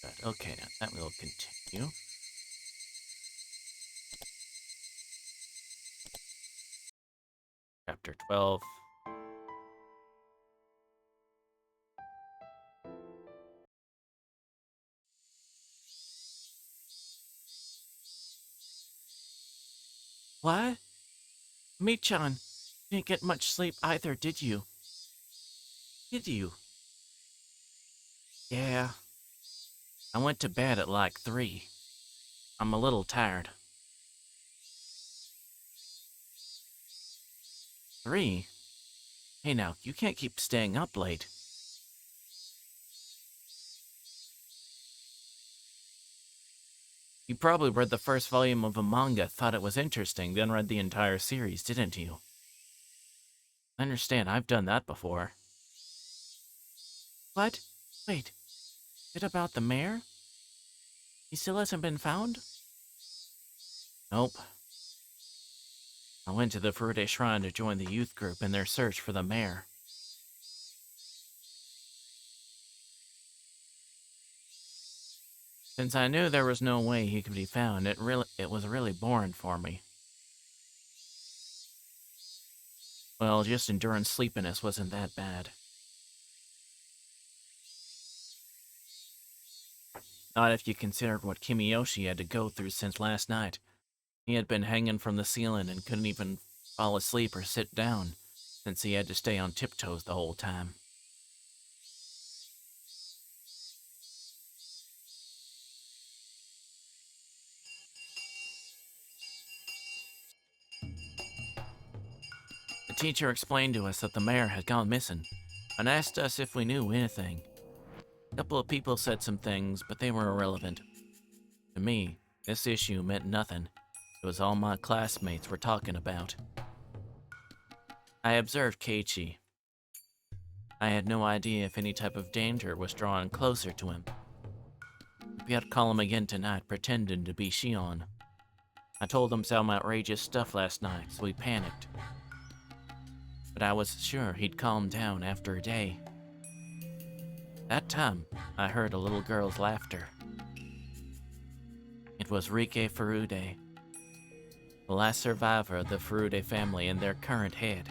that. Okay, now that will continue. Chapter 12. What? Michan, didn't get much sleep either, did you? Did you? Yeah. I went to bed at like 3. I'm a little tired. 3? Hey now, you can't keep staying up late. You probably read the first volume of a manga, thought it was interesting, then read the entire series, didn't you? I understand, I've done that before. What? Wait, is it about the mayor? He still hasn't been found? Nope. I went to the Furude Shrine to join the youth group in their search for the mayor. Since I knew there was no way he could be found, it was really boring for me. Well, just enduring sleepiness wasn't that bad. Not if you considered what Kimiyoshi had to go through since last night. He had been hanging from the ceiling and couldn't even fall asleep or sit down, since he had to stay on tiptoes the whole time. The teacher explained to us that the mayor had gone missing, and asked us if we knew anything. A couple of people said some things, but they were irrelevant. To me, this issue meant nothing. It was all my classmates were talking about. I observed Keiichi. I had no idea if any type of danger was drawing closer to him. We had to call him again tonight, pretending to be Shion. I told him some outrageous stuff last night, so he panicked. But I was sure he'd calm down after a day. That time, I heard a little girl's laughter. It was Rike Furude, the last survivor of the Furude family and their current head.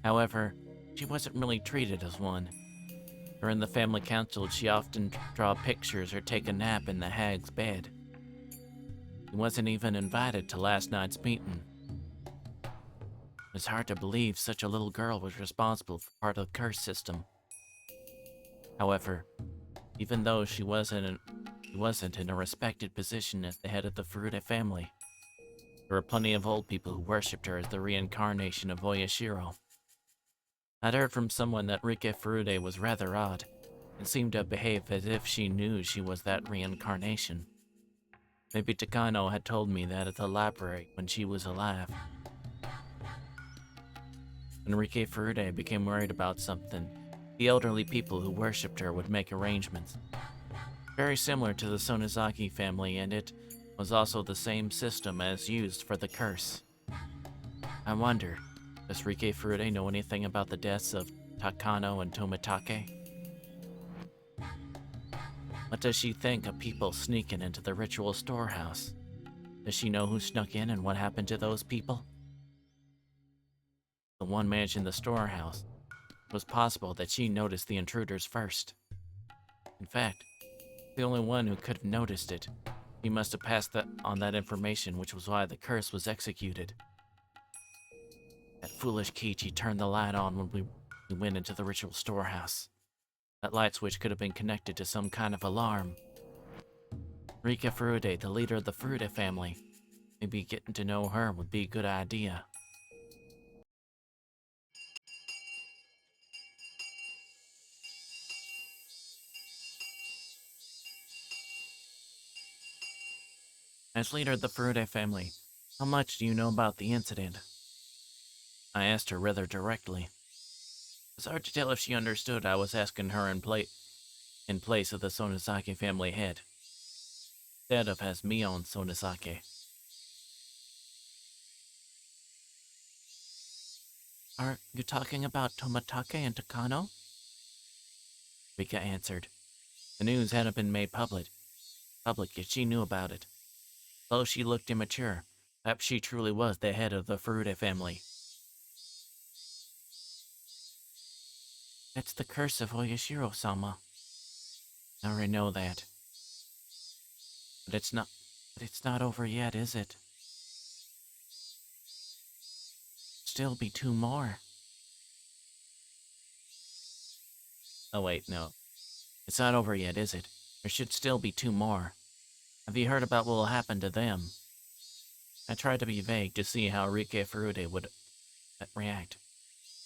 However, she wasn't really treated as one. During the family council, she often draw pictures or take a nap in the hag's bed. He wasn't even invited to last night's meeting. It's hard to believe such a little girl was responsible for part of the curse system. However, even though she wasn't in a respected position as the head of the Furude family, there were plenty of old people who worshipped her as the reincarnation of Oyashiro. I'd heard from someone that Rike Furude was rather odd, and seemed to behave as if she knew she was that reincarnation. Maybe Takano had told me that at the library when she was alive. When Rike Furude became worried about something, the elderly people who worshipped her would make arrangements. Very similar to the Sonozaki family, and it was also the same system as used for the curse. I wonder, does Rike Furude know anything about the deaths of Takano and Tomitake? What does she think of people sneaking into the ritual storehouse? Does she know who snuck in and what happened to those people? The one managing the storehouse. It was possible that she noticed the intruders first. In fact, the only one who could have noticed it. He must have passed on that information, which was why the curse was executed. That foolish Keiichi turned the light on when we went into the ritual storehouse. That light switch could have been connected to some kind of alarm. Rike Furude, the leader of the Furude family. Maybe getting to know her would be a good idea. As leader of the Furude family, how much do you know about the incident? I asked her rather directly. It's hard to tell if she understood I was asking her in place of the Sonozaki family head, instead of as Mion Sonozaki. Are you talking about Tomitake and Takano? Rika answered. The news hadn't been made public, yet she knew about it. Though she looked immature, perhaps she truly was the head of the Furude family. That's the curse of Oyashiro-sama. I already know that. But it's not over yet, is it? Still be two more. Oh wait, no. It's not over yet, is it? There should still be two more. Have you heard about what will happen to them? I tried to be vague to see how Rike Furude would react.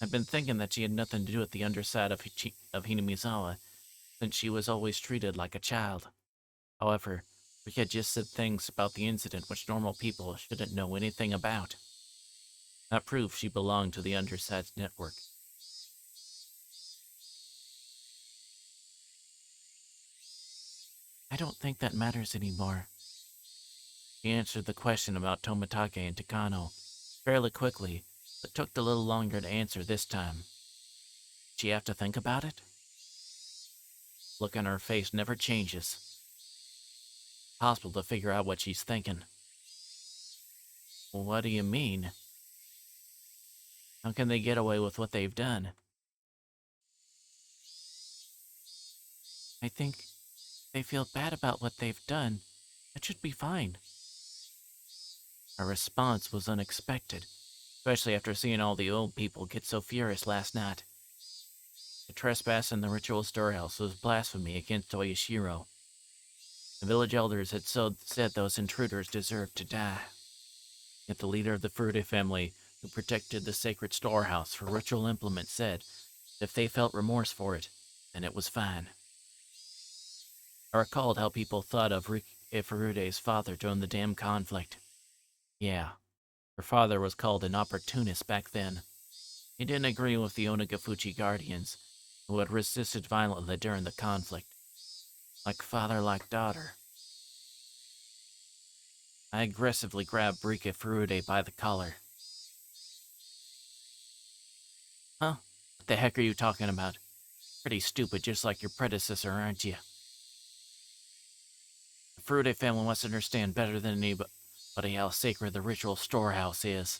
I've been thinking that she had nothing to do with the underside of Hinamizawa, since she was always treated like a child. However, Rike had just said things about the incident which normal people shouldn't know anything about. That proved she belonged to the underside's network. I don't think that matters anymore. He answered the question about Tomitake and Takano fairly quickly, but took a little longer to answer this time. Did she have to think about it? Look on her face never changes. Possible to figure out what she's thinking. What do you mean? How can they get away with what they've done? I think they feel bad about what they've done. That should be fine. Her response was unexpected, especially after seeing all the old people get so furious last night. The trespass in the ritual storehouse was blasphemy against Oyashiro. The village elders had said those intruders deserved to die. Yet the leader of the Furude family, who protected the sacred storehouse for ritual implements, said that if they felt remorse for it, then it was fine. I recalled how people thought of Rike Furude's father during the dam conflict. Yeah, her father was called an opportunist back then. He didn't agree with the Onagafuchi Guardians, who had resisted violently during the conflict. Like father, like daughter. I aggressively grabbed Rike Furude by the collar. Huh? What the heck are you talking about? Pretty stupid, just like your predecessor, aren't you? The Furude family must understand better than anybody how sacred the ritual storehouse is.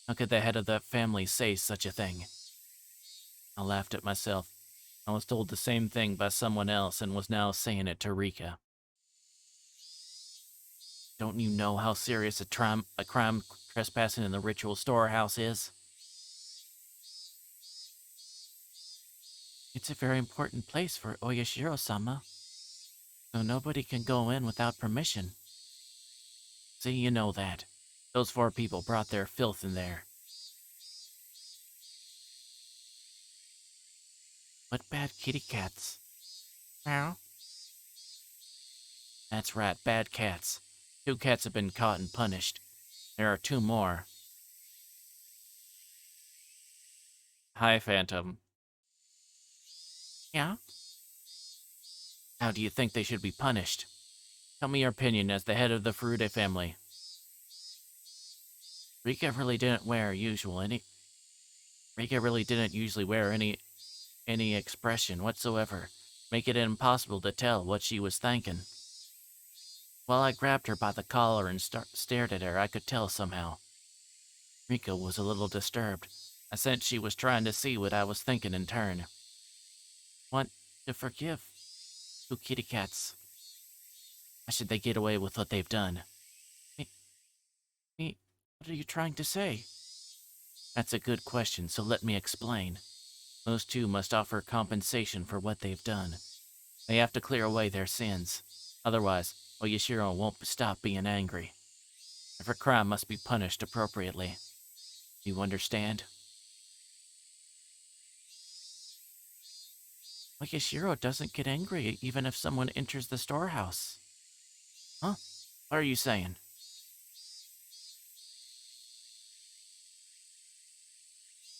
How could the head of that family say such a thing? I laughed at myself. I was told the same thing by someone else and was now saying it to Rika. Don't you know how serious a crime trespassing in the ritual storehouse is? It's a very important place for Oyashiro-sama, so nobody can go in without permission. See, you know that. Those four people brought their filth in there. What bad kitty cats? Meow. That's right, bad cats. Two cats have been caught and punished. There are two more. Hi, Phantom. Yeah? How do you think they should be punished? Tell me your opinion as the head of the Furude family. Rika really didn't usually wear any expression whatsoever, make it impossible to tell what she was thinking. While I grabbed her by the collar and stared at her, I could tell somehow. Rika was a little disturbed. I sensed she was trying to see what I was thinking in turn. Want to forgive two kitty cats. Why should they get away with what they've done? Me, what are you trying to say? That's a good question, so let me explain. Those two must offer compensation for what they've done. They have to clear away their sins. Otherwise, Oyashiro won't stop being angry. Every crime must be punished appropriately. You understand? Oyashiro doesn't get angry even if someone enters the storehouse. Huh? What are you saying?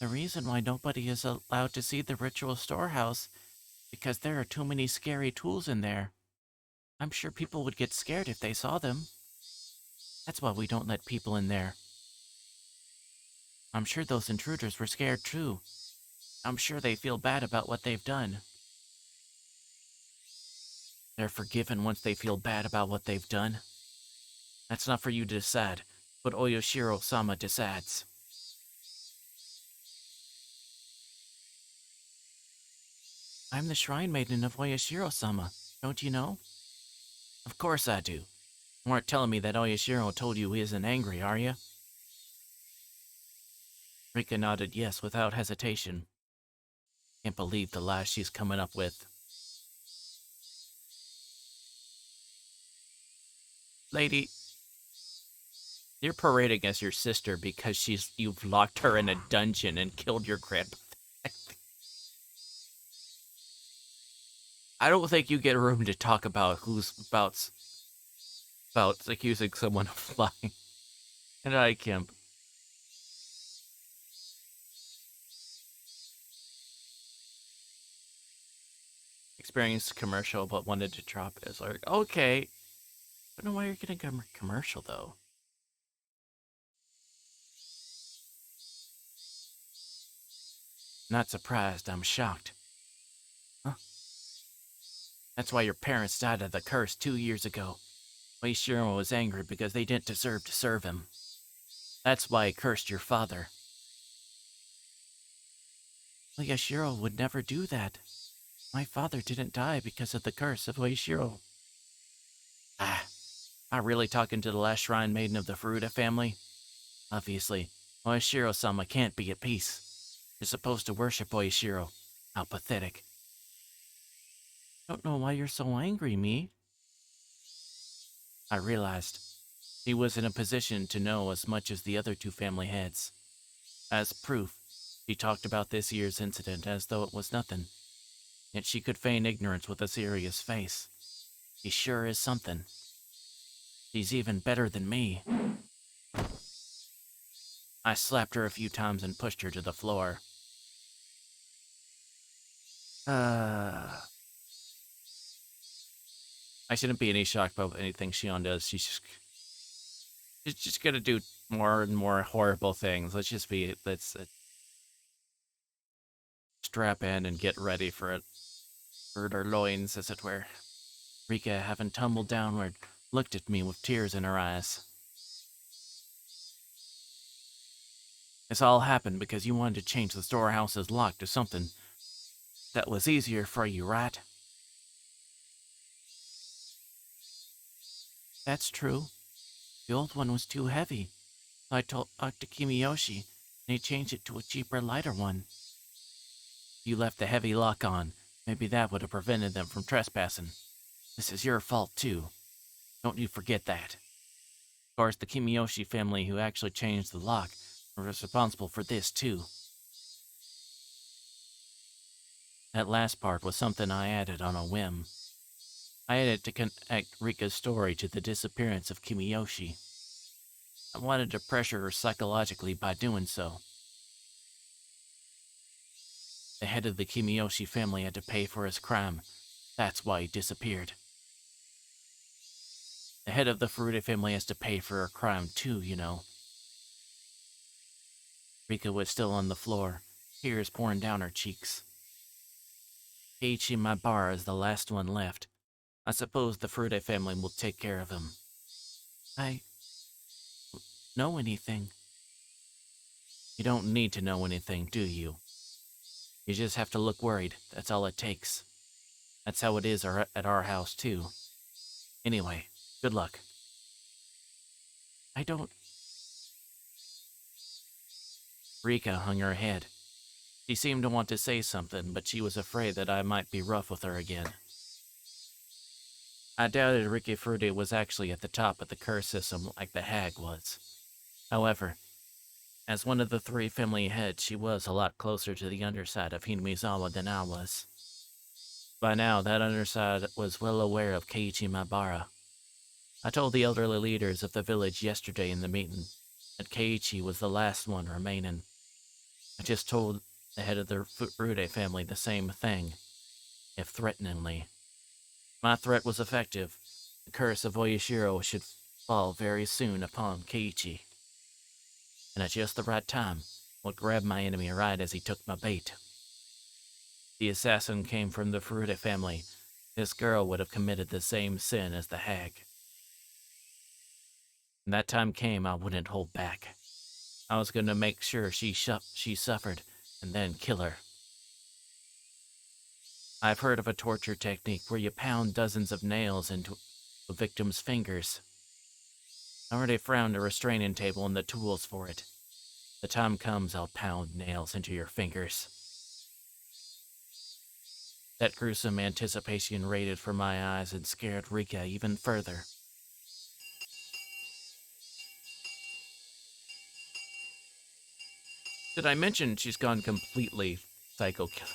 The reason why nobody is allowed to see the ritual storehouse because there are too many scary tools in there. I'm sure people would get scared if they saw them. That's why we don't let people in there. I'm sure those intruders were scared too. I'm sure they feel bad about what they've done. They're forgiven once they feel bad about what they've done. That's not for you to decide, but Oyashiro-sama decides. I'm the shrine maiden of Oyashiro-sama, don't you know? Of course I do. You aren't telling me that Oyashiro told you he isn't angry, are you? Rika nodded yes without hesitation. Can't believe the lies she's coming up with. Lady, you're parading as your sister because you've locked her in a dungeon and killed your grandmother. I don't think you get room to talk about about accusing someone of lying. And I, Kemp. Experienced commercial but wanted to drop it. It's like, okay. I don't know why you're getting a commercial, though. Not surprised, I'm shocked. Huh? That's why your parents died of the curse 2 years ago. Oishiro was angry because they didn't deserve to serve him. That's why he cursed your father. Oishiro would never do that. My father didn't die because of the curse of Oishiro. Ah, am I really talking to the last shrine maiden of the Furuta family? Obviously, Oishiro-sama can't be at peace. You're supposed to worship Oishiro. How pathetic. Don't know why you're so angry, me. I realized he was in a position to know as much as the other two family heads. As proof, she talked about this year's incident as though it was nothing. Yet she could feign ignorance with a serious face. She sure is something. She's even better than me. I slapped her a few times and pushed her to the floor. I shouldn't be any shocked by anything Shion does. She's just gonna do more and more horrible things. Let's strap in and get ready for it. Gird our loins, as it were. Rika, having tumbled downward, looked at me with tears in her eyes. This all happened because you wanted to change the storehouse's lock to something that was easier for you, right? That's true. The old one was too heavy. I talked to Kimiyoshi, and he changed it to a cheaper, lighter one. You left the heavy lock on. Maybe that would have prevented them from trespassing. This is your fault, too. Don't you forget that. Of course, the Kimiyoshi family who actually changed the lock were responsible for this, too. That last part was something I added on a whim. I added to connect Rika's story to the disappearance of Kimiyoshi. I wanted to pressure her psychologically by doing so. The head of the Kimiyoshi family had to pay for his crime. That's why he disappeared. The head of the Furuta family has to pay for her crime too, you know. Rika was still on the floor, tears pouring down her cheeks. Keiichi Maibara is the last one left. I suppose the Furuta family will take care of him. I know anything. You don't need to know anything, do you? You just have to look worried, that's all it takes. That's how it is at our house, too. Anyway, good luck. I don't... Rika hung her head. She seemed to want to say something, but she was afraid that I might be rough with her again. I doubted Riki Furuta was actually at the top of the curse system like the hag was. However, as one of the three family heads, she was a lot closer to the underside of Hinamizawa than I was. By now, that underside was well aware of Keiichi Maibara. I told the elderly leaders of the village yesterday in the meeting that Keiichi was the last one remaining. I just told the head of the Furuta family the same thing, if threateningly. My threat was effective. The curse of Oyashiro should fall very soon upon Keiichi. And at just the right time, would grab my enemy right as he took my bait. The assassin came from the Furuta family, this girl would have committed the same sin as the hag. When that time came, I wouldn't hold back. I was going to make sure she suffered, and then kill her. I've heard of a torture technique where you pound dozens of nails into a victim's fingers. I already found a restraining table and the tools for it. The time comes, I'll pound nails into your fingers. That gruesome anticipation raided for my eyes and scared Rika even further. Did I mention she's gone completely psycho killer?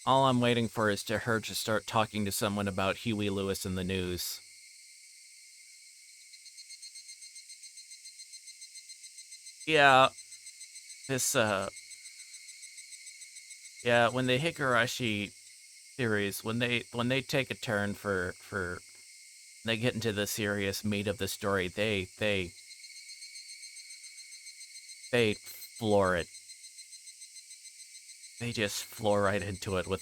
All I'm waiting for is to her to start talking to someone about Huey Lewis in the news. Yeah, this, yeah, when the Higurashi series, when they take a turn for they get into the serious meat of the story, they floor it. They just floor right into it with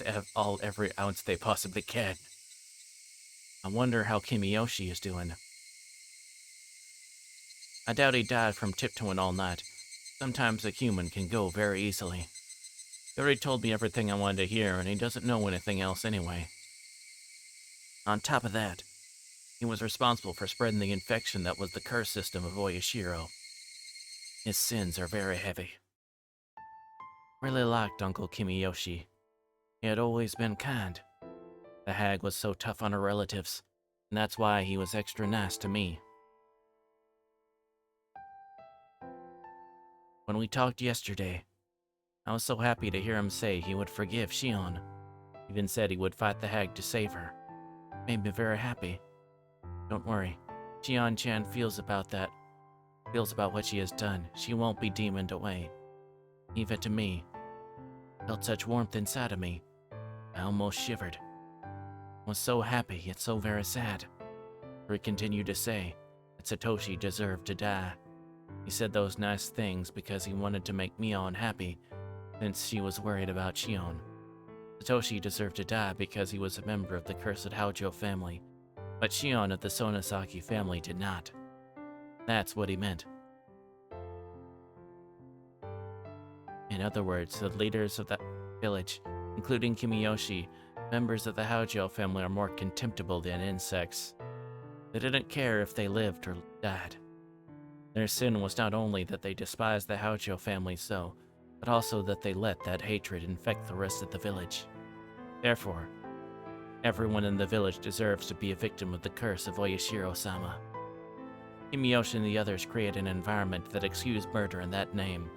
every ounce they possibly can. I wonder how Kimiyoshi is doing. I doubt he died from tiptoeing all night. Sometimes a human can go very easily. He already told me everything I wanted to hear, and he doesn't know anything else anyway. On top of that, he was responsible for spreading the infection that was the curse system of Oyashiro. His sins are very heavy. Really liked Uncle Kimiyoshi. He had always been kind. The hag was so tough on her relatives, and that's why he was extra nice to me. When we talked yesterday, I was so happy to hear him say he would forgive Shion. He even said he would fight the hag to save her. Made me very happy. Don't worry, Shion-chan feels about what she has done. She won't be demoned away. Even to me. Felt such warmth inside of me. I almost shivered. Was so happy, yet so very sad. He continued to say that Satoshi deserved to die. He said those nice things because he wanted to make me unhappy, since she was worried about Shion. Satoshi deserved to die because he was a member of the cursed Houjo family, but Shion of the Sonosaki family did not. That's what he meant. In other words, the leaders of the village, including Kimiyoshi, members of the Houjo family, are more contemptible than insects. They didn't care if they lived or died. Their sin was not only that they despised the Houjo family so, but also that they let that hatred infect the rest of the village. Therefore, everyone in the village deserves to be a victim of the curse of Oyashiro-sama. Kimiyoshi and the others created an environment that excused murder in that name.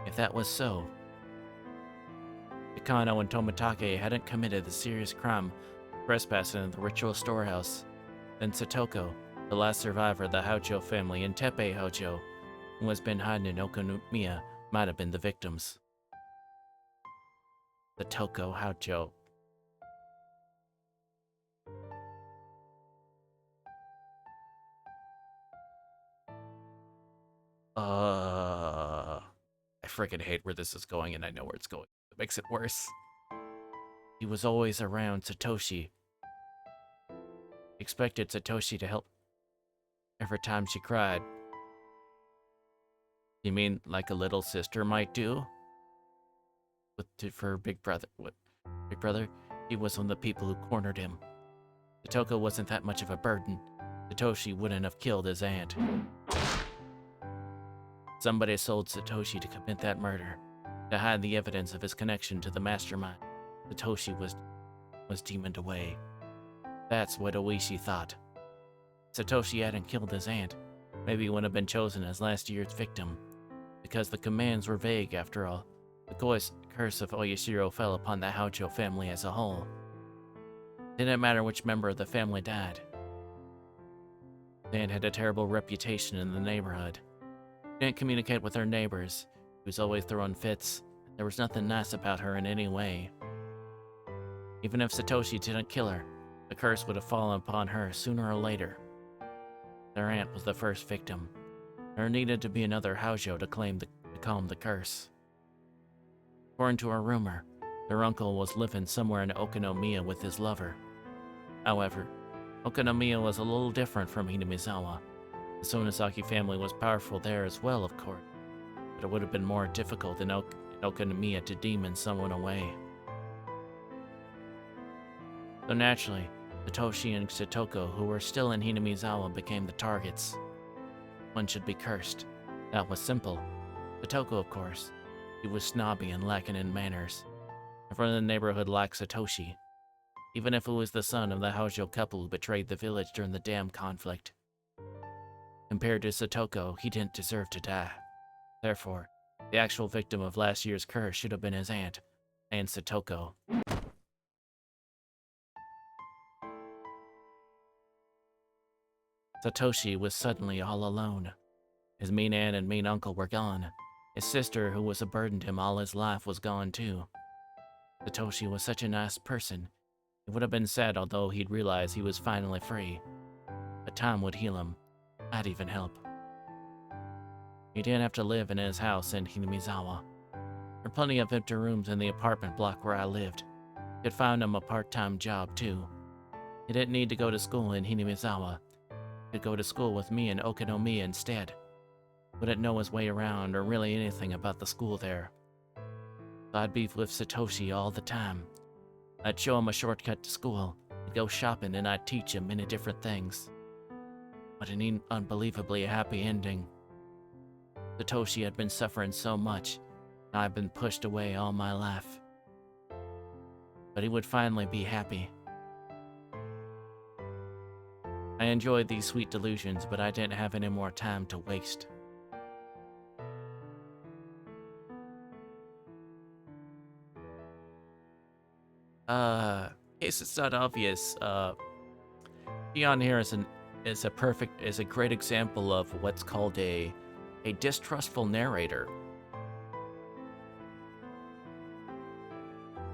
If that was so, Takano and Tomitake hadn't committed the serious crime of trespassing in the ritual storehouse, then Satoko, the last survivor of the Houjo family in Teppei Houjo, who has been hiding in Okonomiya, might have been the victims. Satoko Houjo. I freaking hate where this is going, and I know where it's going. It makes it worse. He was always around Satoshi. Expected Satoshi to help every time she cried. You mean like a little sister might do? For her big brother. What? Big brother? He was one of the people who cornered him. Satoko wasn't that much of a burden. Satoshi wouldn't have killed his aunt. Somebody sold Satoshi to commit that murder, to hide the evidence of his connection to the mastermind. Satoshi was demoned away. That's what Oishi thought. Satoshi hadn't killed his aunt. Maybe he wouldn't have been chosen as last year's victim. Because the commands were vague after all. The curse of Oyashiro fell upon the Houjo family as a whole. Didn't matter which member of the family died. His aunt had a terrible reputation in the neighborhood. Didn't communicate with her neighbors. She was always throwing fits. There was nothing nice about her in any way. Even if Satoshi didn't kill her, the curse would have fallen upon her sooner or later. Their aunt was the first victim. There needed to be another Haujo to calm the curse. According to a rumor, their uncle was living somewhere in Okonomiya with his lover. However, Okonomiya was a little different from Hinamizawa. The Sonosaki family was powerful there as well, of course, but it would have been more difficult in Okonomiya to demon someone away. So naturally, Satoshi and Satoko, who were still in Hinamizawa, became the targets. One should be cursed. That was simple. Satoko, of course. He was snobby and lacking in manners. Everyone in the neighborhood liked Satoshi, even if it was the son of the Haujo couple who betrayed the village during the dam conflict. Compared to Satoko, he didn't deserve to die. Therefore, the actual victim of last year's curse should have been his aunt, and Satoko. Satoshi was suddenly all alone. His mean aunt and mean uncle were gone. His sister, who was a burden to him all his life, was gone too. Satoshi was such a nice person. It would have been sad although he'd realize he was finally free. But time would heal him. I'd even help. He didn't have to live in his house in Hinamizawa. There were plenty of empty rooms in the apartment block where I lived. Could find him a part-time job too. He didn't need to go to school in Hinamizawa. He could go to school with me in Okonomiya instead. Wouldn't know his way around or really anything about the school there. So I'd be with Satoshi all the time. I'd show him a shortcut to school. We'd go shopping and I'd teach him many different things. What an unbelievably happy ending. Satoshi had been suffering so much, and I'd been pushed away all my life. But he would finally be happy. I enjoyed these sweet delusions, but I didn't have any more time to waste. In case it's not obvious, Dion here is a great example of what's called a distrustful narrator,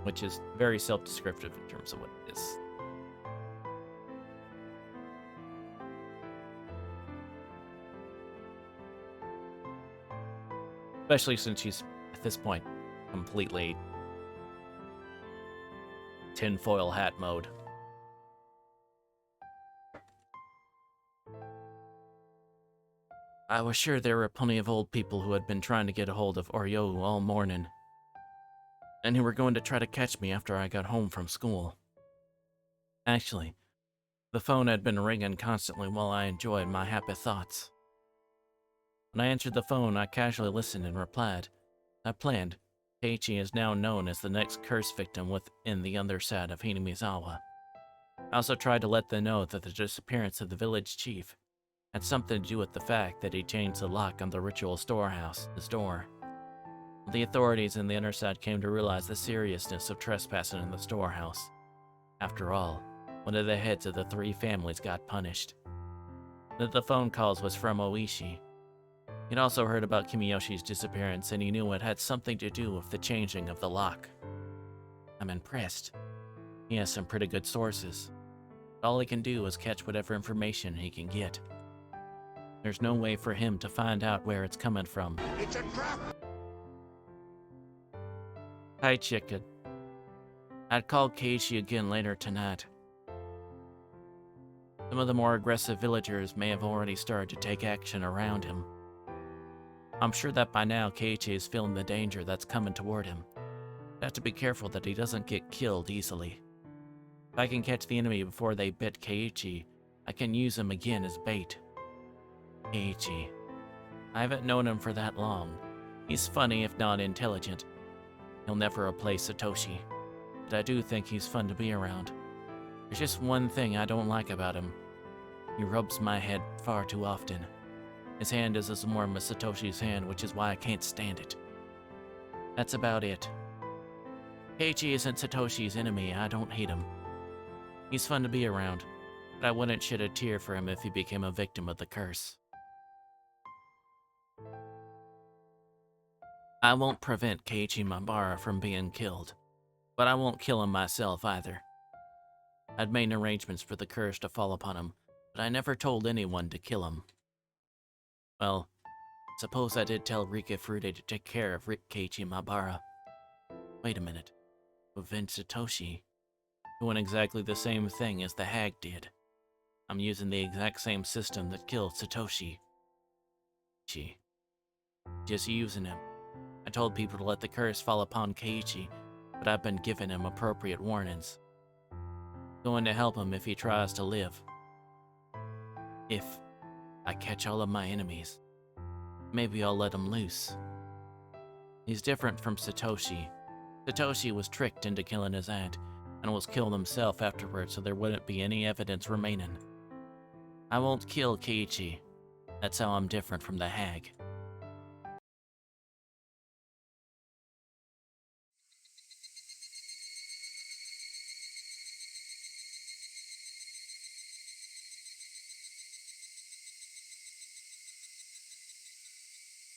which is very self-descriptive in terms of what it is. Especially since she's, at this point, completely tinfoil hat mode. I was sure there were plenty of old people who had been trying to get a hold of Oryo all morning, and who were going to try to catch me after I got home from school. Actually, the phone had been ringing constantly while I enjoyed my happy thoughts. When I answered the phone, I casually listened and replied, I planned. Keiichi is now known as the next curse victim within the underside of Hinamizawa. I also tried to let them know that the disappearance of the village chief had something to do with the fact that he changed the lock on the ritual storehouse, his door. The authorities in the underside came to realize the seriousness of trespassing in the storehouse. After all, one of the heads of the 3 families got punished. The phone calls was from Oishi. He'd also heard about Kimiyoshi's disappearance, and he knew it had something to do with the changing of the lock. I'm impressed. He has some pretty good sources. All he can do is catch whatever information he can get. There's no way for him to find out where it's coming from. It's a trap! Hi, chicken. I'd call Keiichi again later tonight. Some of the more aggressive villagers may have already started to take action around him. I'm sure that by now Keiichi is feeling the danger that's coming toward him. I have to be careful that he doesn't get killed easily. If I can catch the enemy before they bit Keiichi, I can use him again as bait. Keiichi. I haven't known him for that long. He's funny if not intelligent. He'll never replace Satoshi, but I do think he's fun to be around. There's just one thing I don't like about him. He rubs my head far too often. His hand is as warm as Satoshi's hand, which is why I can't stand it. That's about it. Keiichi isn't Satoshi's enemy. I don't hate him. He's fun to be around, but I wouldn't shed a tear for him if he became a victim of the curse. I won't prevent Keiichi Mabara from being killed, but I won't kill him myself either. I'd made arrangements for the curse to fall upon him, but but I never told anyone to kill him. Well, suppose I did tell Rika Furude to take care of Keiichi Maebara. Wait a minute. With Satoshi, doing exactly the same thing as the hag did. I'm using the exact same system that killed Satoshi. Just using him. I told people to let the curse fall upon Keiichi, but I've been giving him appropriate warnings. Going to help him if he tries to live. If I catch all of my enemies, maybe I'll let him loose. He's different from Satoshi. Satoshi was tricked into killing his aunt, and was killed himself afterwards so there wouldn't be any evidence remaining. I won't kill Keiichi. That's how I'm different from the hag.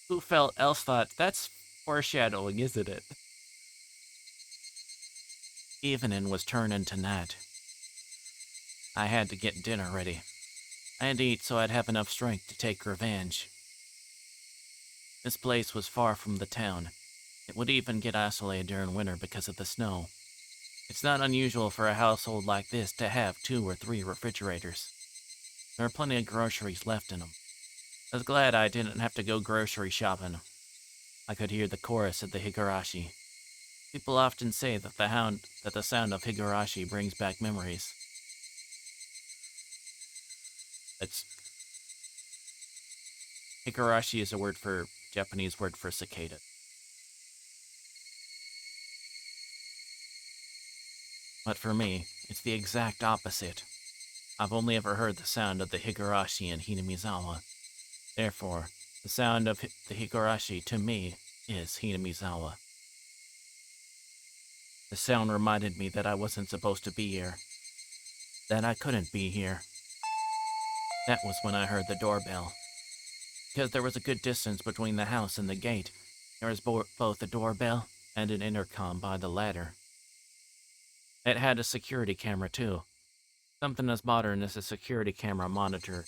Who else thought that's foreshadowing, isn't it? Evening was turning to night. I had to get dinner ready. I had to eat so I'd have enough strength to take revenge. This place was far from the town. It would even get isolated during winter because of the snow. It's not unusual for a household like this to have 2 or 3 refrigerators. There are plenty of groceries left in them. I was glad I didn't have to go grocery shopping. I could hear the chorus of the Higurashi. People often say that the sound of Higurashi brings back memories. Higurashi is a Japanese word for cicada. But for me, it's the exact opposite. I've only ever heard the sound of the Higurashi in Hinamizawa. Therefore, the sound of the Higurashi to me is Hinamizawa. The sound reminded me that I wasn't supposed to be here. That I couldn't be here. That was when I heard the doorbell. Because there was a good distance between the house and the gate, there was both a doorbell and an intercom by the ladder. It had a security camera too. Something as modern as a security camera monitor.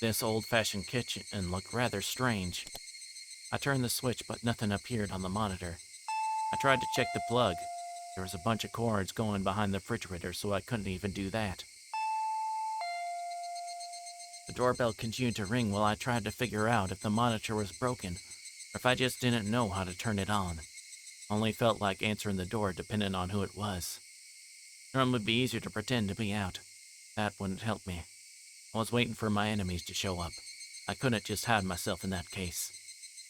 This old-fashioned kitchen looked rather strange. I turned the switch, but nothing appeared on the monitor. I tried to check the plug. There was a bunch of cords going behind the refrigerator, so I couldn't even do that. The doorbell continued to ring while I tried to figure out if the monitor was broken, or if I just didn't know how to turn it on. Only felt like answering the door depending on who it was. It would be easier to pretend to be out. That wouldn't help me. I was waiting for my enemies to show up. I couldn't just hide myself in that case.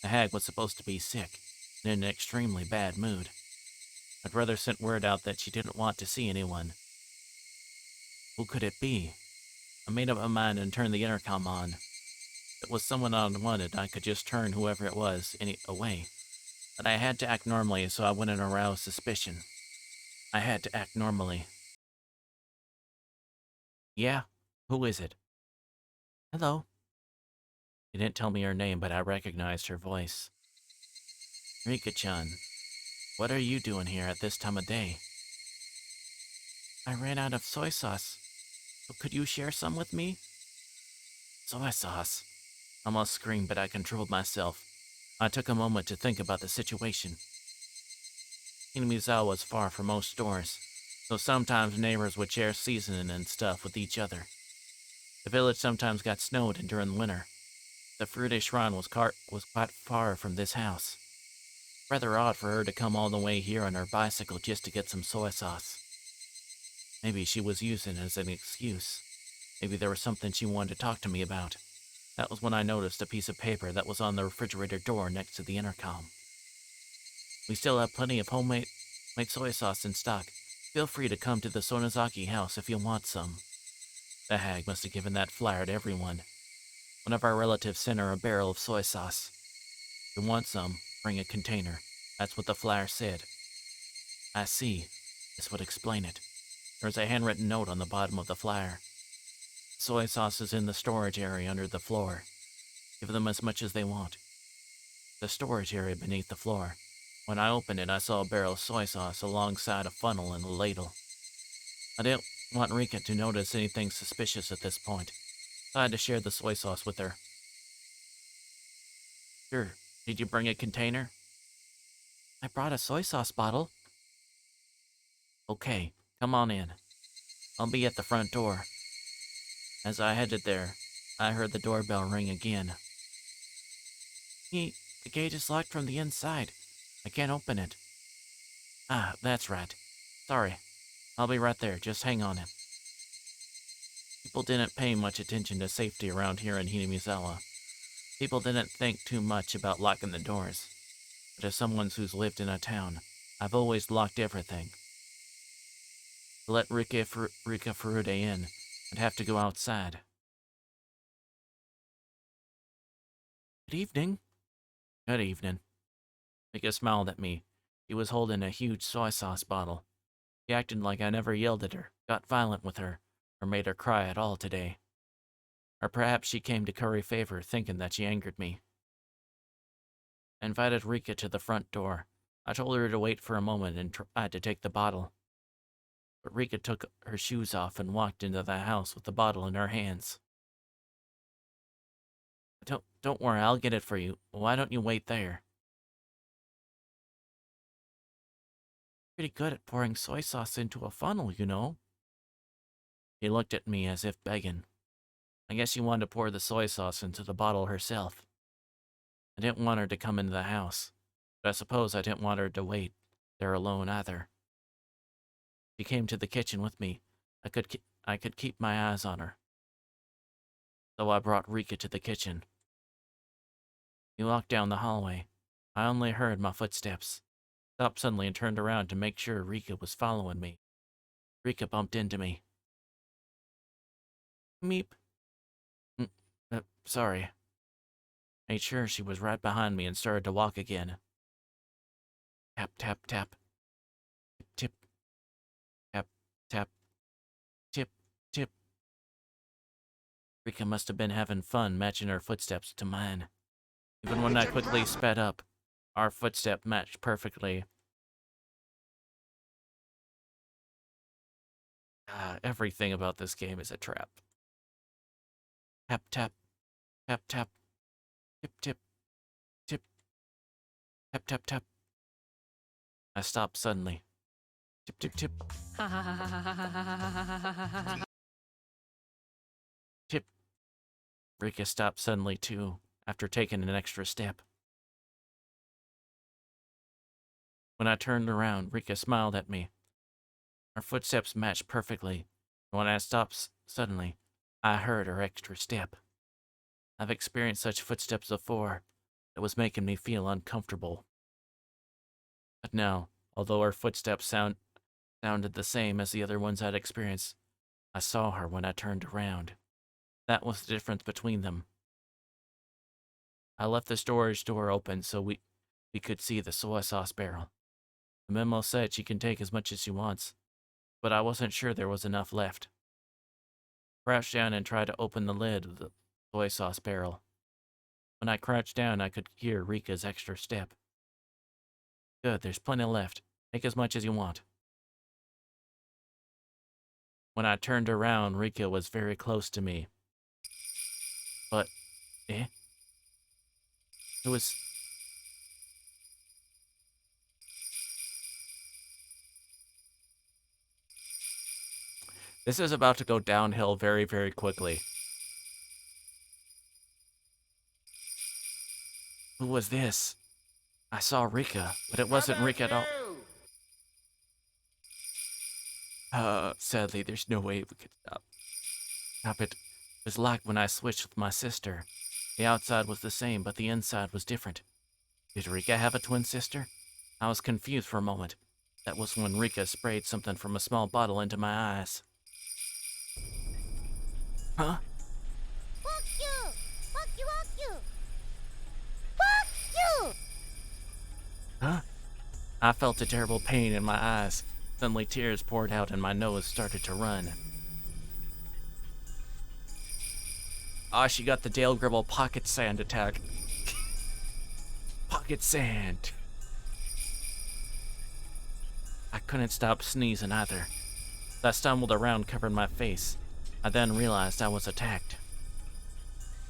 The hag was supposed to be sick, and in an extremely bad mood. My brother sent word out that she didn't want to see anyone. Who could it be? I made up my mind and turned the intercom on. If it was someone I wanted, I could just turn whoever it was away. But I had to act normally so I wouldn't arouse suspicion. I had to act normally. Yeah? Who is it? Hello. She didn't tell me her name, but I recognized her voice. Rika-chan, what are you doing here at this time of day? I ran out of soy sauce. So could you share some with me? Soy sauce? I almost screamed, but I controlled myself. I took a moment to think about the situation. Hinamizawa was far from most stores, so sometimes neighbors would share seasoning and stuff with each other. The village sometimes got snowed in during winter. The Furude shrine was quite far from this house. Rather odd for her to come all the way here on her bicycle just to get some soy sauce. Maybe she was using it as an excuse. Maybe there was something she wanted to talk to me about. That was when I noticed a piece of paper that was on the refrigerator door next to the intercom. We still have plenty of homemade soy sauce in stock. Feel free to come to the Sonozaki house if you want some. The hag must have given that flyer to everyone. One of our relatives sent her a barrel of soy sauce. If you want some, bring a container. That's what the flyer said. I see. This would explain it. There's a handwritten note on the bottom of the flyer. Soy sauce is in the storage area under the floor. Give them as much as they want. The storage area beneath the floor. When I opened it, I saw a barrel of soy sauce alongside a funnel and a ladle. I I want Rika to notice anything suspicious at this point. So I had to share the soy sauce with her. Sure. Did you bring a container? I brought a soy sauce bottle. Okay, come on in. I'll be at the front door. As I headed there, I heard the doorbell ring again. The gate is locked from the inside. I can't open it. Ah, that's right. Sorry. I'll be right there. Just hang on. People didn't pay much attention to safety around here in Hinamizawa. People didn't think too much about locking the doors. But as someone who's lived in a town, I've always locked everything. To let Rika Furude in, I'd have to go outside. Good evening. Good evening. Rika smiled at me. He was holding a huge soy sauce bottle. He acted like I never yelled at her, got violent with her, or made her cry at all today. Or perhaps she came to curry favor thinking that she angered me. I invited Rika to the front door. I told her to wait for a moment and tried to take the bottle. But Rika took her shoes off and walked into the house with the bottle in her hands. Don't worry, I'll get it for you. Why don't you wait there? Pretty good at pouring soy sauce into a funnel, you know. She looked at me as if begging. I guess she wanted to pour the soy sauce into the bottle herself. I didn't want her to come into the house, but I suppose I didn't want her to wait there alone either. She came to the kitchen with me. I could keep my eyes on her. So I brought Rika to the kitchen. We walked down the hallway. I only heard my footsteps. Stopped suddenly and turned around to make sure Rika was following me. Rika bumped into me. Meep. Sorry. Made sure she was right behind me and started to walk again. Tap, tap, tap. Tip, tip. Tap, tap. Tip, tip. Rika must have been having fun matching her footsteps to mine. Even when I quickly sped up, our footstep matched perfectly. Everything about this game is a trap. Tap, tap. Tap, tap. Tip, tip. Tip. Tap, tap, tap. I stopped suddenly. Tip, tip, tip. Tip. Rika stopped suddenly, too, after taking an extra step. When I turned around, Rika smiled at me. Our footsteps matched perfectly, and when I stopped suddenly, I heard her extra step. I've experienced such footsteps before. It was making me feel uncomfortable. But now, although her footsteps sounded the same as the other ones I'd experienced, I saw her when I turned around. That was the difference between them. I left the storage door open so we could see the soy sauce barrel. The memo said she can take as much as she wants, but I wasn't sure there was enough left. Crouched down and tried to open the lid of the soy sauce barrel. When I crouched down, I could hear Rika's extra step. Good, there's plenty left. Take as much as you want. When I turned around, Rika was very close to me. But, it was... This is about to go downhill very, very quickly. Who was this? I saw Rika, but it wasn't Rika at all. Sadly, there's no way we could stop it. It was like when I switched with my sister. The outside was the same, but the inside was different. Did Rika have a twin sister? I was confused for a moment. That was when Rika sprayed something from a small bottle into my eyes. Huh? Fuck you! Fuck you! Fuck you! Fuck you! Huh? I felt a terrible pain in my eyes. Suddenly tears poured out and my nose started to run. She got the Dale Gribble pocket sand attack. Pocket sand. I couldn't stop sneezing either. I stumbled around covering my face. I then realized I was attacked.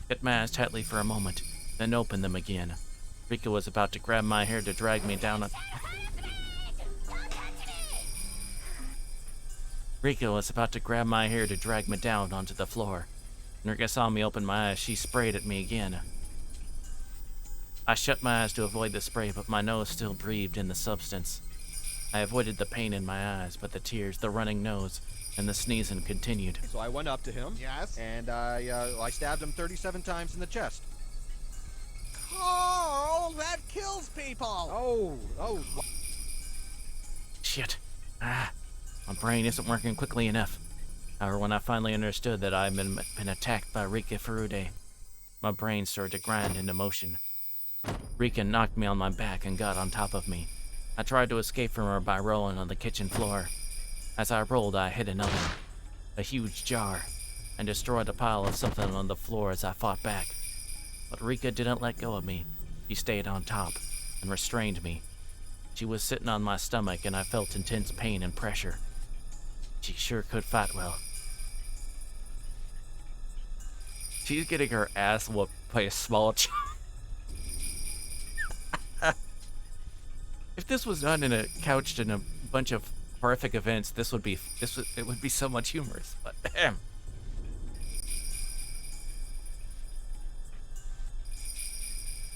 Kept my eyes tightly for a moment, then opened them again. Rika was about to grab my hair to drag me down. Rika was about to grab my hair to drag me down onto the floor. When Rika saw me open my eyes, she sprayed at me again. I shut my eyes to avoid the spray, but my nose still breathed in the substance. I avoided the pain in my eyes, but the tears, the running nose, and the sneezing continued. So I went up to him. Yes? And I stabbed him 37 times in the chest. Carl, that kills people! Oh. Shit. My brain isn't working quickly enough. However, when I finally understood that I'd been attacked by Rika Furude, my brain started to grind into motion. Rika knocked me on my back and got on top of me. I tried to escape from her by rolling on the kitchen floor. As I rolled, I hit an oven, a huge jar, and destroyed a pile of something on the floor as I fought back. But Rika didn't let go of me. She stayed on top and restrained me. She was sitting on my stomach and I felt intense pain and pressure. She sure could fight well. She's getting her ass whooped by a small child. If this was done in a couched in a bunch of horrific events, it would be so much humorous. But damn.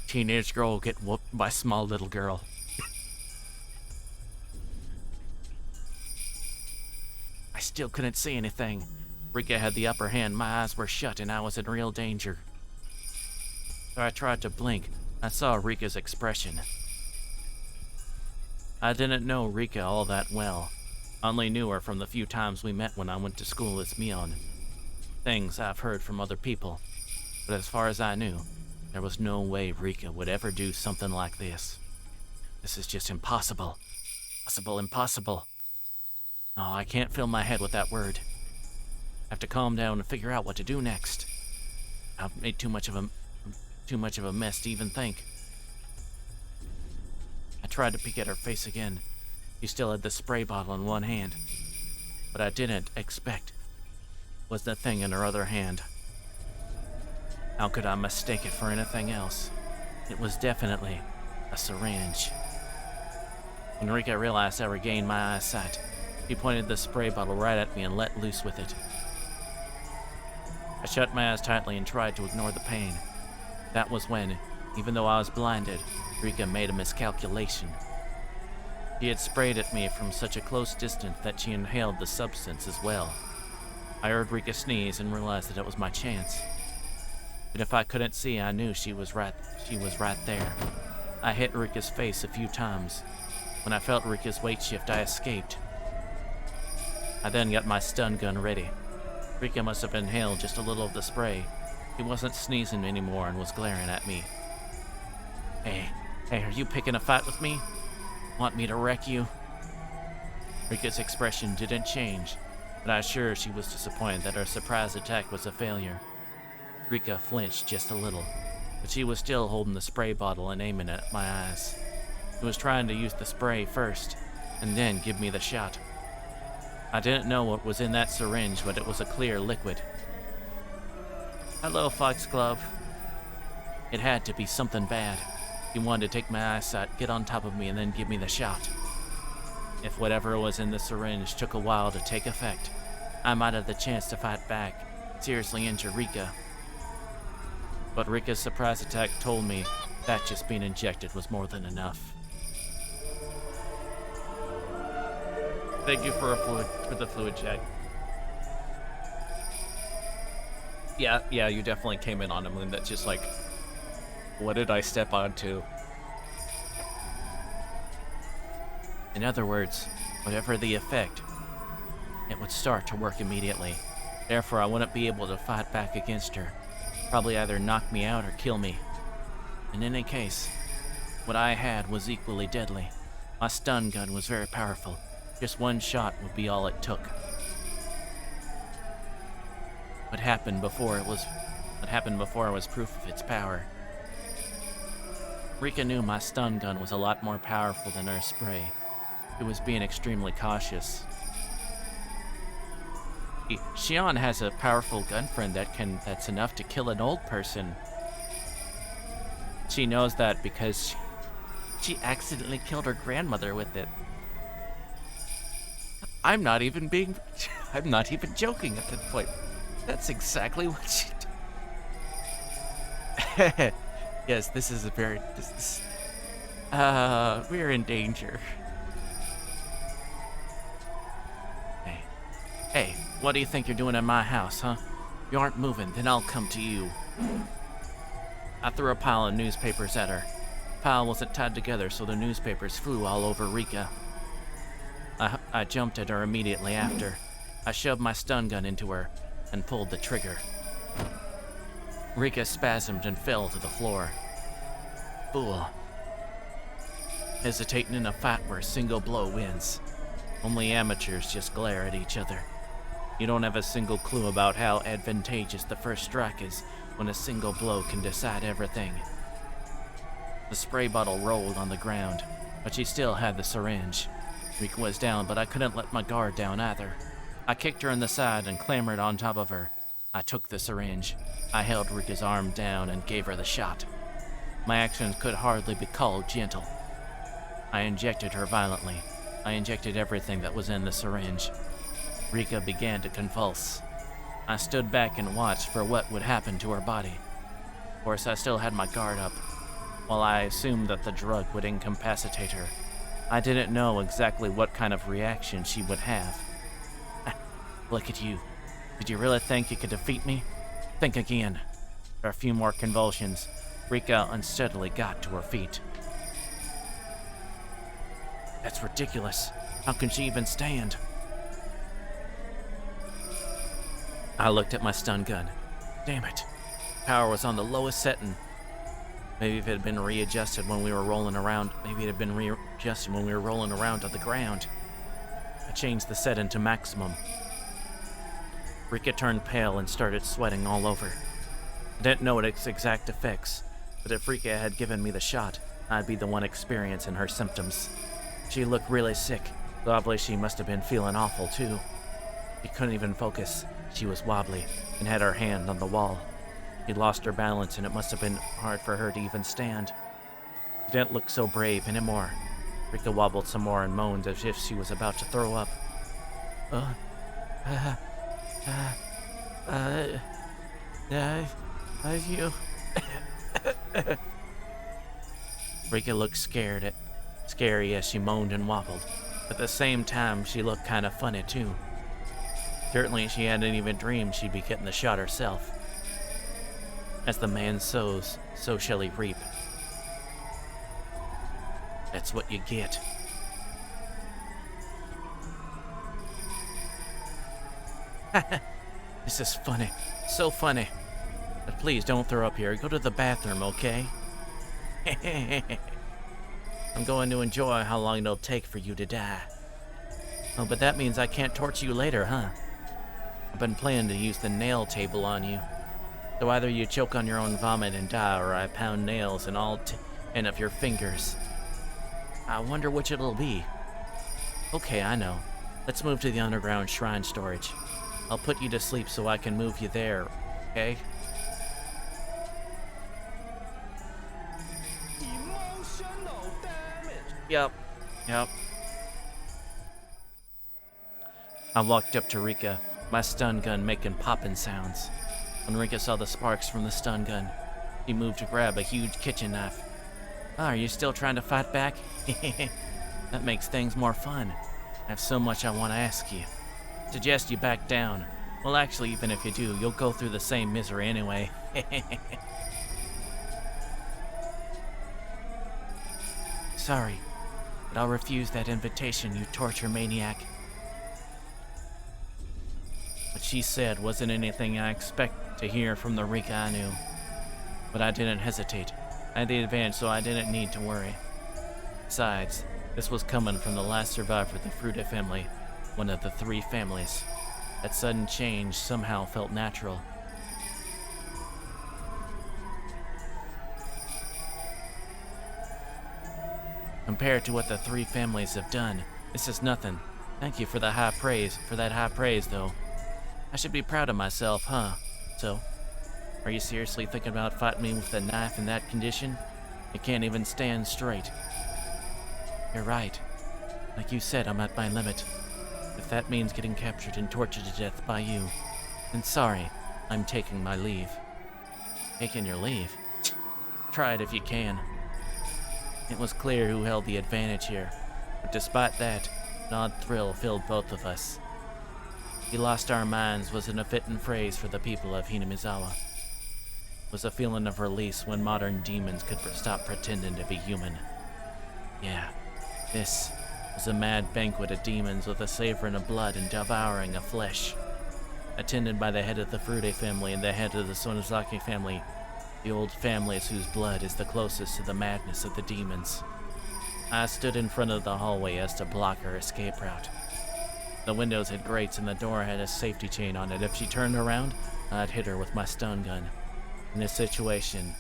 Teenage girl get whooped by small little girl. I still couldn't see anything. Rika had the upper hand, my eyes were shut, and I was in real danger. So I tried to blink. I saw Rika's expression. I didn't know Rika all that well. Only knew her from the few times we met when I went to school as Mion. Things I've heard from other people. But as far as I knew, there was no way Rika would ever do something like this. This is just impossible. Impossible. Oh, I can't fill my head with that word. I have to calm down and figure out what to do next. I've made too much of a mess to even think. I tried to peek at her face again. She still had the spray bottle in one hand. What I didn't expect was the thing in her other hand. How could I mistake it for anything else? It was definitely a syringe. When Rika realized I regained my eyesight, she pointed the spray bottle right at me and let loose with it. I shut my eyes tightly and tried to ignore the pain. That was when, even though I was blinded, Rika made a miscalculation. She had sprayed at me from such a close distance that she inhaled the substance as well. I heard Rika sneeze and realized that it was my chance. But if I couldn't see, I knew she was right there. I hit Rika's face a few times. When I felt Rika's weight shift, I escaped. I then got my stun gun ready. Rika must have inhaled just a little of the spray. He wasn't sneezing anymore and was glaring at me. Hey, are you picking a fight with me? Want me to wreck you? Rika's expression didn't change, but I was sure she was disappointed that her surprise attack was a failure. Rika flinched just a little, but she was still holding the spray bottle and aiming it at my eyes. She was trying to use the spray first, and then give me the shot. I didn't know what was in that syringe, but it was a clear liquid. Hello, Foxglove. It had to be something bad. He wanted to take my eyesight, get on top of me, and then give me the shot. If whatever was in the syringe took a while to take effect, I might have the chance to fight back, seriously injure Rika. But Rika's surprise attack told me that just being injected was more than enough. Thank you for the fluid check. Yeah, you definitely came in on a moon that's just like, what did I step onto? In other words, whatever the effect, it would start to work immediately. Therefore, I wouldn't be able to fight back against her. Probably either knock me out or kill me. In any case, what I had was equally deadly. My stun gun was very powerful. Just one shot would be all it took. What happened before was proof of its power. Rika knew my stun gun was a lot more powerful than her spray. She was being extremely cautious. Shion has a powerful gun friend that's enough to kill an old person. She knows that because she accidentally killed her grandmother with it. I'm not even joking at that point. That's exactly what she did. Yes, this is we're in danger. Hey, what do you think you're doing in my house, huh? If you aren't moving, then I'll come to you. I threw a pile of newspapers at her. The pile wasn't tied together, so the newspapers flew all over Rika. I jumped at her immediately after. I shoved my stun gun into her and pulled the trigger. Rika spasmed and fell to the floor. Fool. Hesitating in a fight where a single blow wins. Only amateurs just glare at each other. You don't have a single clue about how advantageous the first strike is when a single blow can decide everything. The spray bottle rolled on the ground, but she still had the syringe. Rika was down, but I couldn't let my guard down either. I kicked her in the side and clambered on top of her. I took the syringe. I held Rika's arm down and gave her the shot. My actions could hardly be called gentle. I injected her violently. I injected everything that was in the syringe. Rika began to convulse. I stood back and watched for what would happen to her body. Of course, I still had my guard up. While I assumed that the drug would incapacitate her, I didn't know exactly what kind of reaction she would have. Look at you. Did you really think you could defeat me? Think again. After a few more convulsions, Rika unsteadily got to her feet. That's ridiculous. How can she even stand? I looked at my stun gun. Damn it. Power was on the lowest setting. Maybe if it had been readjusted when we were rolling around, on the ground. I changed the setting to maximum. Rika turned pale and started sweating all over. I didn't know its exact effects, but if Rika had given me the shot, I'd be the one experiencing her symptoms. She looked really sick, so obviously she must have been feeling awful too. She couldn't even focus. She was wobbly and had her hand on the wall. She'd lost her balance and it must have been hard for her to even stand. She didn't look so brave anymore. Rika wobbled some more and moaned as if she was about to throw up. You... Rika looked scary as she moaned and wobbled. At the same time, she looked kind of funny too. Certainly, she hadn't even dreamed she'd be getting the shot herself. As the man sows, so shall he reap. That's what you get. This is funny. So funny. But please don't throw up here. Go to the bathroom, okay? I'm going to enjoy how long it'll take for you to die. Oh, but that means I can't torture you later, huh? I've been planning to use the nail table on you. So either you choke on your own vomit and die, or I pound nails in all 10 of your fingers. I wonder which it'll be. Okay, I know. Let's move to the underground shrine storage. I'll put you to sleep so I can move you there, okay? Emotional damage. Yep. I walked up to Rika, my stun gun making popping sounds. When Rika saw the sparks from the stun gun, she moved to grab a huge kitchen knife. Oh, are you still trying to fight back? That makes things more fun. I have so much I want to ask you. Suggest you back down. Well, actually, even if you do, you'll go through the same misery anyway. Sorry, but I'll refuse that invitation, you torture maniac. What she said wasn't anything I expect to hear from the Rika I knew. But I didn't hesitate. I had the advantage, so I didn't need to worry. Besides, this was coming from the last survivor of the Fruta family, one of the 3 families. That sudden change somehow felt natural. Compared to what the 3 families have done, this is nothing. Thank you for that high praise, though. I should be proud of myself, huh? So, are you seriously thinking about fighting me with a knife in that condition? You can't even stand straight. You're right. Like you said, I'm at my limit. If that means getting captured and tortured to death by you, then sorry, I'm taking my leave. Taking your leave? Try it if you can. It was clear who held the advantage here, but despite that, an odd thrill filled both of us. "We lost our minds" wasn't a fitting phrase for the people of Hinamizawa. It was a feeling of release when modern demons could stop pretending to be human. Yeah, this was a mad banquet of demons with a savoring of blood and devouring of flesh. Attended by the head of the Furude family and the head of the Sonozaki family, the old families whose blood is the closest to the madness of the demons. I stood in front of the hallway as to block her escape route. The windows had grates and the door had a safety chain on it. If she turned around, I'd hit her with my stun gun. In this situation,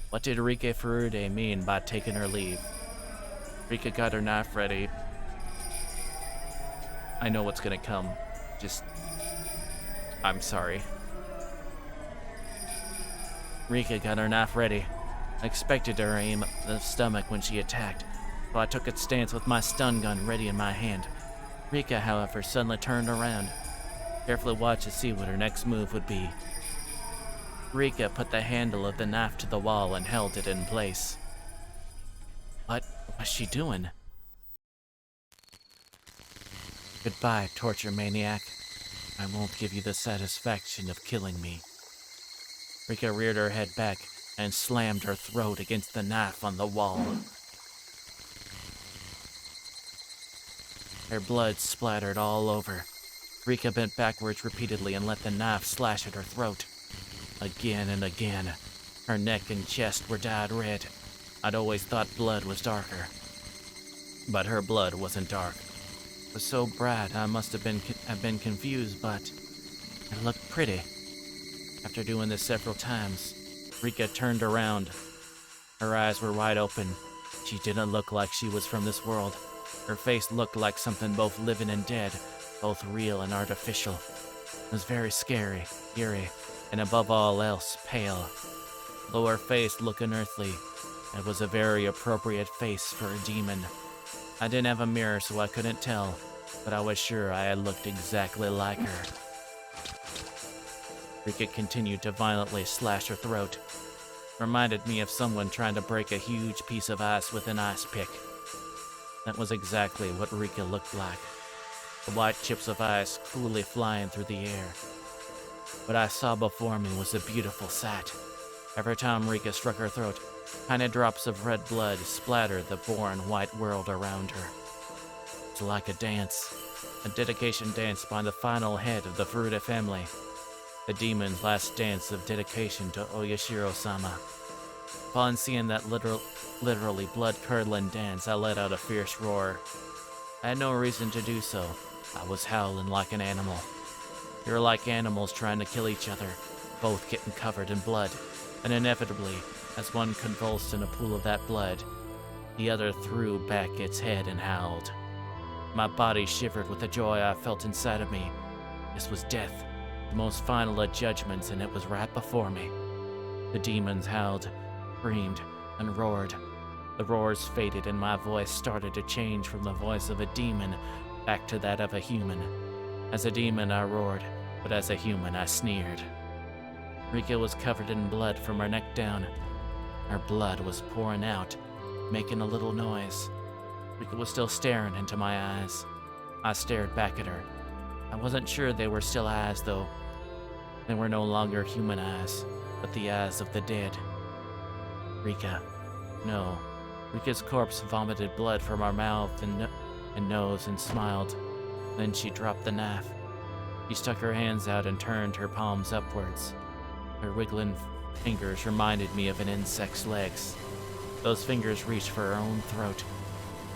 what did Rika Furude mean by taking her leave? Rika got her knife ready. I know what's gonna come. I'm sorry. Rika got her knife ready. I expected her aim at the stomach when she attacked, so I took its stance with my stun gun ready in my hand. Rika, however, suddenly turned around. Carefully watched to see what her next move would be. Rika put the handle of the knife to the wall and held it in place. What was she doing? Goodbye, torture maniac. I won't give you the satisfaction of killing me. Rika reared her head back and slammed her throat against the knife on the wall. Her blood splattered all over. Rika bent backwards repeatedly and let the knife slash at her throat. Again and again. Her neck and chest were dyed red. I'd always thought blood was darker. But her blood wasn't dark. It was so bright I must have been confused, but it looked pretty. After doing this several times, Rika turned around. Her eyes were wide open. She didn't look like she was from this world. Her face looked like something both living and dead, both real and artificial. It was very scary, eerie, and above all else, pale. Though her face looked unearthly, it was a very appropriate face for a demon. I didn't have a mirror, so I couldn't tell, but I was sure I had looked exactly like her. Rika continued to violently slash her throat. Reminded me of someone trying to break a huge piece of ice with an ice pick. That was exactly what Rika looked like. The white chips of ice coolly flying through the air. What I saw before me was a beautiful sight. Every time Rika struck her throat, tiny drops of red blood splattered the boring white world around her. It's like a dance. A dedication dance by the final head of the Furude family. The demon's last dance of dedication to Oyashiro-sama. Upon seeing that literally blood-curdling dance, I let out a fierce roar. I had no reason to do so. I was howling like an animal. We were like animals trying to kill each other, both getting covered in blood. And inevitably, as one convulsed in a pool of that blood, the other threw back its head and howled. My body shivered with the joy I felt inside of me. This was death, the most final of judgments, and it was right before me. The demons howled, screamed, and roared. The roars faded and my voice started to change from the voice of a demon back to that of a human. As a demon I roared, but as a human I sneered. Rika was covered in blood from her neck down. Her blood was pouring out, making a little noise. Rika was still staring into my eyes. I stared back at her. I wasn't sure they were still eyes, though. They were no longer human eyes, but the eyes of the dead. Rika. No. Rika's corpse vomited blood from her mouth and nose and smiled. Then she dropped the knife. She stuck her hands out and turned her palms upwards. Her wiggling fingers reminded me of an insect's legs. Those fingers reached for her own throat.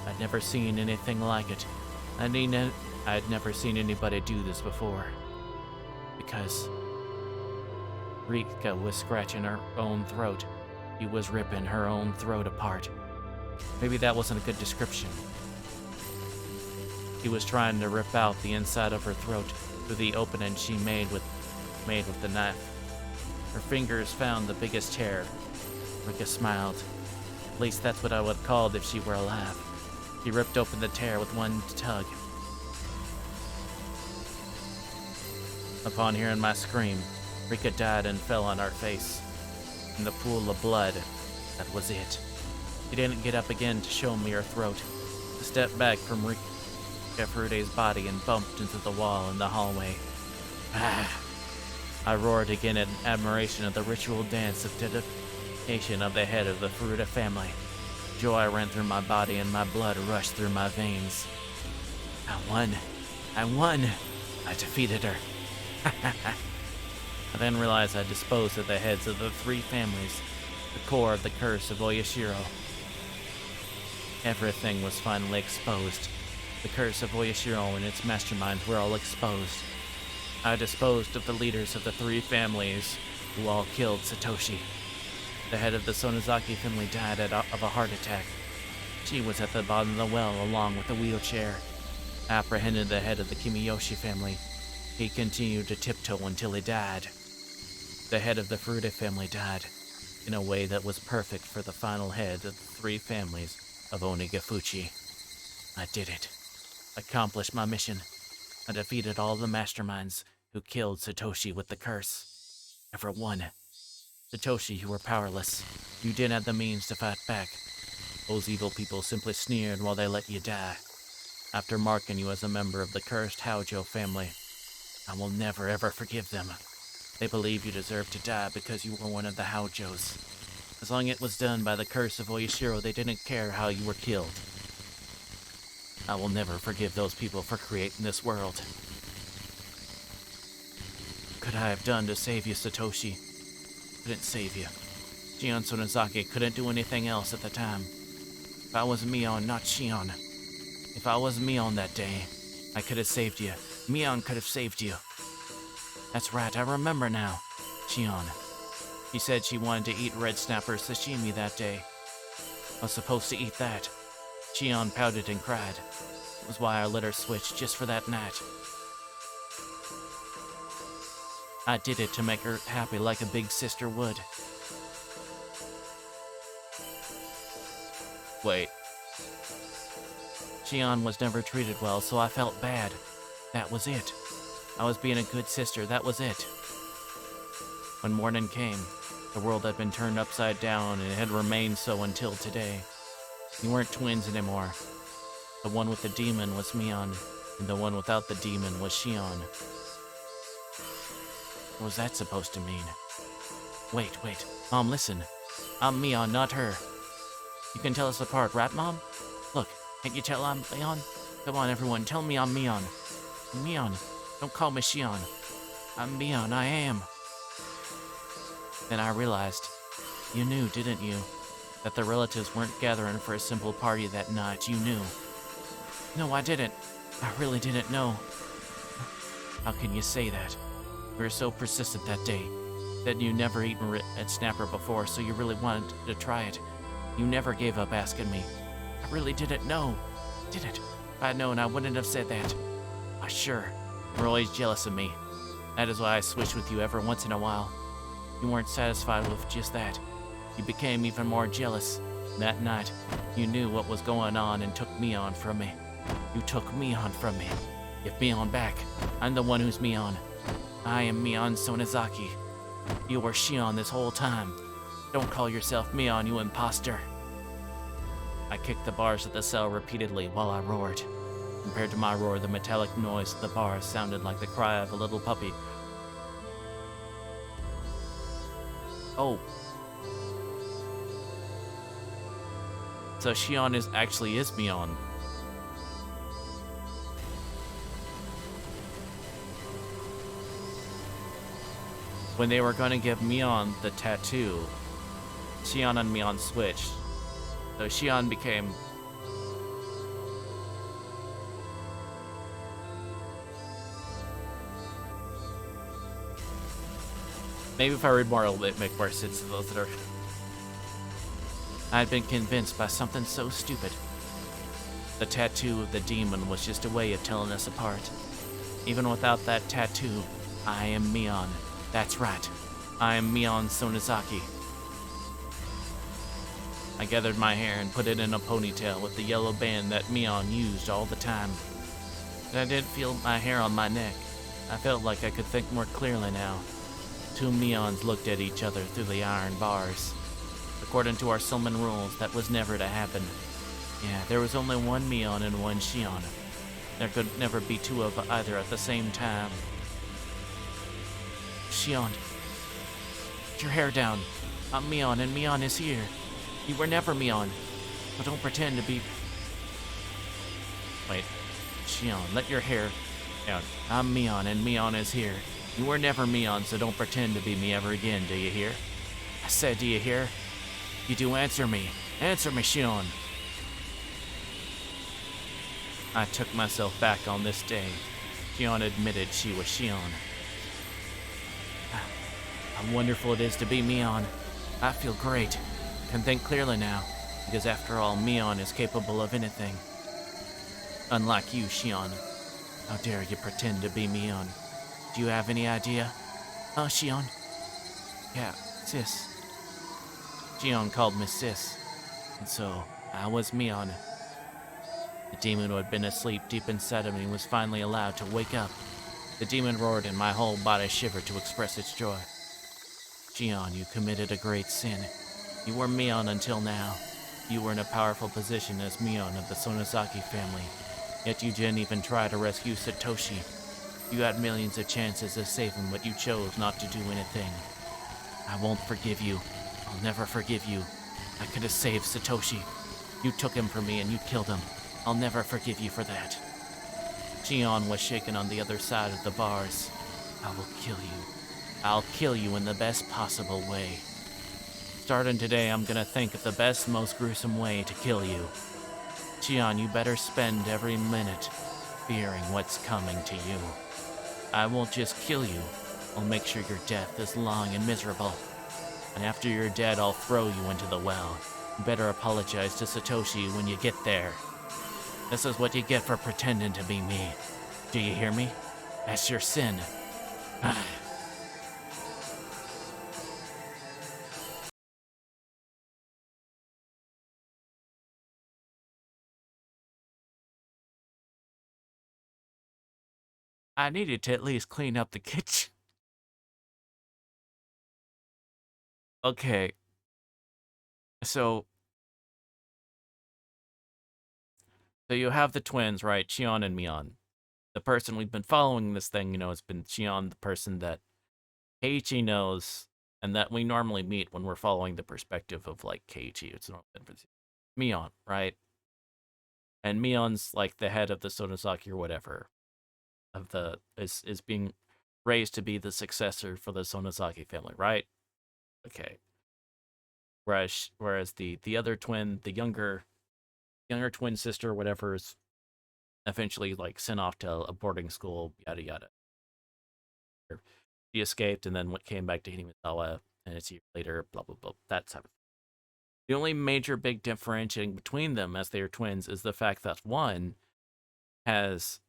I'd never seen anything like it. I'd never seen anybody do this before. Because Rika was scratching her own throat. She was ripping her own throat apart. Maybe that wasn't a good description. She was trying to rip out the inside of her throat through the opening she made with the knife. Her fingers found the biggest tear. Rika smiled. At least that's what I would have called if she were alive. She ripped open the tear with one tug. Upon hearing my scream, Rika died and fell on her face. In the pool of blood, that was it. She didn't get up again to show me her throat. I stepped back from Rika Furude's body and bumped into the wall in the hallway. Ah! I roared again in admiration of the ritual dance of dedication of the head of the Furude family. Joy ran through my body and my blood rushed through my veins. I won! I won! I defeated her. I then realized I disposed of the heads of the 3 families, the core of the curse of Oyashiro. Everything was finally exposed. The curse of Oyashiro and its masterminds were all exposed. I disposed of the leaders of the 3 families who all killed Satoshi. The head of the Sonozaki family died of a heart attack. She was at the bottom of the well along with the wheelchair. I apprehended the head of the Kimiyoshi family. He continued to tiptoe until he died. The head of the Furude family died in a way that was perfect for the final head of the 3 families of Onigafuchi. I did it. Accomplished my mission. I defeated all the masterminds who killed Satoshi with the curse. Every one. Satoshi, you were powerless. You didn't have the means to fight back. Those evil people simply sneered while they let you die. After marking you as a member of the cursed Haujo family, I will never ever forgive them. They believe you deserve to die because you were one of the Haujos. As long as it was done by the curse of Oyashiro, they didn't care how you were killed. I will never forgive those people for creating this world. What could I have done to save you, Satoshi? Couldn't save you. Shion Sonozaki couldn't do anything else at the time. If I was Mion, not Shion. If I was Mion that day, I could have saved you. Mion could have saved you. That's right, I remember now. Shion. She said she wanted to eat red snapper sashimi that day. I was supposed to eat that. Shion pouted and cried. It was why I let her switch just for that night. I did it to make her happy like a big sister would. Wait. Shion was never treated well, so I felt bad. That was it. I was being a good sister, that was it. When morning came, the world had been turned upside down and it had remained so until today. You weren't twins anymore. The one with the demon was Mion, and the one without the demon was Shion. What was that supposed to mean? Wait. Mom, listen. I'm Mion, not her. You can tell us apart, right, Mom? Look, can't you tell I'm Mion? Come on, everyone, tell me I'm Mion. I'm Mion. Don't call me Shion. I'm Mion, I am. Then I realized, you knew, didn't you, that the relatives weren't gathering for a simple party that night. You knew. No, I didn't. I really didn't know. How can you say that? You were so persistent that day. Said you never eaten red snapper before, so you really wanted to try it. You never gave up asking me. I really didn't know. Didn't. If I'd known, I wouldn't have said that. Why, sure. You're always jealous of me. That is why I switch with you every once in a while. You weren't satisfied with just that. You became even more jealous. That night, you knew what was going on and took Mion from me. You took Mion from me. Give Mion back. I'm the one who's Mion. I am Mion Sonozaki. You were Shion this whole time. Don't call yourself Mion, you imposter. I kicked the bars of the cell repeatedly while I roared. Compared to my roar, the metallic noise of the bars sounded like the cry of a little puppy. Oh. So Shion is Mion. When they were gonna give Mion the tattoo, Shion and Mion switched. So Shion became... Maybe if I read more, it'll make more sense to those that are... I had been convinced by something so stupid. The tattoo of the demon was just a way of telling us apart. Even without that tattoo, I am Mion. That's right. I am Mion Sonozaki. I gathered my hair and put it in a ponytail with the yellow band that Mion used all the time. And I didn't feel my hair on my neck. I felt like I could think more clearly now. Two Mions looked at each other through the iron bars. According to our Silman rules, that was never to happen. Yeah, there was only one Mion and one Shion. There could never be two of either at the same time. Shion, put your hair down. I'm Mion and Mion is here. You were never Mion, so don't pretend to be... Wait, Shion, let your hair down. I'm Mion and Mion is here. You were never Mion, so don't pretend to be me ever again, do you hear? I said, do you hear? You do answer me. Answer me, Shion. I took myself back on this day. Shion admitted she was Shion. How wonderful it is to be Mion. I feel great. Can think clearly now, because after all, Mion is capable of anything. Unlike you, Shion. How dare you pretend to be Mion? Do you have any idea? Shion? Yeah, sis. Shion called me sis. And so, I was Mion. The demon who had been asleep deep inside of me was finally allowed to wake up. The demon roared and my whole body shivered to express its joy. Shion, you committed a great sin. You were Mion until now. You were in a powerful position as Mion of the Sonozaki family. Yet you didn't even try to rescue Satoshi. You had millions of chances of saving, but you chose not to do anything. I won't forgive you. I'll never forgive you. I could have saved Satoshi. You took him from me and you killed him. I'll never forgive you for that. Shion was shaken on the other side of the bars. I will kill you. I'll kill you in the best possible way. Starting today, I'm gonna think of the best, most gruesome way to kill you. Shion, you better spend every minute fearing what's coming to you. I won't just kill you. I'll make sure your death is long and miserable. And after you're dead, I'll throw you into the well. You better apologize to Satoshi when you get there. This is what you get for pretending to be me. Do you hear me? That's your sin. I needed to at least clean up the kitchen. Okay. So you have the twins, right? Shion and Mion. The person we've been following this thing, has been Shion, the person that Keiichi knows, and that we normally meet when we're following the perspective of, like, Keiichi. It's not Mion, right? And Mion's, like, the head of the Sonozaki or whatever, is being raised to be the successor for the Sonozaki family, right? Okay. Whereas the other twin, the younger twin sister, or whatever, is eventually, like, sent off to a boarding school, yada yada. She escaped and then came back to Hinamizawa, and it's a year later, blah blah blah. That's how. The only major big differentiating between them as they are twins is the fact that one has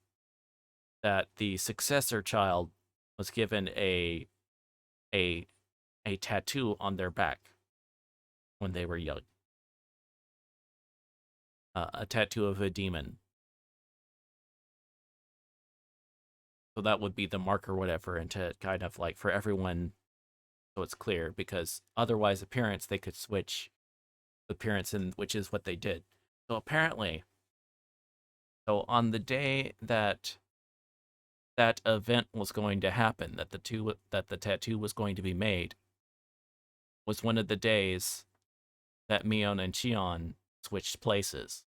that the successor child was given a tattoo on their back when they were young. A tattoo of a demon. So that would be the marker, whatever, and to kind of, like, for everyone, so it's clear, because otherwise appearance, they could switch appearance, and which is what they did. So apparently, on the day that that event was going to happen, that the tattoo was going to be made, was one of the days that Mion and Shion switched places.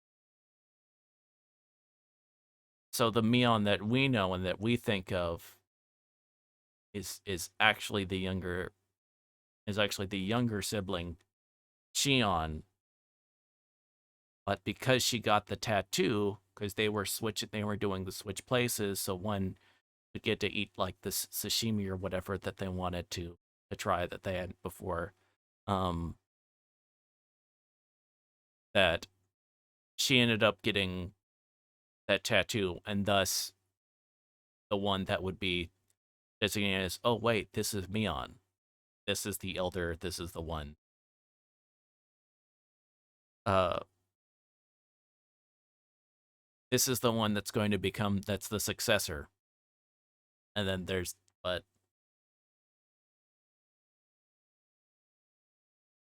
So the Mion that we know and that we think of is actually the younger sibling, Shion. But because she got the tattoo, because they were doing the switch places, so one could get to eat, like, this sashimi or whatever that they wanted to try that they hadn't before. That she ended up getting that tattoo, and thus the one that would be designated as, oh wait, this is Mion. This is the elder, this is the one. This is the one that's going to become, that's the successor. And then there's, but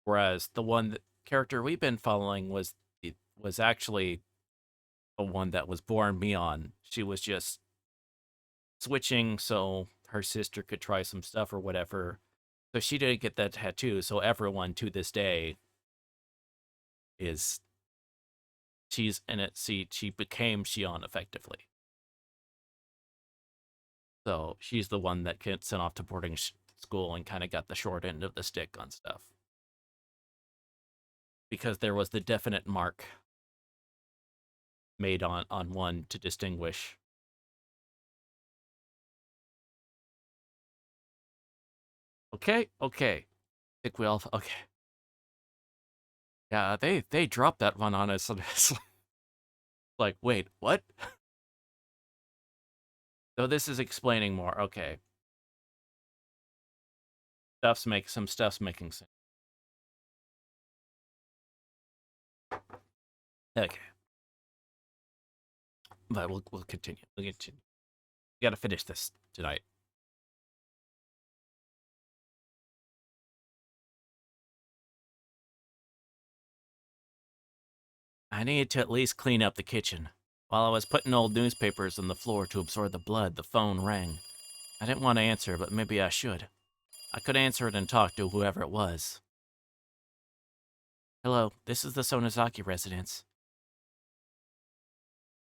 whereas the character we've been following was actually the one that was born Mion. She was just switching so her sister could try some stuff or whatever. So she didn't get that tattoo. So everyone to this day she's in it. She became Shion effectively. So she's the one that gets sent off to boarding school and kind of got the short end of the stick on stuff. Because there was the definite mark made on one to distinguish. Okay. I think we all, okay. Yeah, they dropped that one on us. Like, wait, what? So this is explaining more. Okay. Some stuff's making sense. Okay. But we'll continue. We'll continue. We gotta finish this tonight. I needed to at least clean up the kitchen. While I was putting old newspapers on the floor to absorb the blood, the phone rang. I didn't want to answer, but maybe I should. I could answer it and talk to whoever it was. Hello, this is the Sonozaki residence.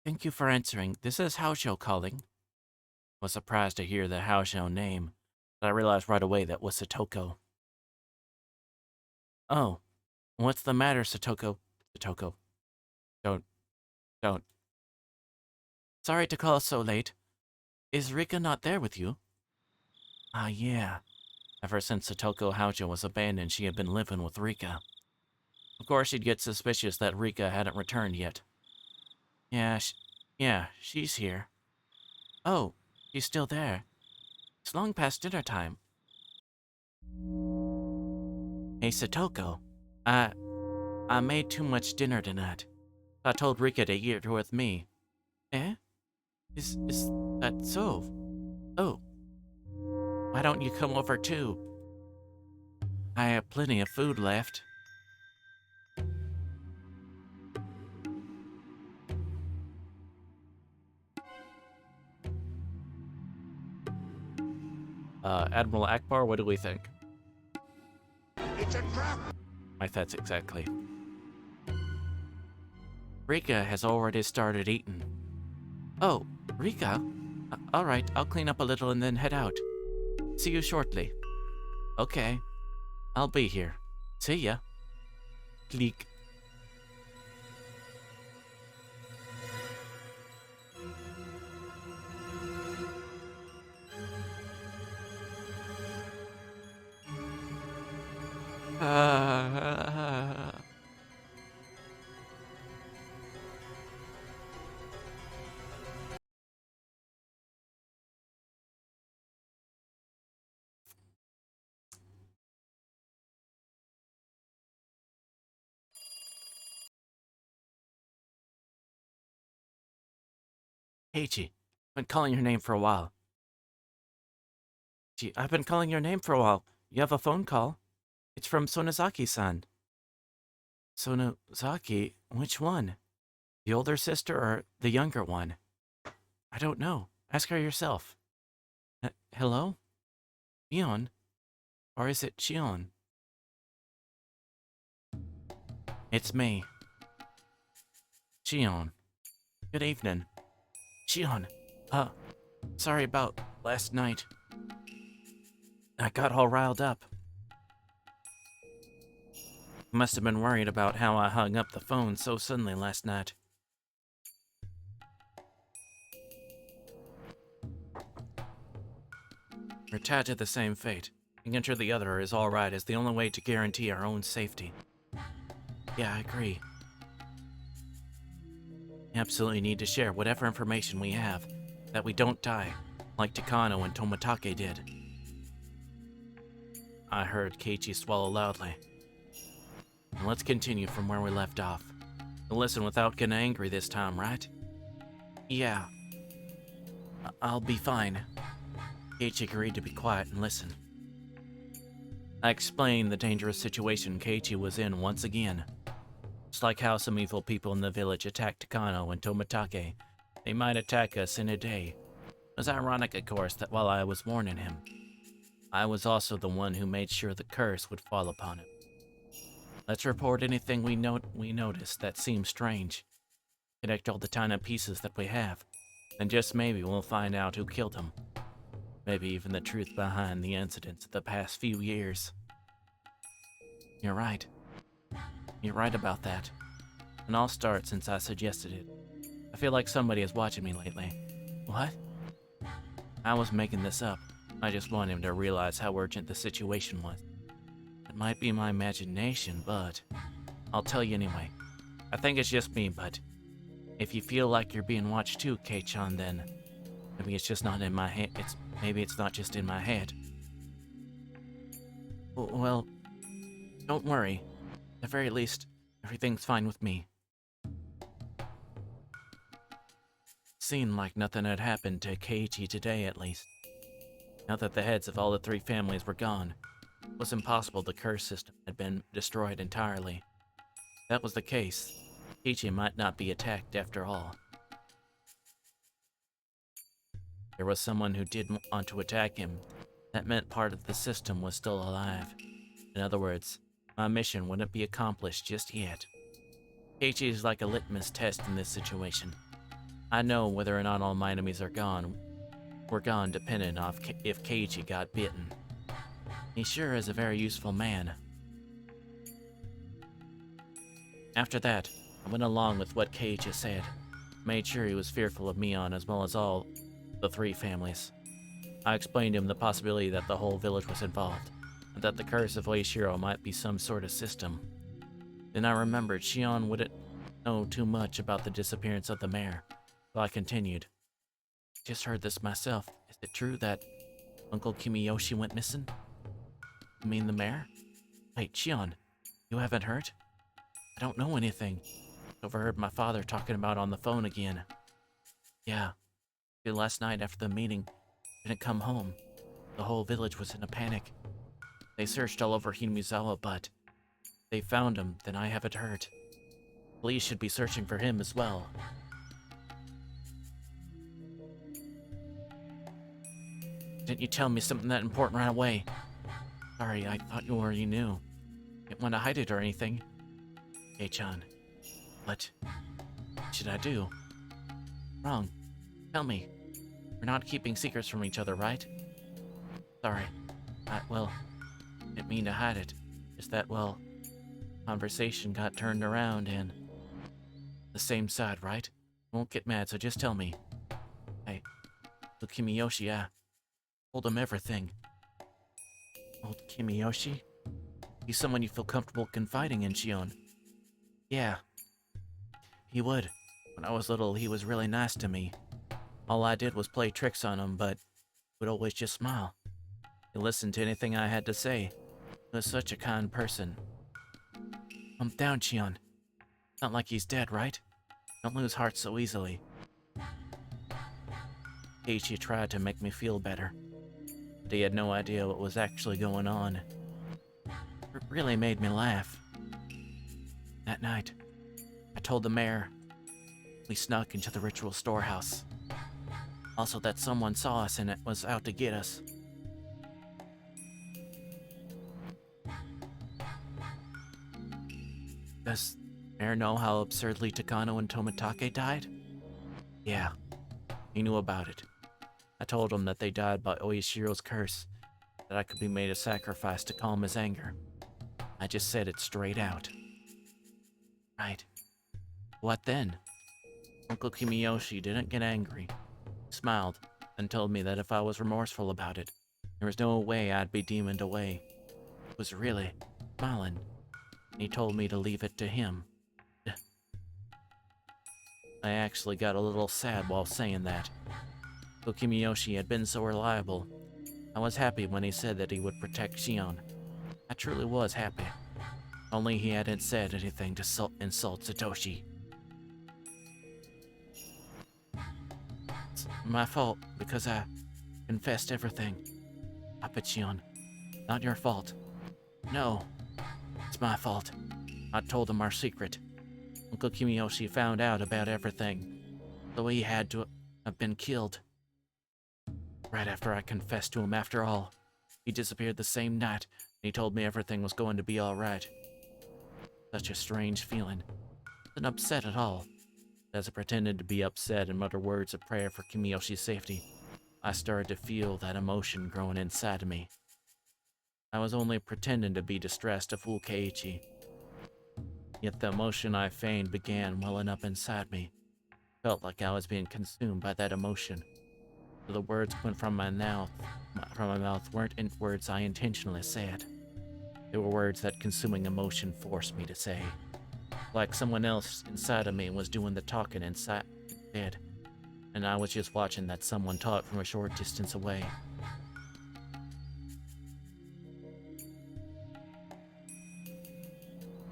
Thank you for answering. This is Haosho calling. I was surprised to hear the Haosho name, but I realized right away that was Satoko. Oh, what's the matter, Satoko? Satoko. Don't. Sorry to call so late. Is Rika not there with you? Ah, yeah. Ever since Satoko Haosho was abandoned, she had been living with Rika. Of course, she'd get suspicious that Rika hadn't returned yet. Yeah, she's here. Oh, she's still there. It's long past dinner time. Hey, Satoko. I made too much dinner tonight. I told Rika to eat it with me. Eh? Is that so? Oh. Why don't you come over too? I have plenty of food left. Admiral Akbar, what do we think? It's a trap! My thoughts exactly. Rika has already started eating. Oh, Rika? Alright, I'll clean up a little and then head out. See you shortly. Okay. I'll be here. See ya. Click. Heiichi, been calling your name for a while. Gee, I've been calling your name for a while. You have a phone call. It's from Sonozaki-san. Sonozaki? Which one? The older sister or the younger one? I don't know. Ask her yourself. Hello? Mion? Or is it Shion? It's me. Shion. Good evening. Shion. Sorry about last night. I got all riled up. Must have been worried about how I hung up the phone so suddenly last night. We're tied to the same fate. Enter the other is alright is the only way to guarantee our own safety. Yeah, I agree. We absolutely need to share whatever information we have, that we don't die. like Takano and Tomitake did. I heard Keiichi swallow loudly. And let's continue from where we left off. And listen without getting angry this time, right? Yeah. I'll be fine. Keiichi agreed to be quiet and listen. I explained the dangerous situation Keiichi was in once again. Just like how some evil people in the village attacked Takano and Tomitake, they might attack us in a day. It was ironic, of course, that while I was warning him, I was also the one who made sure the curse would fall upon him. Let's report anything we notice that seems strange. Connect all the tiny pieces that we have, and just maybe we'll find out who killed him. Maybe even the truth behind the incidents of the past few years. You're right. You're right about that. And I'll start since I suggested it. I feel like somebody is watching me lately. What? I was making this up. I just want him to realize how urgent the situation was. It might be my imagination, but I'll tell you anyway. I think it's just me, but if you feel like you're being watched too, Kei-chan, then maybe it's just not in my head. Maybe it's not just in my head. Well, don't worry. At the very least, everything's fine with me. Seemed like nothing had happened to Keiichi today, at least. Now that the heads of all the three families were gone, it was impossible the curse system had been destroyed entirely. If that was the case, Keiichi might not be attacked after all. There was someone who did want to attack him. That meant part of the system was still alive. In other words, my mission wouldn't be accomplished just yet. Keiichi is like a litmus test in this situation. I know whether or not all my enemies are gone. We're gone dependent on if Keiichi got bitten. He sure is a very useful man. After that, I went along with what Keiichi said. Made sure he was fearful of Mion as well as all the three families. I explained to him the possibility that the whole village was involved, and that the curse of Oishiro might be some sort of system. Then I remembered Shion wouldn't know too much about the disappearance of the mayor, so I continued. Just heard this myself. Is it true that Uncle Kimiyoshi went missing? You mean the mayor? Wait, Shion, you haven't heard? I don't know anything. Overheard my father talking about on the phone again. Yeah. Last night after the meeting, didn't come home. The whole village was in a panic. They searched all over Hinamizawa, but they found him, then I haven't heard. Police should be searching for him as well. Didn't you tell me something that important right away? Sorry, I thought you already knew. Didn't want to hide it or anything. Kei-chan, what should I do? Wrong. Tell me. We're not keeping secrets from each other, right? Sorry. Well, didn't mean to hide it. Just that, well, conversation got turned around and the same side, right? Won't get mad, so just tell me. Hey, old Kimiyoshi, told him everything. Old Kimiyoshi? He's someone you feel comfortable confiding in, Shion. Yeah. He would. When I was little, he was really nice to me. All I did was play tricks on him, but he would always just smile. He listened to anything I had to say. He was such a kind person. Calm down, Shion. It's not like he's dead, right? Don't lose heart so easily. Keiichi tried to make me feel better, but he had no idea what was actually going on. It really made me laugh. That night, I told the mayor we snuck into the ritual storehouse. Also that someone saw us and it was out to get us. Does Mayor know how absurdly Takano and Tomitake died? Yeah, he knew about it. I told him that they died by Oishiro's curse, that I could be made a sacrifice to calm his anger. I just said it straight out. Right. What then? Uncle Kimiyoshi didn't get angry. He smiled and told me that if I was remorseful about it, there was no way I'd be demoned away. He was really smiling. He told me to leave it to him. I actually got a little sad while saying that. Kimiyoshi had been so reliable. I was happy when he said that he would protect Shion. I truly was happy. Only he hadn't said anything to insult Satoshi. It's my fault because I confessed everything. Stop it, Shion. Not your fault. No, it's my fault. I told him our secret. Uncle Kimiyoshi found out about everything, so he had to have been killed. Right after I confessed to him, after all. He disappeared the same night, and he told me everything was going to be alright. Such a strange feeling. Wasn't upset at all. As I pretended to be upset and mutter words of prayer for Kimiyoshi's safety, I started to feel that emotion growing inside of me. I was only pretending to be distressed to fool Keiichi. Yet the emotion I feigned began welling up inside me. Felt like I was being consumed by that emotion. So the words coming from my mouth weren't words I intentionally said. They were words that consuming emotion forced me to say. Like someone else inside of me was doing the talking inside instead, and I was just watching that someone talk from a short distance away.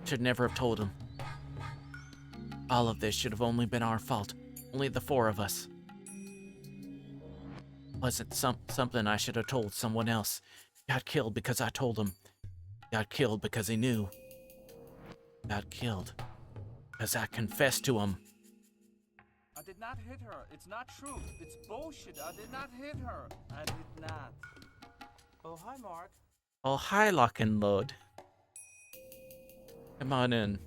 Should never have told him. All of this should have only been our fault. Only the four of us. Wasn't something I should have told someone else. Got killed because I told him. Got killed because he knew. Got killed because I confessed to him. I did not hit her. It's not true. It's bullshit. I did not hit her. I did not. Oh, hi, Mark. Oh, hi, Lock and Load. Come on in.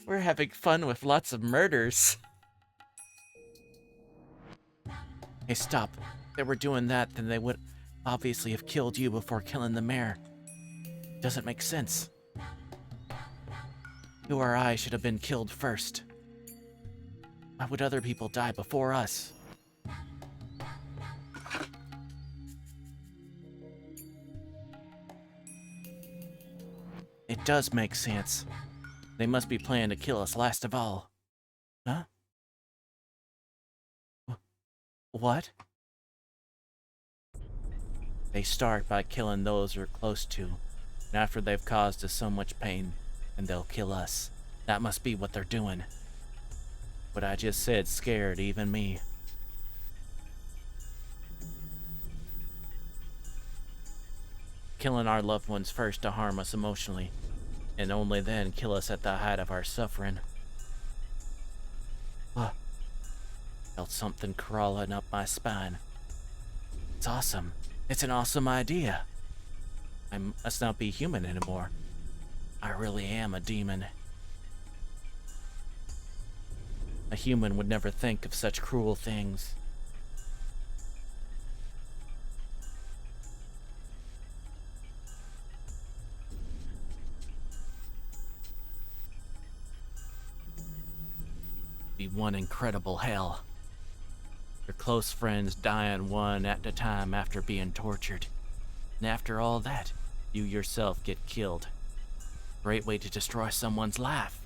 We're having fun with lots of murders. Hey, stop. If they were doing that, then they would obviously have killed you before killing the mayor. Doesn't make sense. You or I should have been killed first. Why would other people die before us? It does make sense. They must be planning to kill us last of all. Huh? What? They start by killing those they're close to, and after they've caused us so much pain, then they'll kill us. That must be what they're doing. What I just said scared even me. Killing our loved ones first to harm us emotionally, and only then kill us at the height of our suffering. Felt something crawling up my spine. It's awesome. It's an awesome idea. I must not be human anymore. I really am a demon. A human would never think of such cruel things. Be one incredible hell. Your close friends dying one at a time after being tortured. And after all that, you yourself get killed. Great way to destroy someone's life.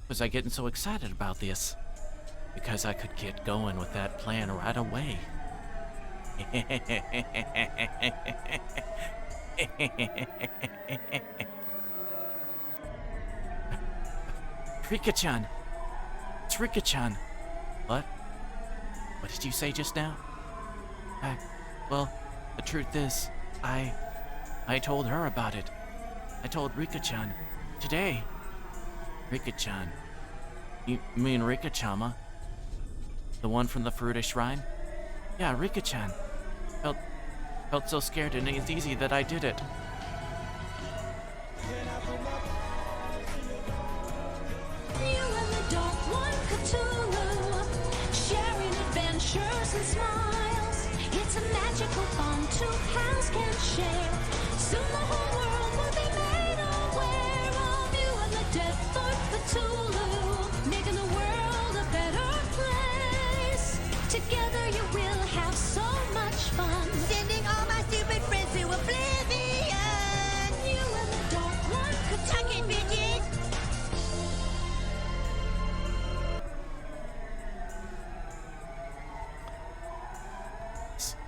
Was I getting so excited about this? Because I could get going with that plan right away. Rika-chan! It's Rika-chan! What? What did you say just now? Well, the truth is, I told her about it. I told Rika-chan. Today. Rika-chan. You mean Rika-chama? The one from the Furuta Shrine? Yeah, Rika-chan. Felt so scared and it's easy that I did it. Adventures and smiles. It's a magical bond two hands can share. Soon the whole world will be made aware of you and the Death Lord Cthulhu, making the world a better place. Together you will have so much fun, sending all my stupid friends to oblivion. You and the Dark Lord Cthulhu, bitches.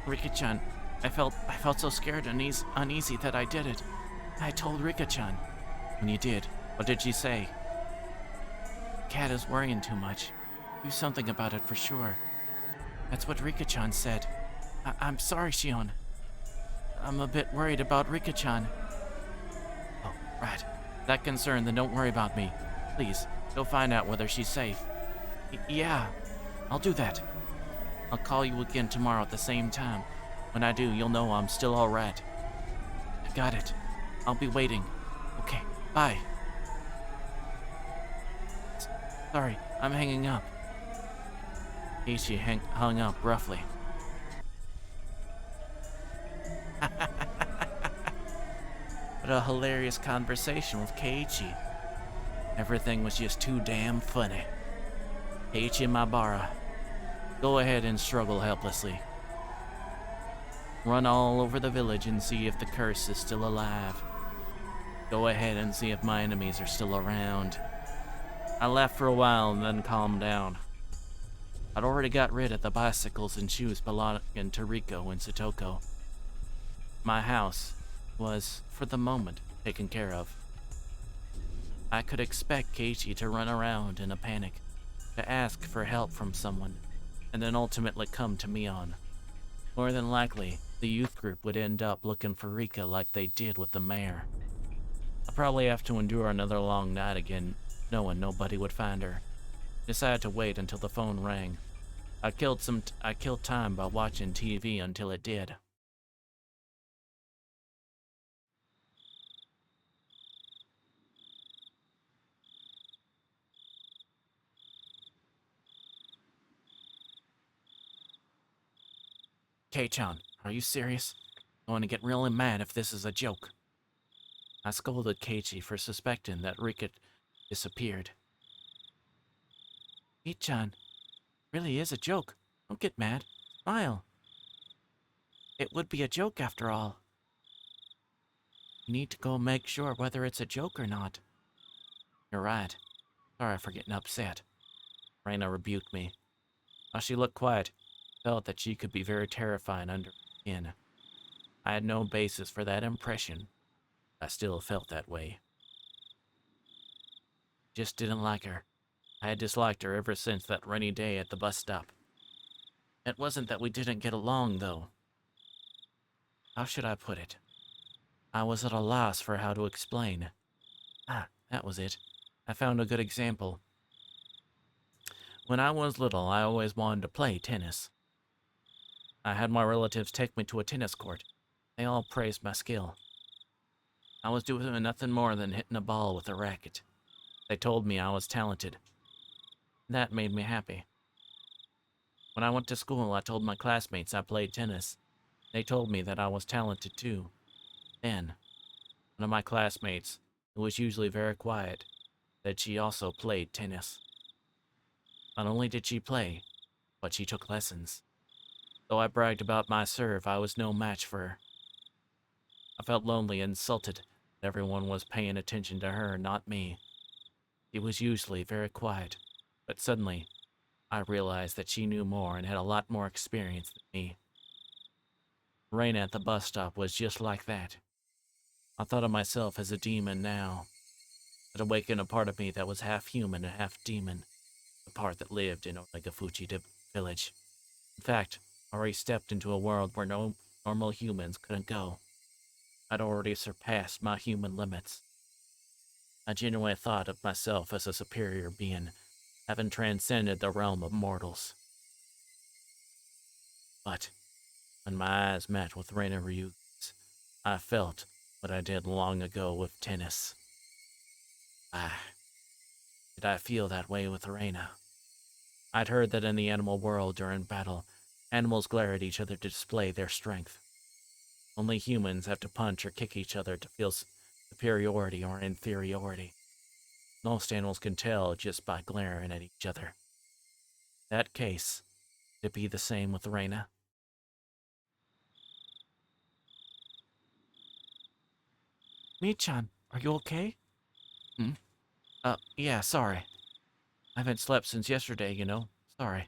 Rika-chan, I felt so scared and uneasy that I did it. I told Rika-chan. When you did, what did she say? Cat is worrying too much. Do something about it for sure. That's what Rika-chan said. I'm sorry, Shion. I'm a bit worried about Rika-chan. Oh, right. That concerned, then don't worry about me. Please, go find out whether she's safe. Yeah, I'll do that. I'll call you again tomorrow at the same time. When I do, you'll know I'm still alright. I got it. I'll be waiting. Okay, bye. Sorry, I'm hanging up. Keiichi hung up roughly. What a hilarious conversation with Keiichi. Everything was just too damn funny. Keiichi Maibara, go ahead and struggle helplessly. Run all over the village and see if the curse is still alive. Go ahead and see if my enemies are still around. I laughed for a while and then calmed down. I'd already got rid of the bicycles and shoes belonging to Riko and Satoko. My house was, for the moment, taken care of. I could expect Keiichi to run around in a panic, to ask for help from someone, and then ultimately come to Mion. More than likely, the youth group would end up looking for Rika like they did with the mayor. I'll probably have to endure another long night again, knowing nobody would find her. Decided to wait until the phone rang. I killed time by watching TV until it did. Kei-chan, are you serious? I'm going to get really mad if this is a joke. I scolded Keiichi for suspecting that Rika disappeared. Kei-chan, really is a joke. Don't get mad. Smile. It would be a joke after all. You need to go make sure whether it's a joke or not. You're right. Sorry for getting upset. Reina rebuked me. While she looked quiet, I felt that she could be very terrifying under skin. I had no basis for that impression. I still felt that way. Just didn't like her. I had disliked her ever since that rainy day at the bus stop. It wasn't that we didn't get along, though. How should I put it? I was at a loss for how to explain. Ah, that was it. I found a good example. When I was little, I always wanted to play tennis. I had my relatives take me to a tennis court. They all praised my skill. I was doing nothing more than hitting a ball with a racket. They told me I was talented. That made me happy. When I went to school, I told my classmates I played tennis. They told me that I was talented too. Then, one of my classmates, who was usually very quiet, said she also played tennis. Not only did she play, but she took lessons. Though I bragged about my serve, I was no match for her. I felt lonely and insulted that everyone was paying attention to her, not me. She was usually very quiet, but suddenly, I realized that she knew more and had a lot more experience than me. Rain at the bus stop was just like that. I thought of myself as a demon now. It awakened a part of me that was half human and half demon, the part that lived in Omegafuchi village. In fact, I already stepped into a world where no normal humans couldn't go. I'd already surpassed my human limits. I genuinely thought of myself as a superior being, having transcended the realm of mortals. But when my eyes met with Reina Ryugi's, I felt what I did long ago with tennis. Did I feel that way with Reina? I'd heard that in the animal world during battle, animals glare at each other to display their strength. Only humans have to punch or kick each other to feel superiority or inferiority. Most animals can tell just by glaring at each other. In that case, would it be the same with Reina? Mi-chan, are you okay? Yeah, sorry. I haven't slept since yesterday, you know. Sorry.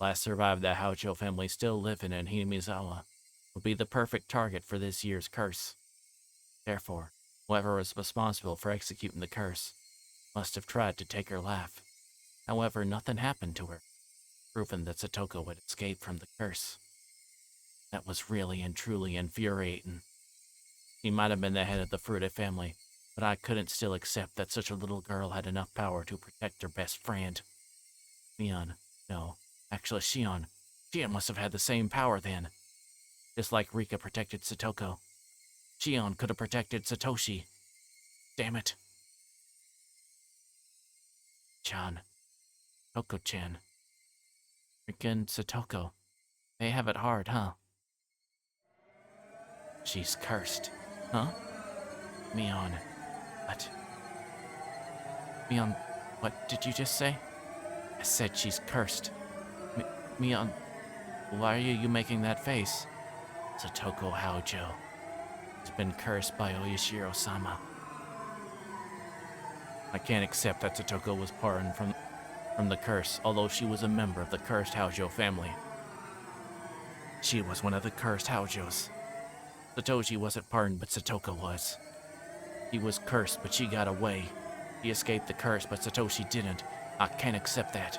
last survived the Haojo family still living in Hinamizawa, would be the perfect target for this year's curse. Therefore, whoever was responsible for executing the curse must have tried to take her life. However, nothing happened to her, proving that Satoko had escaped from the curse. That was really and truly infuriating. She might have been the head of the Furude family, but I couldn't still accept that such a little girl had enough power to protect her best friend. Actually Shion must have had the same power then. Just like Rika protected Satoko, Shion could have protected Satoshi. Damn it. Chan. Toko-chan. Freaking Satoko. They have it hard, huh? She's cursed. Huh? Mion. What? Mion, what did you just say? I said she's cursed. Mion, why are you making that face? Satoko Haojo has been cursed by Oyashiro-sama. I can't accept that Satoko was pardoned from the curse, although she was a member of the cursed Haojo family. She was one of the cursed Haojos. Satoshi wasn't pardoned, but Satoko was. He was cursed, but she got away. He escaped the curse, but Satoshi didn't. I can't accept that.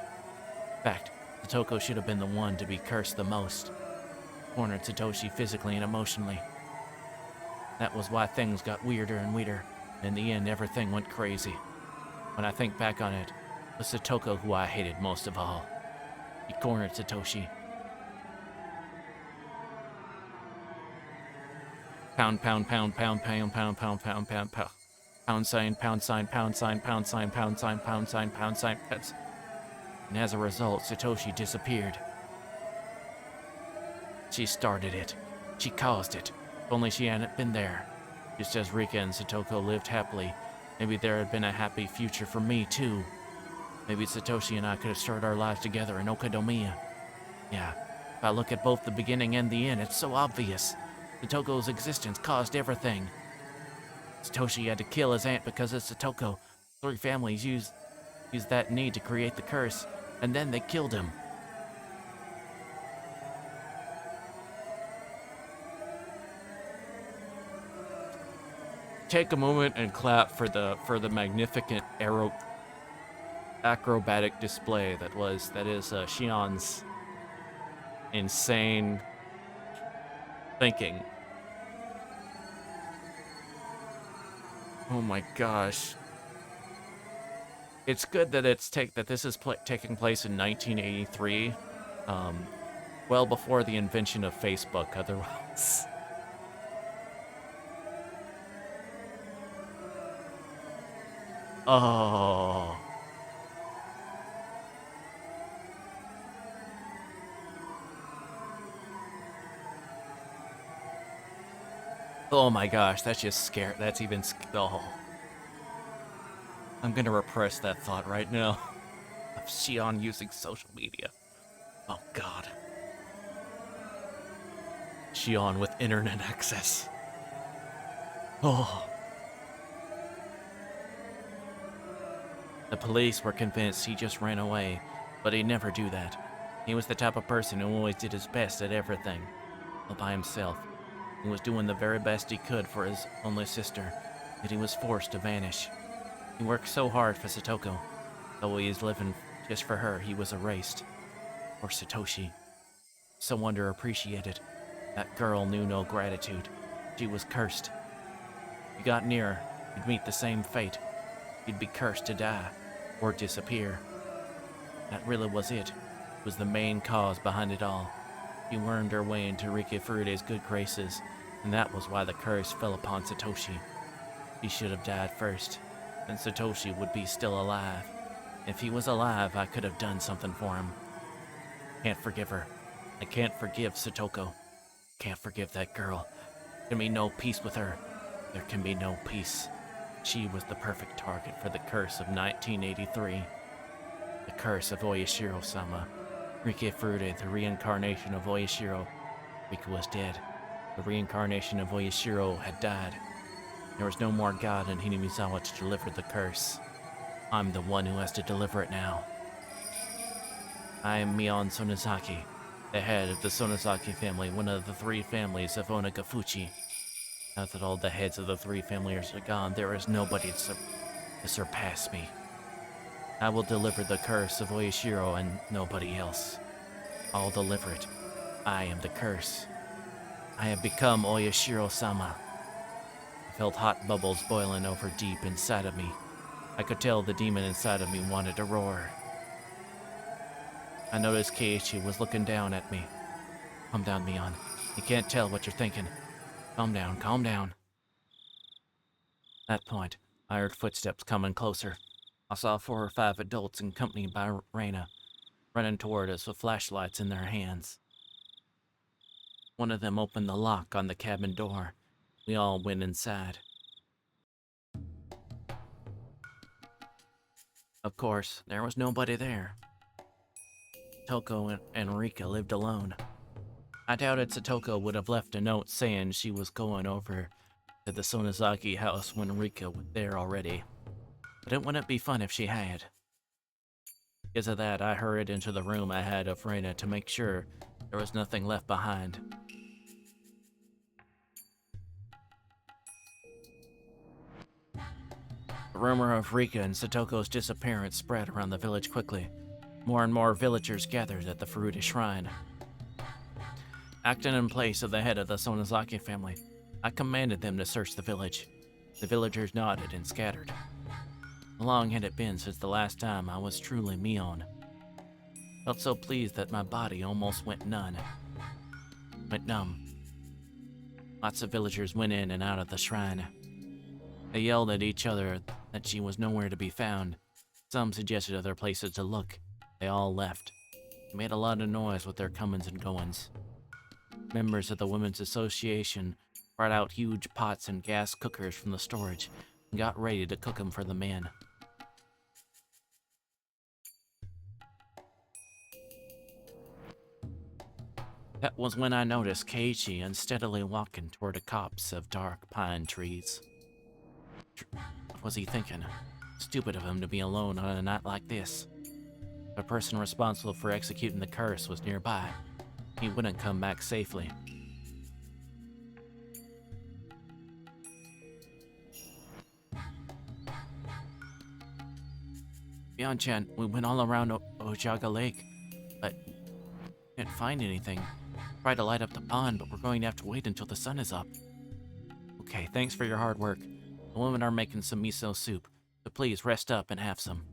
In fact, Satoko should have been the one to be cursed the most. Cornered Satoshi physically and emotionally. That was why things got weirder and weirder. In the end, everything went crazy. When I think back on it, it was Satoko who I hated most of all. He cornered Satoshi. Pound, pound, pound, pound, pound, pound, pound, pound, pound, pound. Pound sign, pound sign, pound sign, pound sign, pound sign, pound sign, pound sign, pound sign. And as a result, Satoshi disappeared. She started it. She caused it. If only she hadn't been there. Just as Rika and Satoko lived happily, maybe there had been a happy future for me, too. Maybe Satoshi and I could have started our lives together in Okadomiya. Yeah, if I look at both the beginning and the end, it's so obvious. Satoko's existence caused everything. Satoshi had to kill his aunt because of Satoko. 3 families used that need to create the curse, and then they killed him. Take a moment and clap for the magnificent acrobatic display that is Shion's insane thinking. Oh my gosh. It's good that this is taking place in 1983, well before the invention of Facebook, otherwise. Oh. Oh my gosh, that's just scary. That's even oh. I'm gonna repress that thought right now. Of Shion using social media. Oh god. Shion with internet access. Oh. The police were convinced he just ran away, but he'd never do that. He was the type of person who always did his best at everything, all by himself. He was doing the very best he could for his only sister, yet he was forced to vanish. He worked so hard for Satoko. Though he is living just for her, he was erased. Or Satoshi. So underappreciated. That girl knew no gratitude. She was cursed. If you got near her, you'd meet the same fate. You'd be cursed to die, or disappear. That really was it. It was the main cause behind it all. She wormed her way into Rika Furude's good graces, and that was why the curse fell upon Satoshi. He should have died first, and Satoshi would be still alive. If he was alive, I could have done something for him. Can't forgive her. I can't forgive Satoko. Can't forgive that girl. There can be no peace with her. There can be no peace. She was the perfect target for the curse of 1983. The curse of Oyashiro-sama. Rika Furude, the reincarnation of Oyashiro. Rika was dead. The reincarnation of Oyashiro had died. There was no more god in Hinamizawa to deliver the curse. I'm the one who has to deliver it now. I am Mion Sonozaki, the head of the Sonozaki family, one of the 3 families of Onagafuchi. Now that all the heads of the 3 families are gone, there is nobody to surpass me. I will deliver the curse of Oyashiro and nobody else. I'll deliver it. I am the curse. I have become Oyashiro-sama. I felt hot bubbles boiling over deep inside of me. I could tell the demon inside of me wanted to roar. I noticed Keiichi was looking down at me. Calm down, Mion. You can't tell what you're thinking. Calm down, calm down. At that point, I heard footsteps coming closer. I saw 4 or 5 adults accompanied by Reina, running toward us with flashlights in their hands. One of them opened the lock on the cabin door. We all went inside. Of course, there was nobody there. Toko and Rika lived alone. I doubted Satoko would have left a note saying she was going over to the Sonozaki house when Rika was there already. But it wouldn't be fun if she had. Because of that, I hurried into the room ahead of Reina to make sure there was nothing left behind. The rumor of Rika and Satoko's disappearance spread around the village quickly. More and more villagers gathered at the Furuta Shrine. Acting in place of the head of the Sonozaki family, I commanded them to search the village. The villagers nodded and scattered. How long had it been since the last time I was truly Mion? Felt so pleased that my body almost went numb. Lots of villagers went in and out of the shrine. They yelled at each other that she was nowhere to be found. Some suggested other places to look. They all left. They made a lot of noise with their comings and goings. Members of the Women's Association brought out huge pots and gas cookers from the storage and got ready to cook them for the men. That was when I noticed Keiichi unsteadily walking toward a copse of dark pine trees. What was he thinking? Stupid of him to be alone on a night like this. The person responsible for executing the curse was nearby. He wouldn't come back safely. Bian-chan, we went all around Ojaga Lake, but didn't find anything. Tried to light up the pond, but we're going to have to wait until the sun is up. Okay, thanks for your hard work. The women are making some miso soup, so please rest up and have some.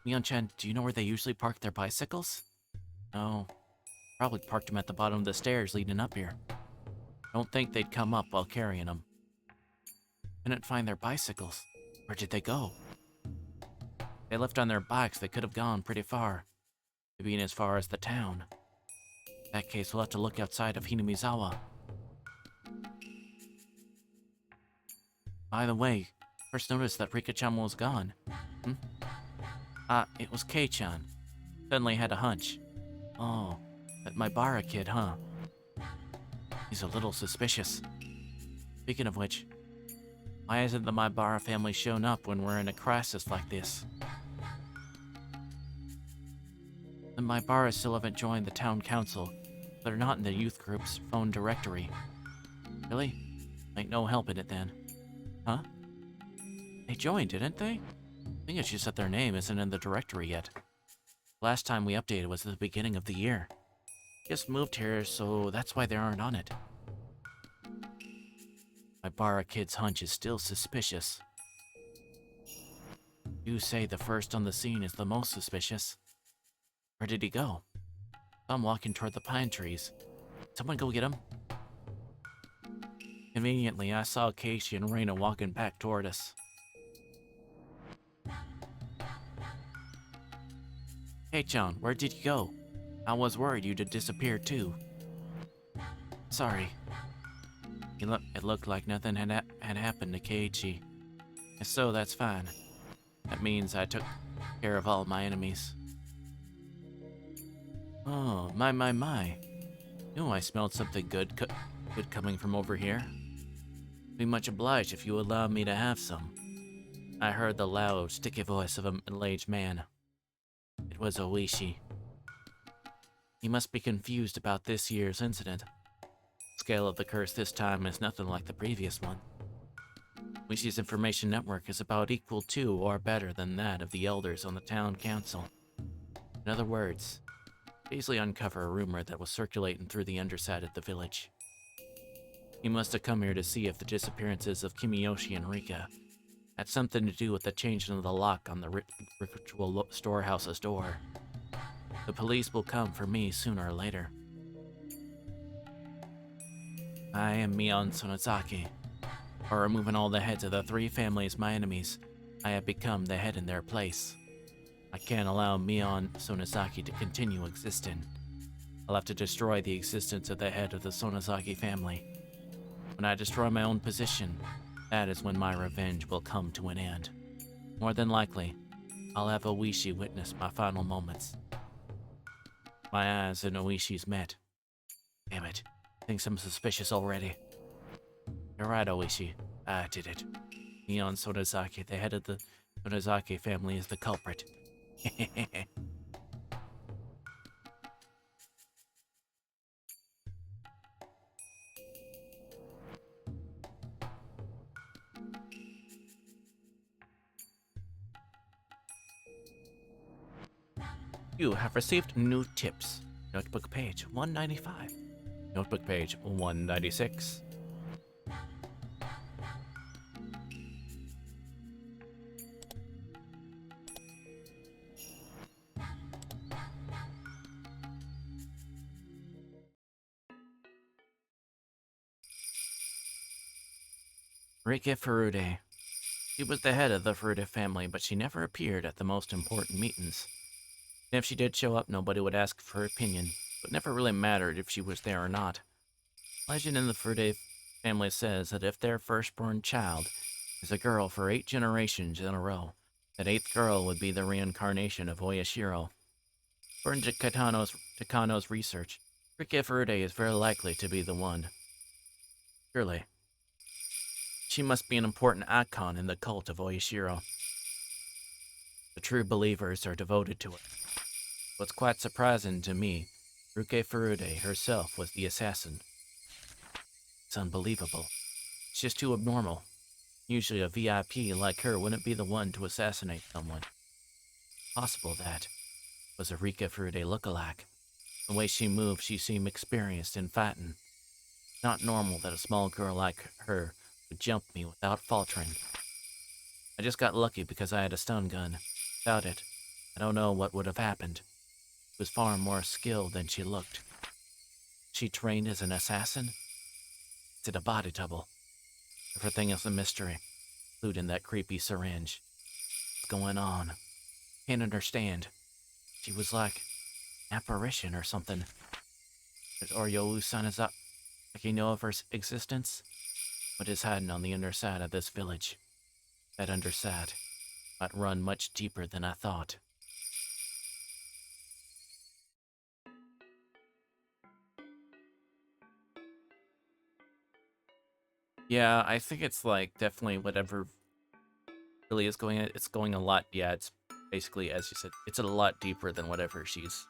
Mion-chan, do you know where they usually park their bicycles? No. Probably parked them at the bottom of the stairs leading up here. Don't think they'd come up while carrying them. Couldn't find their bicycles. Where did they go? They left on their bikes. They could have gone pretty far. Maybe as far as the town. In that case, we'll have to look outside of Hinamizawa. By the way, first noticed that Rika-chan was gone. It was Kei-chan. Suddenly had a hunch. Oh, that Maibara kid, huh? He's a little suspicious. Speaking of which, why hasn't the Maibara family shown up when we're in a crisis like this? The Maibara still haven't joined the town council. They're not in the youth group's phone directory. Really? Ain't no help in it then. Huh? They joined, didn't they? I think it's just that their name isn't in the directory yet. Last time we updated was at the beginning of the year. Just moved here, so that's why they aren't on it. My Bara kid's hunch is still suspicious. You say the first on the scene is the most suspicious. Where did he go? I'm walking toward the pine trees. Someone go get him. Conveniently, I saw Keiichi and Reina walking back toward us. Hey, John, where did you go? I was worried you'd have disappeared too. Sorry. It looked like nothing had happened to Keiichi. If so, that's fine. That means I took care of all my enemies. Oh, my. Knew I smelled something good coming from over here. Be much obliged if you allow me to have some. I heard the loud, sticky voice of a middle-aged man. It was Oishi. He must be confused about this year's incident. The scale of the curse this time is nothing like the previous one. Oishi's information network is about equal to or better than that of the elders on the town council. In other words, easily uncover a rumor that was circulating through the underside of the village. He must have come here to see if the disappearances of Kimiyoshi and Rika had something to do with the changing of the lock on the ritual storehouse's door. The police will come for me sooner or later. I am Mion Sonozaki. For removing all the heads of the 3 families my enemies, I have become the head in their place. I can't allow Mion Sonozaki to continue existing. I'll have to destroy the existence of the head of the Sonozaki family. When I destroy my own position, that is when my revenge will come to an end. More than likely, I'll have Oishi witness my final moments. My eyes and Oishi's met. Damn it, thinks I'm suspicious already. You're right, Oishi. I did it. Mion Sonozaki, the head of the Sonozaki family, is the culprit. You have received new tips. Notebook page 195. Notebook page 196. Rika Furude. She was the head of the Furude family, but she never appeared at the most important meetings. And if she did show up, nobody would ask for her opinion, but it never really mattered if she was there or not. Legend in the Furude family says that if their firstborn child is a girl for 8 generations in a row, that 8th girl would be the reincarnation of Oyashiro. According to Takano's research, Rika Furude is very likely to be the one. Surely. She must be an important icon in the cult of Oyashiro. The true believers are devoted to it. What's quite surprising to me, Rika Furude herself was the assassin. It's unbelievable. It's just too abnormal. Usually a VIP like her wouldn't be the one to assassinate someone. Possible that was a Rika Furude lookalike. The way she moved, she seemed experienced in fighting. Not normal that a small girl like her would jump me without faltering. I just got lucky because I had a stun gun. Without it, I don't know what would have happened. She was far more skilled than she looked. She trained as an assassin? Is it a body double? Everything is a mystery, including that creepy syringe. What's going on? Can't understand. She was like an apparition or something. Did Oryo-san is up? Like he know of her existence? What is hiding on the underside of this village? That underside might run much deeper than I thought. Yeah, I think it's like definitely whatever really is going. It's going a lot. Yeah, it's basically, as you said, it's a lot deeper than whatever she's.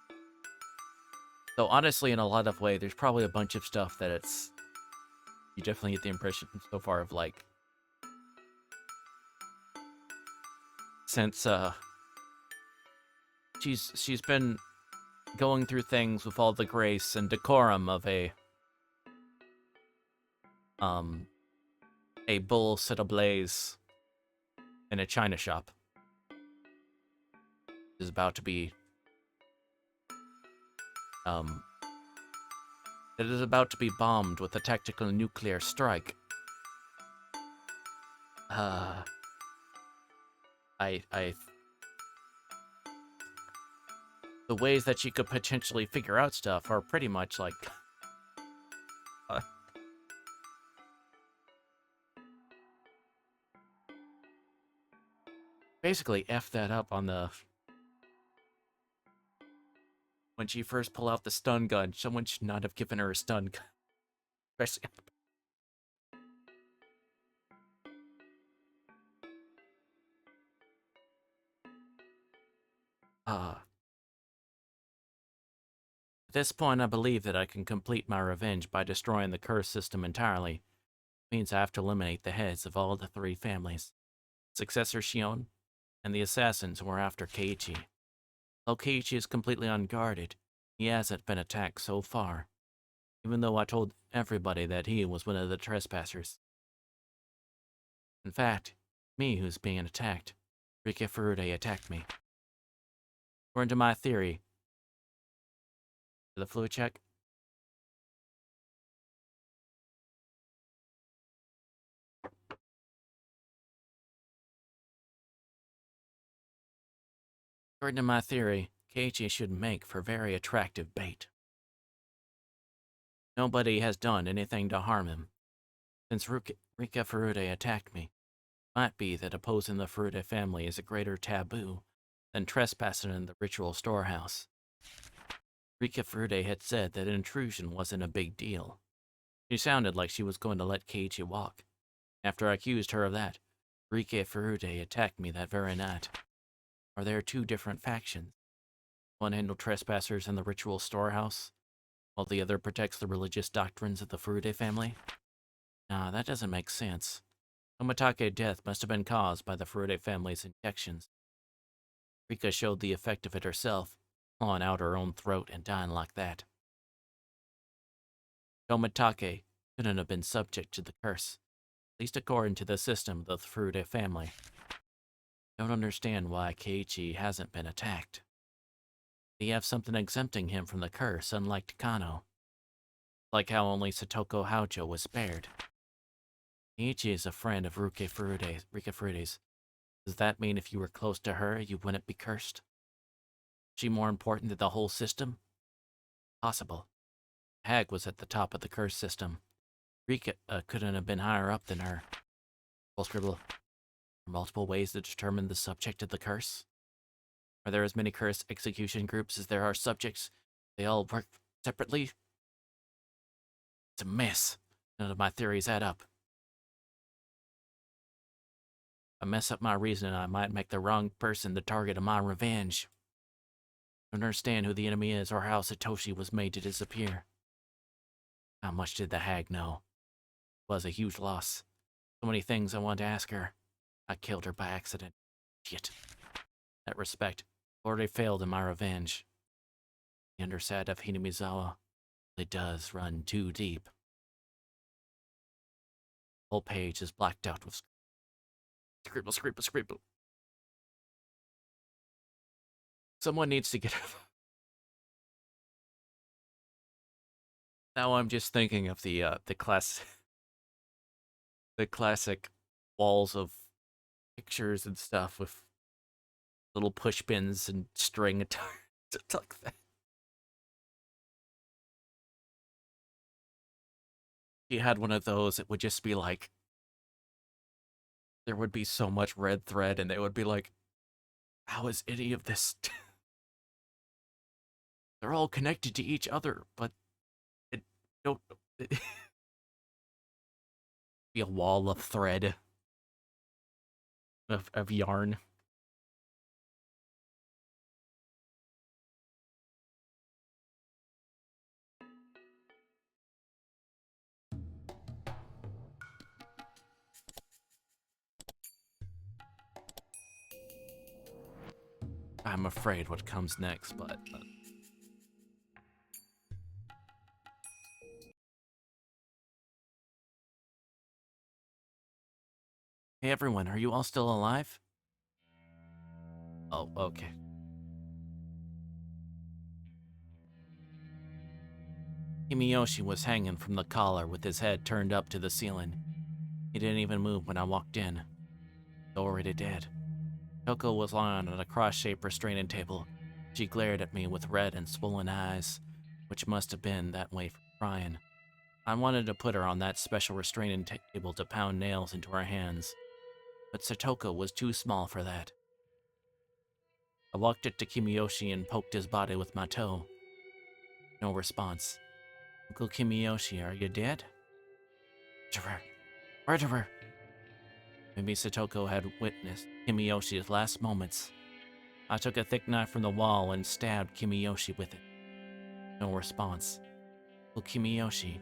So honestly, in a lot of ways, there's probably a bunch of stuff that it's. You definitely get the impression so far of like, since she's been going through things with all the grace and decorum of a bull set ablaze in a china shop. Is about to be it is about to be bombed with a tactical nuclear strike. The ways that she could potentially figure out stuff are pretty much like basically F that up on the when she first pulled out the stun gun. Someone should not have given her a stun gun. Especially this point, I believe that I can complete my revenge by destroying the curse system entirely. It means I have to eliminate the heads of all the 3 families. Successor Shion, and the assassins who are after Keiichi. Though Keiichi is completely unguarded, he hasn't been attacked so far, even though I told everybody that he was one of the trespassers. In fact, me who's being attacked. Rika Furude attacked me. According to my theory, the fluid check. According to my theory, Keiichi should make for very attractive bait. Nobody has done anything to harm him. Since Rika Furude attacked me, it might be that opposing the Furude family is a greater taboo than trespassing in the ritual storehouse. Rika Furude had said that intrusion wasn't a big deal. She sounded like she was going to let Keiichi walk. After I accused her of that, Rika Furude attacked me that very night. Are there 2 different factions? One handled trespassers in the ritual storehouse, while the other protects the religious doctrines of the Furude family? Nah, that doesn't make sense. Tomatake's death must have been caused by the Furude family's injections. Rika showed the effect of it herself, clawing out her own throat and dying like that. Tomatake couldn't have been subject to the curse, at least according to the system of the Furude family. Don't understand why Keiichi hasn't been attacked. They have something exempting him from the curse, unlike Takano. Like how only Satoko Houjo was spared. Keiichi is a friend of Rika Furude's. Does that mean if you were close to her, you wouldn't be cursed? Is she more important than the whole system? Possible. Hag was at the top of the curse system. Rika couldn't have been higher up than her. Full scribble. Multiple ways to determine the subject of the curse? Are there as many curse execution groups as there are subjects? They all work separately? It's a mess. None of my theories add up. If I mess up my reasoning, I might make the wrong person the target of my revenge. I don't understand who the enemy is or how Satoshi was made to disappear. How much did the hag know? It was a huge loss. So many things I wanted to ask her. I killed her by accident. Shit. In that respect, I've already failed in my revenge. The underside of Hinamizawa really does run too deep. The whole page is blacked out with scribble. Someone needs to get Now I'm just thinking of the classic walls of pictures and stuff with little push pins and string attached like that. If you had one of those, it would just be like, there would be so much red thread, and they would be like, how is any of this? They're all connected to each other, but it don't. Be a wall of thread of yarn. I'm afraid what comes next, but hey everyone, are you all still alive? Oh, okay. Kimiyoshi was hanging from the collar with his head turned up to the ceiling. He didn't even move when I walked in. Already dead. Toko was lying on a cross-shaped restraining table. She glared at me with red and swollen eyes, which must have been that way from crying. I wanted to put her on that special restraining table to pound nails into her hands, but Satoko was too small for that. I walked up to Kimiyoshi and poked his body with my toe. No response. Uncle Kimiyoshi, are you dead? Murderer! Maybe Satoko had witnessed Kimiyoshi's last moments. I took a thick knife from the wall and stabbed Kimiyoshi with it. No response. Well, Kimiyoshi,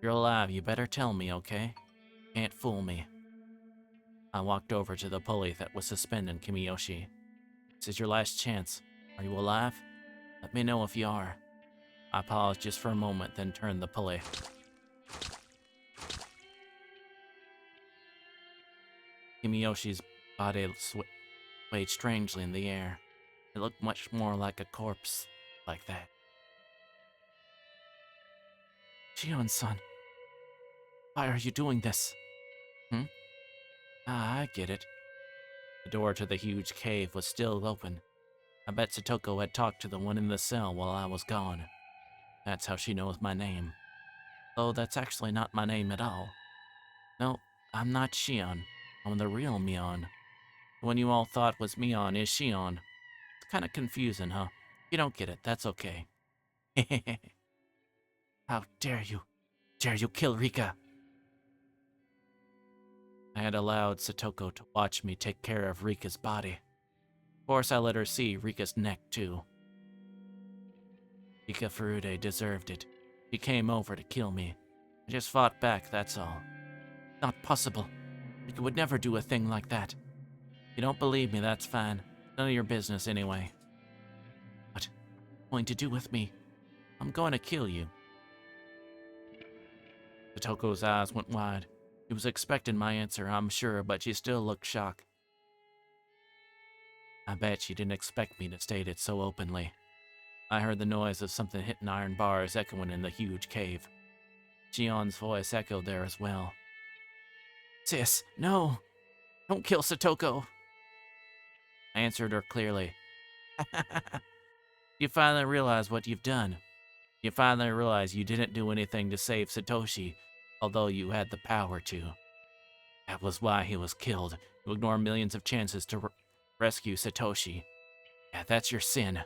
you're alive, you better tell me, okay? Can't fool me. I walked over to the pulley that was suspending Kimiyoshi. This is your last chance. Are you alive? Let me know if you are. I paused just for a moment, then turned the pulley. Kimiyoshi's body swayed strangely in the air. It looked much more like a corpse, like that. Shion-san, why are you doing this? Ah, I get it. The door to the huge cave was still open. I bet Satoko had talked to the one in the cell while I was gone. That's how she knows my name. Though that's actually not my name at all. No, I'm not Shion. I'm the real Mion. The one you all thought was Mion is Shion. It's kinda confusing, huh? If you don't get it, that's okay. How dare you? Dare you kill Rika? I had allowed Satoko to watch me take care of Rika's body. Of course, I let her see Rika's neck, too. Rika Furude deserved it. She came over to kill me. I just fought back, that's all. Not possible. Rika would never do a thing like that. If you don't believe me, that's fine. None of your business, anyway. What are you going to do with me? I'm going to kill you. Satoko's eyes went wide. She was expecting my answer, I'm sure, but she still looked shocked. I bet she didn't expect me to state it so openly. I heard the noise of something hitting iron bars echoing in the huge cave. Shion's voice echoed there as well. Sis, no! Don't kill Satoko! I answered her clearly. You finally realize what you've done. You finally realize you didn't do anything to save Satoshi, although you had the power to. That was why he was killed. You ignore millions of chances to rescue Satoshi. Yeah, that's your sin.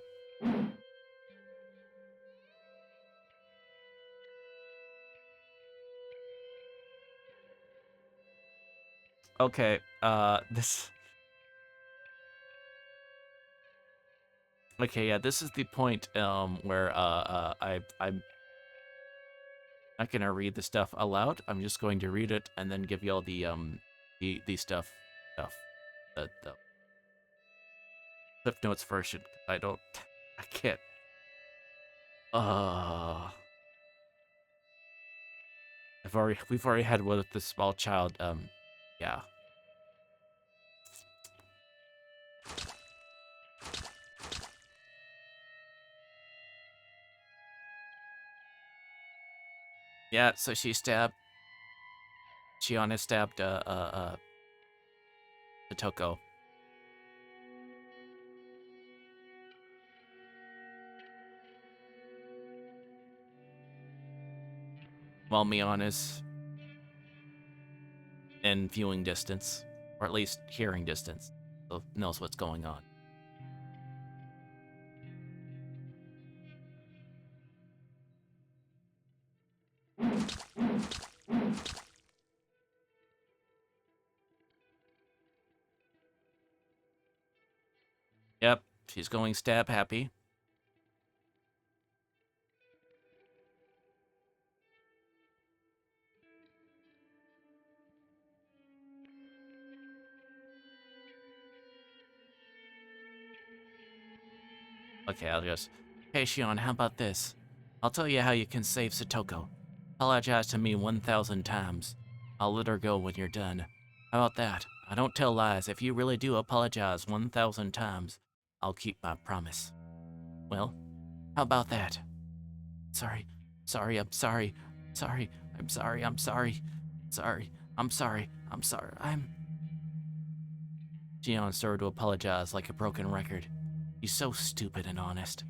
Okay, this... Okay, yeah, this is the point, where, I'm not gonna read the stuff aloud. I'm just going to read it and then give you all the stuff. The Cliff Notes version. I can't. We've already had one with this small child, yeah. Yeah, so Shion has stabbed, Satoko. While Mion is in viewing distance, or at least hearing distance, so knows what's going on. Yep, she's going stab happy. Okay, Hey, Shion, how about this? I'll tell you how you can save Satoko. Apologize to me 1,000 times. I'll let her go when you're done. How about that? I don't tell lies. If you really do apologize 1,000 times, I'll keep my promise. Well, how about that? Sorry, I'm sorry. Shion started to apologize like a broken record. He's so stupid and honest.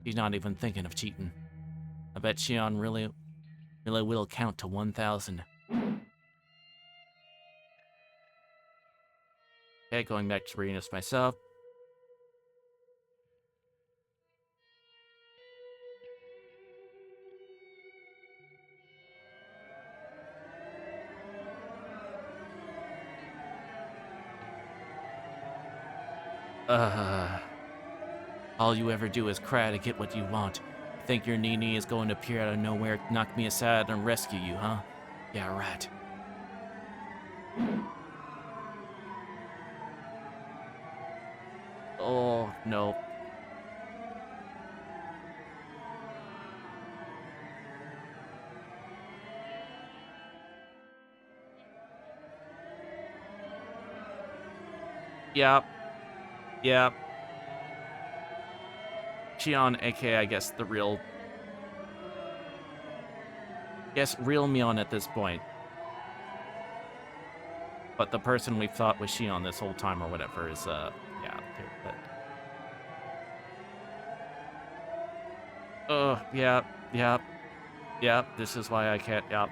He's not even thinking of cheating. I bet Shion really will count to 1,000. Okay, going back to reading this myself. All you ever do is cry to get what you want. Think your Nini is going to appear out of nowhere, knock me aside, and rescue you, huh? Yeah, right. Oh, no. Yep. Yep. Shion, aka, I guess, the real... Yes, real Mion at this point. But the person we thought was Shion this whole time or whatever is, yeah. Yep, yep, yep, this is why I can't, yep.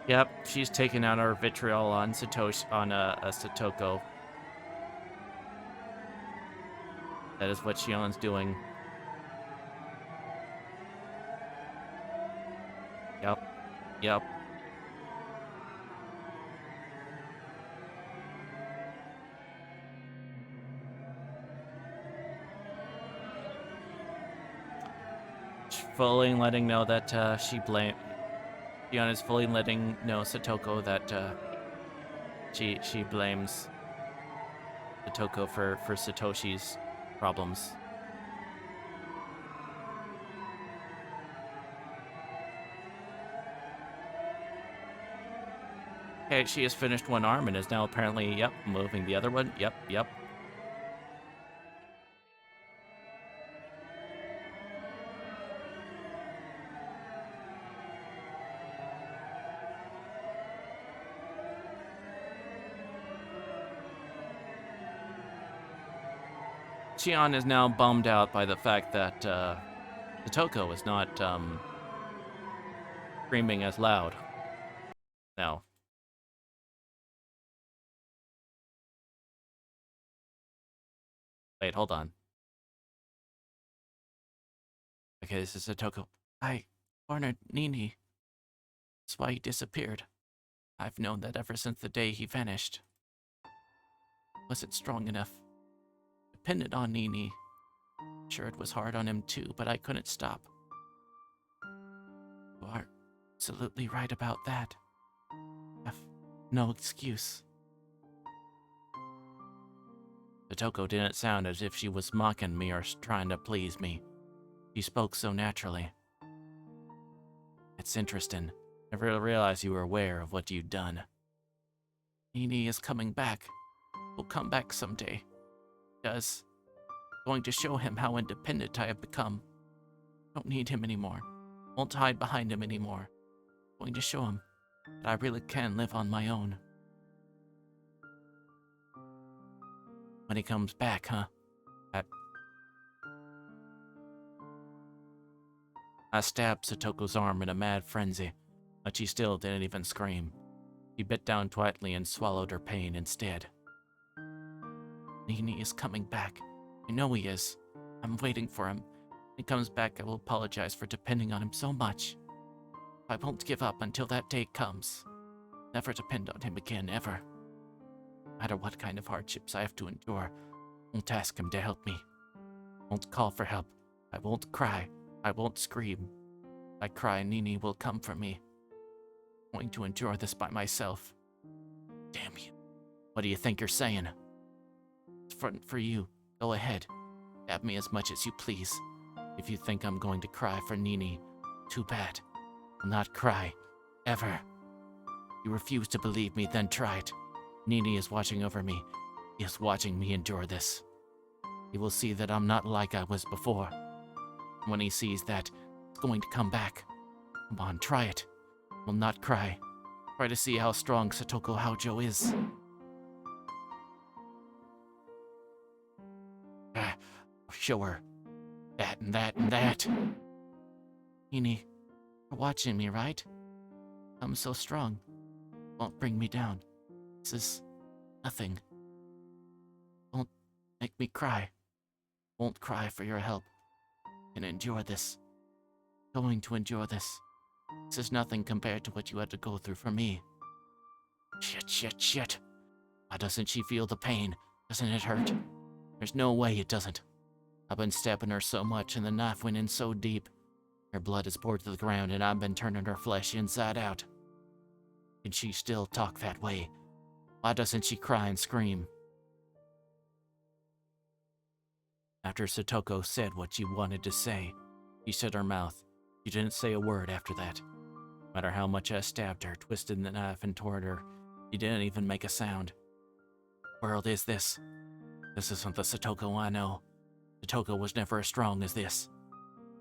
Yep, she's taking out our vitriol on Satoshi, on Satoko. That is what Shion's doing. Yep, yep. Fully letting know that Shion is fully letting know Satoko that she blames Satoko for Satoshi's problems. Okay, she has finished one arm and is now apparently, yep, moving the other one. Yep, yep. Shion is now bummed out by the fact that Satoko is not screaming as loud now. Wait, hold on. Okay, this is Satoko. I cornered Nini. That's why he disappeared. I've known that ever since the day he vanished. Wasn't strong enough. Depended on Nini. Sure, it was hard on him too, but I couldn't stop. You are absolutely right about that. I've no excuse. Satoko didn't sound as if she was mocking me or trying to please me. She spoke so naturally. It's interesting. I never realized you were aware of what you'd done. Nini is coming back. Will come back someday. Does. Going to show him how independent I have become. Don't need him anymore. Won't hide behind him anymore. Going to show him that I really can live on my own. When he comes back, huh? I stabbed Satoko's arm in a mad frenzy, but she still didn't even scream. She bit down tightly and swallowed her pain instead. Nini is coming back. I know he is. I'm waiting for him. When he comes back, I will apologize for depending on him so much. I won't give up until that day comes. Never depend on him again, ever. No matter what kind of hardships I have to endure, I won't ask him to help me. I won't call for help. I won't cry. I won't scream. If I cry, Nini will come for me. I'm going to endure this by myself. Damn you. What do you think you're saying? It's for you. Go ahead. Stab me as much as you please. If you think I'm going to cry for Nini, too bad. I'll not cry. Ever. You refuse to believe me, then try it. Nini is watching over me. He is watching me endure this. He will see that I'm not like I was before. When he sees that, it's going to come back. Come on, try it. Will not cry. Try to see how strong Satoko Haojo is. Show her. That and that and that. Nini, you're watching me, right? I'm so strong. Won't bring me down. This is nothing. Won't make me cry. Won't cry for your help. Can endure this. going to endure this. This is nothing compared to what you had to go through for me. Shit. Why doesn't she feel the pain? Doesn't it hurt? There's no way it doesn't. I've been stabbing her so much and the knife went in so deep. Her blood is poured to the ground and I've been turning her flesh inside out. Can she still talk that way? Why doesn't she cry and scream? After Satoko said what she wanted to say, she shut her mouth. She didn't say a word after that. No matter how much I stabbed her, twisted the knife and tore at her, she didn't even make a sound. What world is this? This isn't the Satoko I know. Satoko was never as strong as this.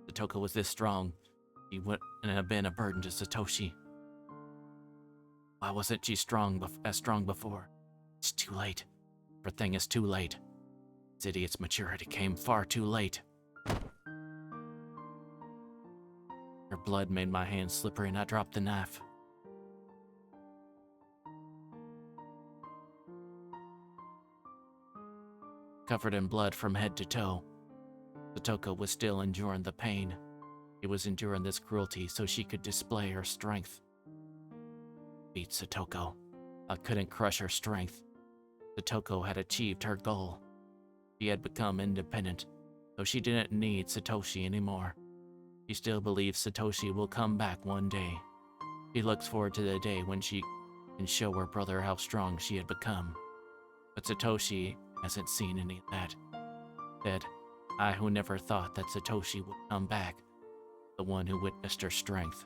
Satoko was this strong. She wouldn't have been a burden to Satoshi. Why wasn't she as strong before? It's too late. Everything is too late. This idiot's maturity came far too late. Her blood made my hands slippery and I dropped the knife. Covered in blood from head to toe, Satoko was still enduring the pain. She was enduring this cruelty so she could display her strength. Beat Satoko. I couldn't crush her strength. Satoko had achieved her goal. She had become independent, so she didn't need Satoshi anymore. She still believes Satoshi will come back one day. She looks forward to the day when she can show her brother how strong she had become. But Satoshi hasn't seen any of that. Instead, I who never thought that Satoshi would come back, the one who witnessed her strength.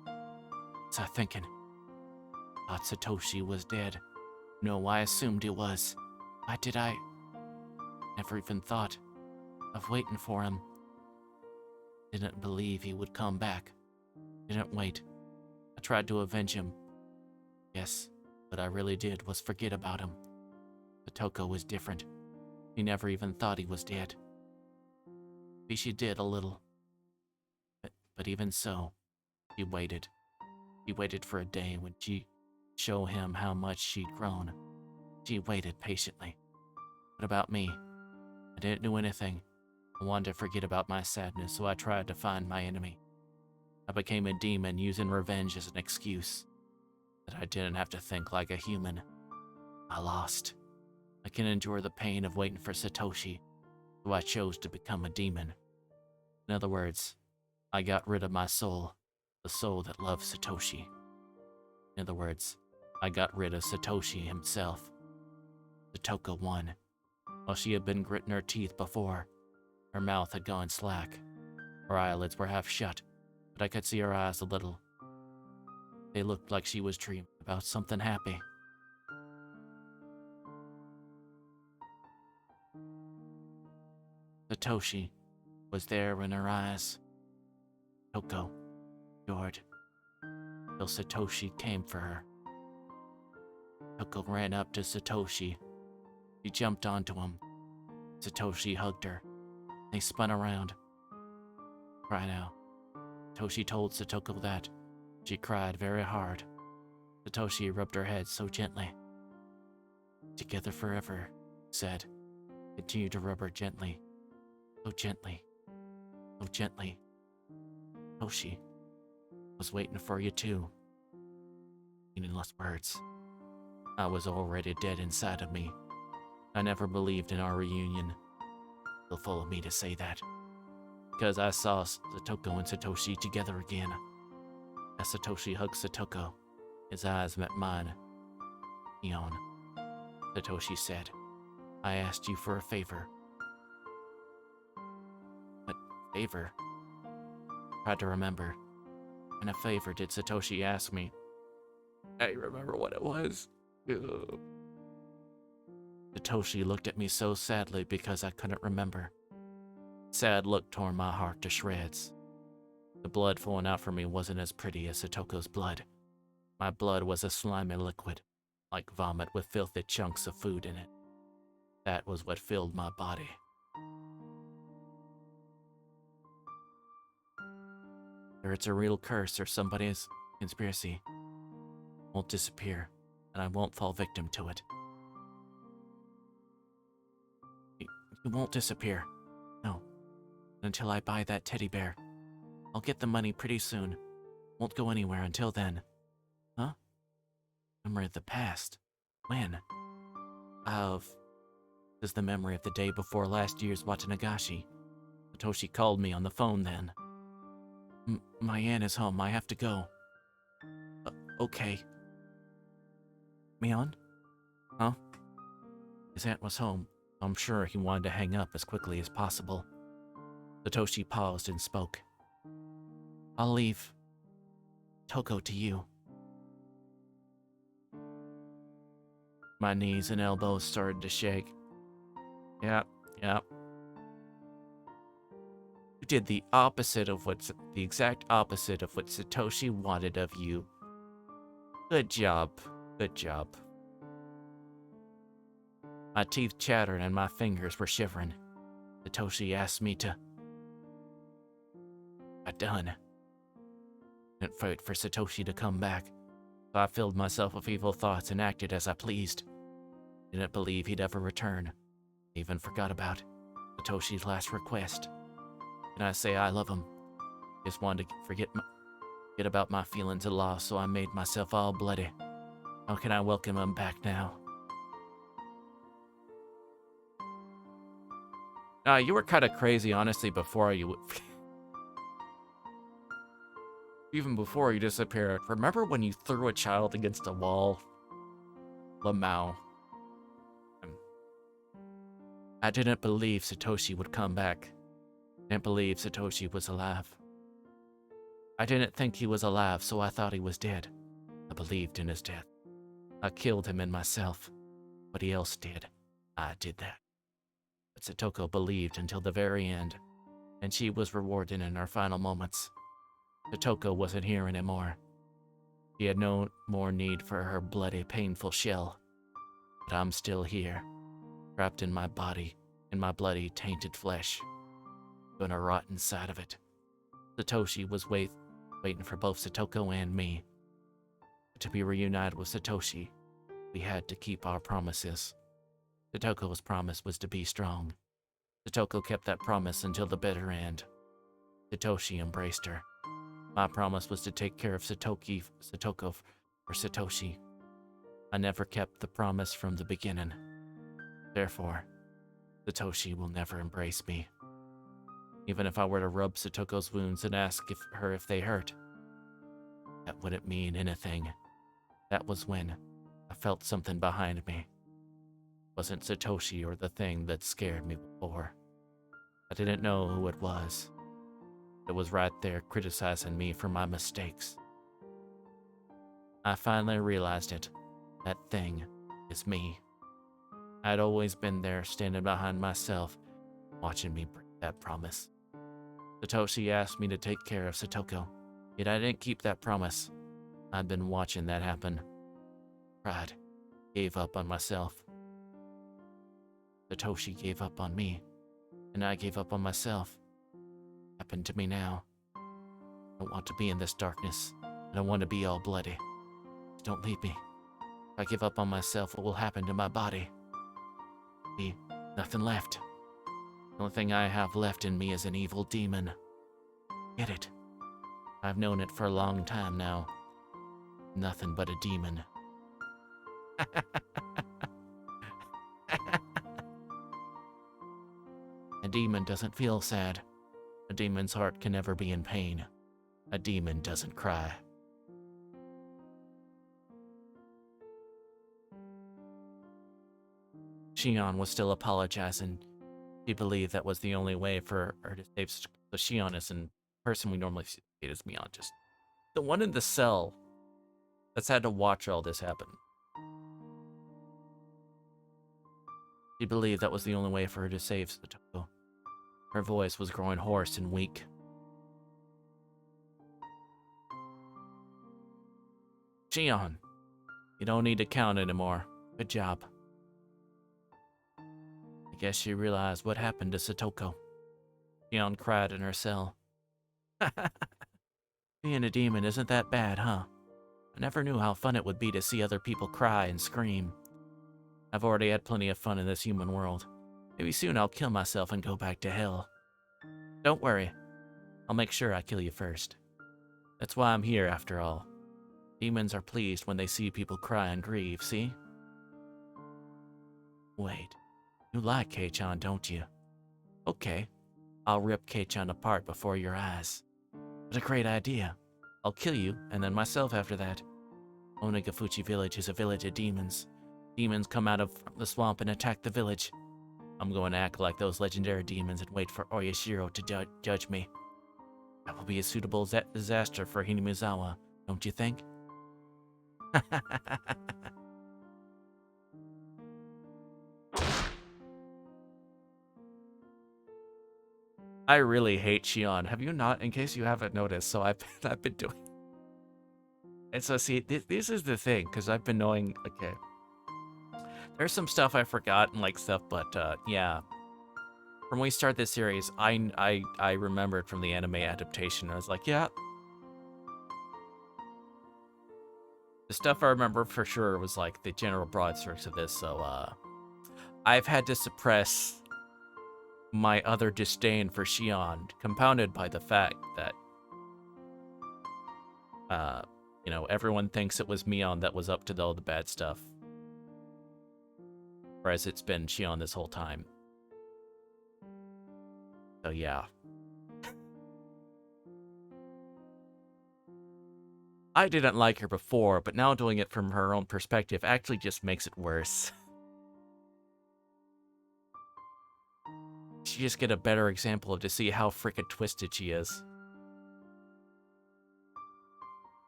Was I thinking? Thought Satoshi was dead. No, I assumed he was. Why did I? Never even thought of waiting for him. Didn't believe he would come back. Didn't wait. I tried to avenge him. Yes, what I really did was forget about him. Satoko was different. She never even thought he was dead. Maybe she did a little. But even so, she waited. She waited for a day when she'd show him how much she'd grown. She waited patiently. What about me? I didn't do anything. I wanted to forget about my sadness, so I tried to find my enemy. I became a demon using revenge as an excuse. That I didn't have to think like a human. I lost. I can endure the pain of waiting for Satoshi, so I chose to become a demon. In other words, I got rid of my soul, the soul that loves Satoshi. In other words, I got rid of Satoshi himself. Satoko won. While she had been gritting her teeth before, her mouth had gone slack. Her eyelids were half shut, but I could see her eyes a little. They looked like she was dreaming about something happy. Satoshi was there in her eyes. Toko endured till Satoshi came for her. Toko ran up to Satoshi. She jumped onto him. Satoshi hugged her. They spun around. Cry now. Satoshi told Satoko that. She cried very hard. Satoshi rubbed her head so gently. Together forever, he said. Continued to rub her gently. So gently. So gently. Satoshi was waiting for you too. Meaningless words. I was already dead inside of me. I never believed in our reunion. Still full of me to say that. Because I saw Satoko and Satoshi together again. As Satoshi hugged Satoko, his eyes met mine. Eon. Satoshi said, I asked you for a favor. What favor? Tried to remember. And a favor did Satoshi ask me? I remember what it was. Ugh. Satoshi looked at me so sadly because I couldn't remember. Sad look tore my heart to shreds. The blood flowing out from me wasn't as pretty as Satoko's blood. My blood was a slimy liquid, like vomit with filthy chunks of food in it. That was what filled my body. Whether it's a real curse or somebody's conspiracy, it won't disappear, and I won't fall victim to it. It won't disappear. No. Until I buy that teddy bear. I'll get the money pretty soon. Won't go anywhere until then. Huh? Memory of the past. When? Is the memory of the day before last year's Watanagashi. Satoshi called me on the phone then. My aunt is home. I have to go. Okay. Mion? Huh? His aunt was home. I'm sure he wanted to hang up as quickly as possible. Satoshi paused and spoke. I'll leave Toko to you. My knees and elbows started to shake. Yep. You did the exact opposite of what Satoshi wanted of you. Good job. My teeth chattered and my fingers were shivering. Satoshi asked me to... I done. Didn't fight for Satoshi to come back, so I filled myself with evil thoughts and acted as I pleased. Didn't believe he'd ever return. Even forgot about Satoshi's last request. Can I say I love him? Just wanted to forget about my feelings of loss, so I made myself all bloody. How can I welcome him back now? You were kind of crazy, honestly, before you... Even before you disappeared. Remember when you threw a child against a wall? Lamau. I didn't believe Satoshi would come back. Didn't believe Satoshi was alive. I didn't think he was alive, so I thought he was dead. I believed in his death. I killed him and myself. Nobody else did. I did that. But Satoko believed until the very end, and she was rewarded in her final moments. Satoko wasn't here anymore. She had no more need for her bloody, painful shell. But I'm still here, trapped in my body, in my bloody, tainted flesh. Gonna rot inside of it. Satoshi was waiting for both Satoko and me. To be reunited with Satoshi, we had to keep our promises. Satoko's promise was to be strong. Satoko kept that promise until the bitter end. Satoshi embraced her. My promise was to take care of Satoko for Satoshi. I never kept the promise from the beginning. Therefore, Satoshi will never embrace me. Even if I were to rub Satoko's wounds and ask her if they hurt, that wouldn't mean anything. That was when I felt something behind me. It wasn't Satoshi or the thing that scared me before. I didn't know who it was. It was right there criticizing me for my mistakes. I finally realized it. That thing is me. I'd always been there, standing behind myself, watching me break that promise. Satoshi asked me to take care of Satoko, yet I didn't keep that promise. I'd been watching that happen. Pride. Gave up on myself. Satoshi gave up on me, and I gave up on myself. Happened to me now. I don't want to be in this darkness. I don't want to be all bloody. Don't leave me. If I give up on myself, what will happen to my body? Be nothing left. The only thing I have left in me is an evil demon. Get it? I've known it for a long time now. Nothing but a demon. A demon doesn't feel sad. A demon's heart can never be in pain. A demon doesn't cry. Shion was still apologizing. She believed that was the only way for her to save. So Shion is a person we normally see as Mion, just the one in the cell that's had to watch all this happen. She believed that was the only way for her to save Satoko. Her voice was growing hoarse and weak. Shion, you don't need to count anymore. Good job. I guess she realized what happened to Satoko. Shion cried in her cell. Being a demon isn't that bad, huh? I never knew how fun it would be to see other people cry and scream. I've already had plenty of fun in this human world. Maybe soon I'll kill myself and go back to hell. Don't worry. I'll make sure I kill you first. That's why I'm here, after all. Demons are pleased when they see people cry and grieve, see? Wait, you like Kei-chan, don't you? Okay, I'll rip Kei-chan apart before your eyes. What a great idea. I'll kill you, and then myself after that. Onagafuchi village is a village of demons. Demons come out of the swamp and attack the village. I'm going to act like those legendary demons and wait for Oyashiro to judge me. That will be a suitable disaster for Hinamizawa, don't you think? I really hate Shion. Have you not? In case you haven't noticed, so I've been doing. And so see, this is the thing, because I've been knowing. Okay, there's some stuff I forgot and like stuff, but yeah. From when we started this series, I remembered from the anime adaptation. I was like, yeah. The stuff I remember for sure was like the general broad strokes of this. So I've had to suppress my other disdain for Shion, compounded by the fact that, you know, everyone thinks it was Mion that was up to all the bad stuff. Whereas it's been Shion this whole time. So yeah. I didn't like her before, but now doing it from her own perspective actually just makes it worse. You just get a better example of to see how frickin' twisted she is.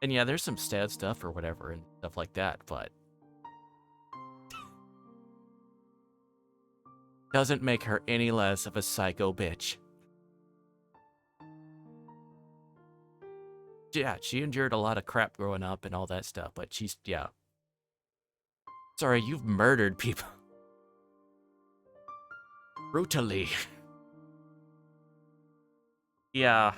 And yeah, there's some sad stuff or whatever and stuff like that, but doesn't make her any less of a psycho bitch. Yeah, she endured a lot of crap growing up and all that stuff, but she's, yeah. Sorry, you've murdered people. Brutally. Yeah.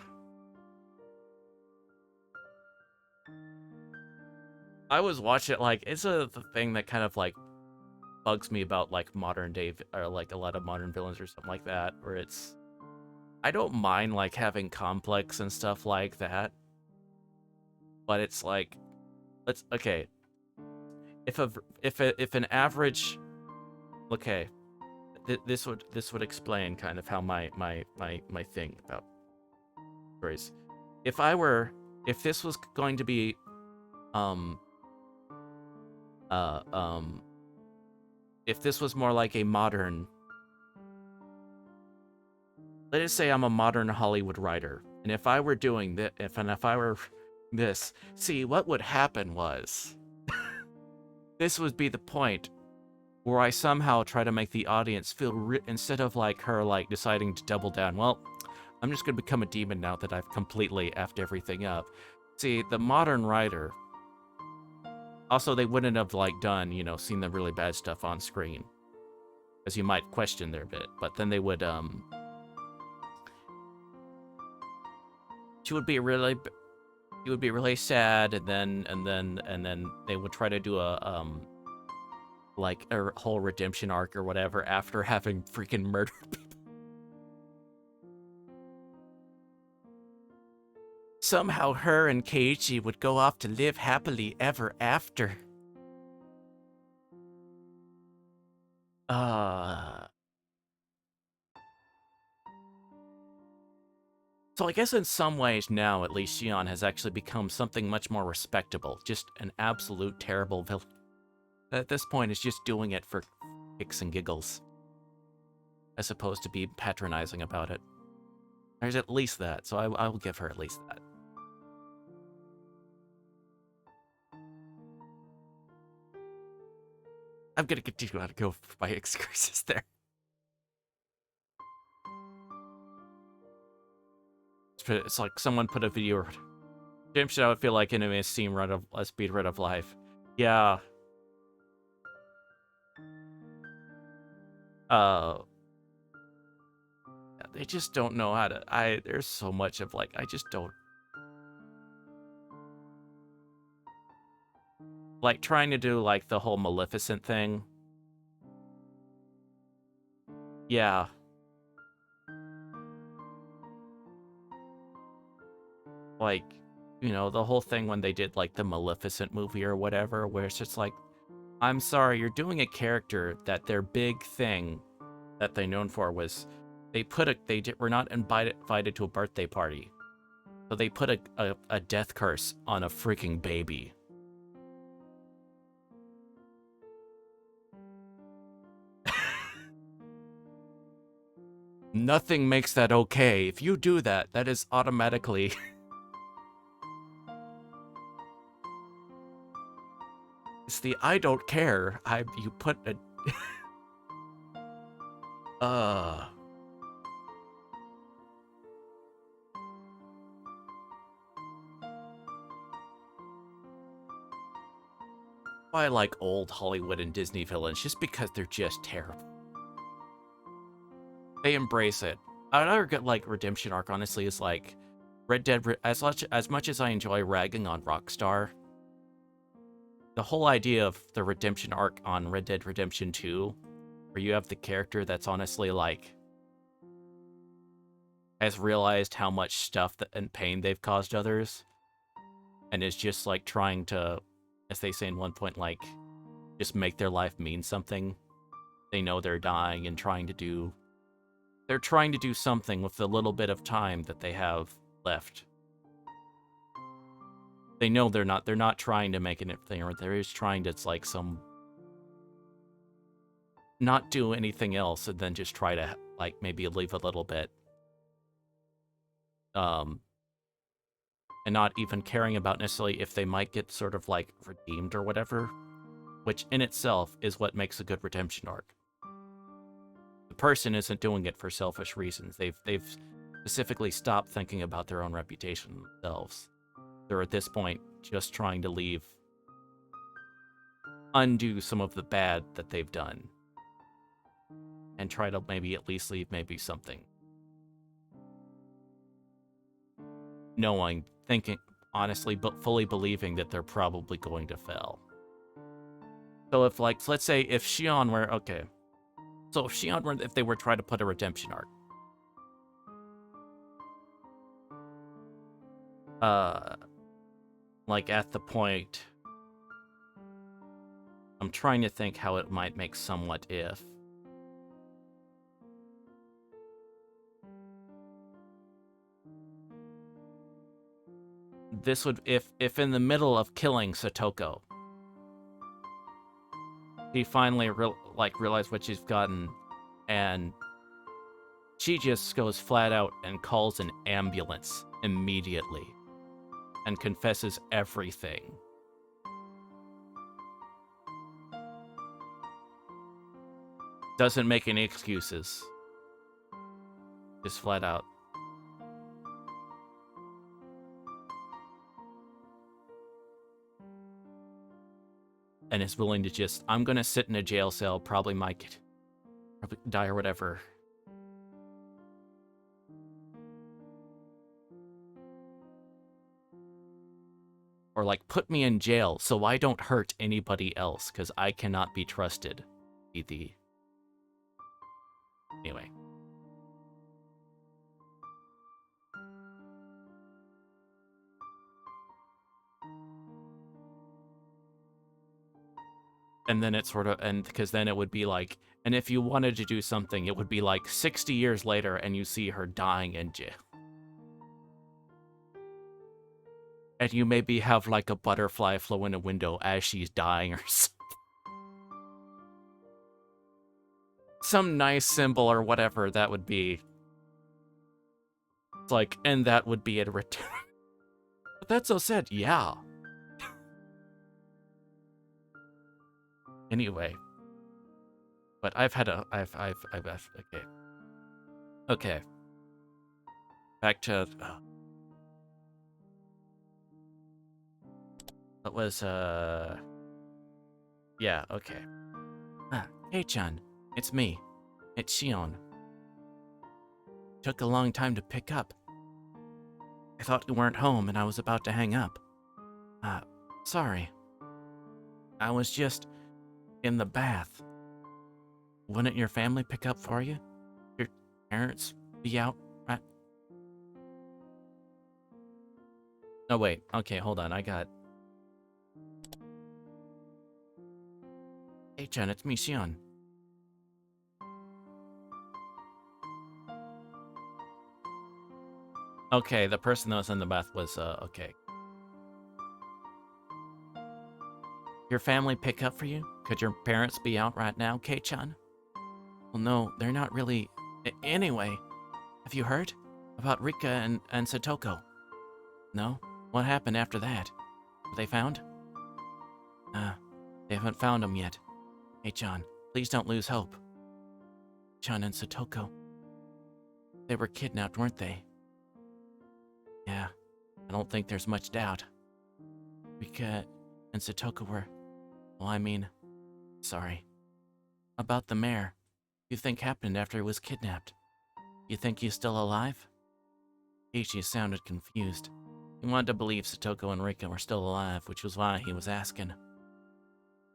I was watching it, like, it's the thing that kind of, like, bugs me about, like, modern day, or, like, a lot of modern villains or something like that, where it's... I don't mind, like, having complex and stuff like that. But it's like... Let's... Okay. If an average... Okay. This would explain kind of how my thing about stories. If this was going to be if this was more like a modern, let us say I'm a modern Hollywood writer, and if I were doing this, if I were this, see, what would happen was this would be the point where I somehow try to make the audience feel instead of like her like deciding to double down, well, I'm just gonna become a demon now that I've completely effed everything up. See, the modern writer, also they wouldn't have like done, you know, seen the really bad stuff on screen, because you might question their bit, but then they would she would be really sad, and then they would try to do a like a whole redemption arc or whatever after having freaking murdered people. Somehow her and Keiichi would go off to live happily ever after. So I guess in some ways now, at least, Shion has actually become something much more respectable. Just an absolute terrible villain. At this point, it's just doing it for kicks and giggles, as opposed to be patronizing about it. There's at least that, so I will give her at least that. I'm gonna continue to go for my excuses there. It's like someone put a video. Redemption, I would feel like anime speed run of life. Yeah. They just don't know how to. There's so much of like, I just don't. Like trying to do like the whole Maleficent thing. Yeah. like, you know, the whole thing when they did like the Maleficent movie or whatever, where it's just like, I'm sorry, you're doing a character that their big thing that they're known for was were not invited to a birthday party. So they put a death curse on a freaking baby. Nothing makes that okay. If you do that, that is automatically... It's the I don't care. You put a... I like old Hollywood and Disney villains just because they're just terrible. They embrace it. Another good like redemption arc, honestly, is like Red Dead. As much as I enjoy ragging on Rockstar, the whole idea of the redemption arc on Red Dead Redemption 2, where you have the character that's honestly like has realized how much stuff and pain they've caused others, and is just like trying to, as they say in one point, like just make their life mean something. They know they're dying and they're trying to do something with the little bit of time that they have left. They know they're not trying to make anything, or they're just trying to, it's like not do anything else, and then just try to, like, maybe leave a little bit. And not even caring about necessarily if they might get sort of, like, redeemed or whatever, which in itself is what makes a good redemption arc. The person isn't doing it for selfish reasons. They've specifically stopped thinking about their own reputation themselves. They're at this point just trying to undo some of the bad that they've done, and try to maybe at least leave maybe something. Knowing, thinking, honestly, but fully believing that they're probably going to fail. So if, like, let's say if Shion were, okay. So if they were trying to put a redemption arc. Like at the point, I'm trying to think how it might make somewhat if. This would, if in the middle of killing Satoko, he finally realized what she's gotten, and she just goes flat out and calls an ambulance immediately and confesses everything. Doesn't make any excuses. Just flat out. And is willing to just, I'm gonna sit in a jail cell, probably die or whatever. Or like, put me in jail so I don't hurt anybody else, because I cannot be trusted. Anyway. And then it sort of, and because then it would be like, and if you wanted to do something, it would be like 60 years later and you see her dying in jail. And you maybe have like a butterfly flow in a window as she's dying or something. Some nice symbol or whatever that would be. It's like, and that would be a return. But that's so sad, yeah. Anyway. But I've okay. Okay. Back to, that was, yeah, okay. Hey-chan, it's me. It's Shion. Took a long time to pick up. I thought you weren't home and I was about to hang up. Sorry. I was just in the bath. Wouldn't your family pick up for you? Your parents be out, right? Oh, wait. Okay, hold on. I got... Hey, Chan, it's me, Shion. Okay, the person that was in the bath was, okay. Your family pick up for you? Could your parents be out right now, Kei-chan? Well, no, they're not really... Anyway, have you heard about Rika and Satoko? No? What happened after that? Were they found? They haven't found them yet. Hey, Chan, please don't lose hope. Chan and Satoko. They were kidnapped, weren't they? Yeah, I don't think there's much doubt. Rika and Satoko were... Well, I mean... Sorry. About the mayor. You think happened after he was kidnapped? You think he's still alive? Ichi sounded confused. He wanted to believe Satoko and Rika were still alive, which was why he was asking.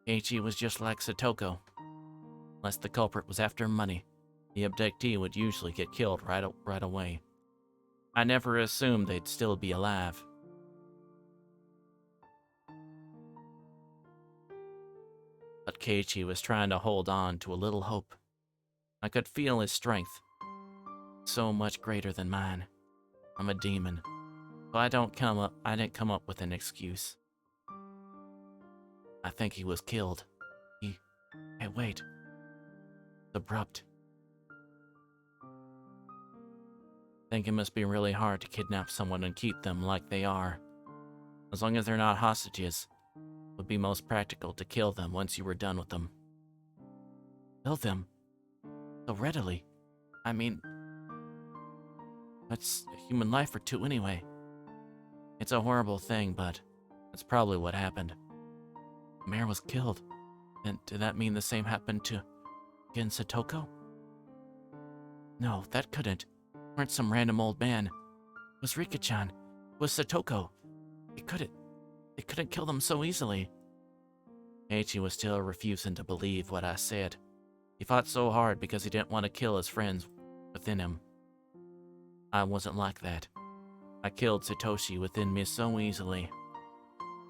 Ichi was just like Satoko. Unless the culprit was after money, the abductee would usually get killed right away. I never assumed they'd still be alive. But Keiichi was trying to hold on to a little hope. I could feel his strength. So much greater than mine. I'm a demon. So I didn't come up with an excuse. I think he was killed. Hey, wait. It's abrupt. I think it must be really hard to kidnap someone and keep them like they are. As long as they're not hostages, it would be most practical to kill them once you were done with them. Kill them? So readily? I mean, that's a human life or two anyway. It's a horrible thing, but that's probably what happened. The mayor was killed. And did that mean the same happened to Gen Satoko? No, that couldn't. Weren't some random old man. It was Rika-chan. It was Satoko. They couldn't kill them so easily. Eiichi was still refusing to believe what I said. He fought so hard because he didn't want to kill his friends within him. I wasn't like that. I killed Satoshi within me so easily.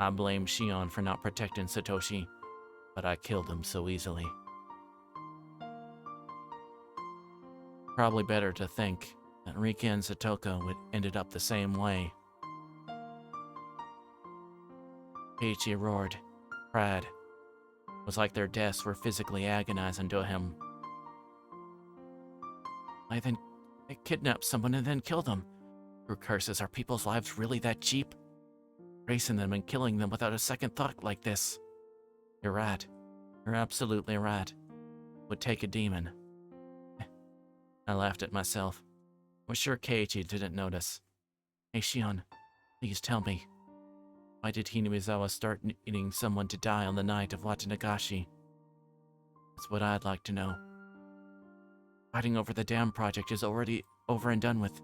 I blame Shion for not protecting Satoshi, but I killed him so easily. Probably better to think that Rika and Satoko would ended up the same way. Eiichi roared. Cried. It was like their deaths were physically agonizing to him. They kidnapped someone and then killed them. Through curses, are people's lives really that cheap? Racing them and killing them without a second thought like this. You're right. You're absolutely right. Would take a demon. I laughed at myself. I was sure Keiichi didn't notice. Hey Shion, please tell me. Why did Hinamizawa start needing someone to die on the night of Watanagashi? That's what I'd like to know. Fighting over the dam project is already over and done with.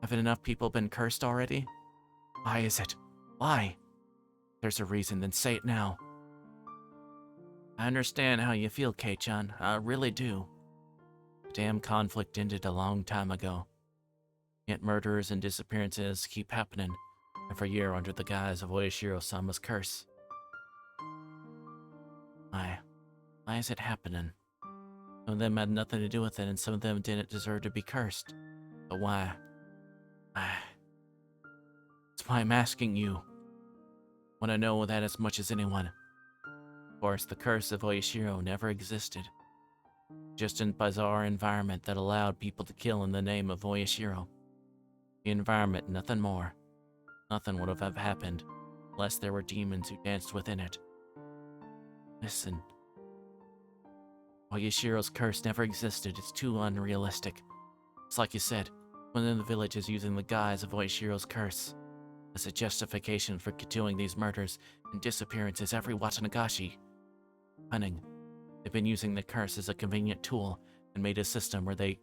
Haven't enough people been cursed already? Why is it? Why? If there's a reason, then say it now. I understand how you feel, Kei-chan. I really do. The dam conflict ended a long time ago. Yet murders and disappearances keep happening every year under the guise of Oishiro-sama's curse. Why is it happening? Some of them had nothing to do with it, and some of them didn't deserve to be cursed. But why? That's why I'm asking you. I want to know that as much as anyone. Of course, the curse of Oishiro never existed. Just a bizarre environment that allowed people to kill in the name of Oishiro. The environment, nothing more. Nothing would have happened unless there were demons who danced within it. Listen. Oyashiro's curse never existed. It's too unrealistic. It's like you said, one in the village is using the guise of Oyashiro's curse as a justification for doing these murders and disappearances every Watanagashi. Cunning. They've been using the curse as a convenient tool and made a system where they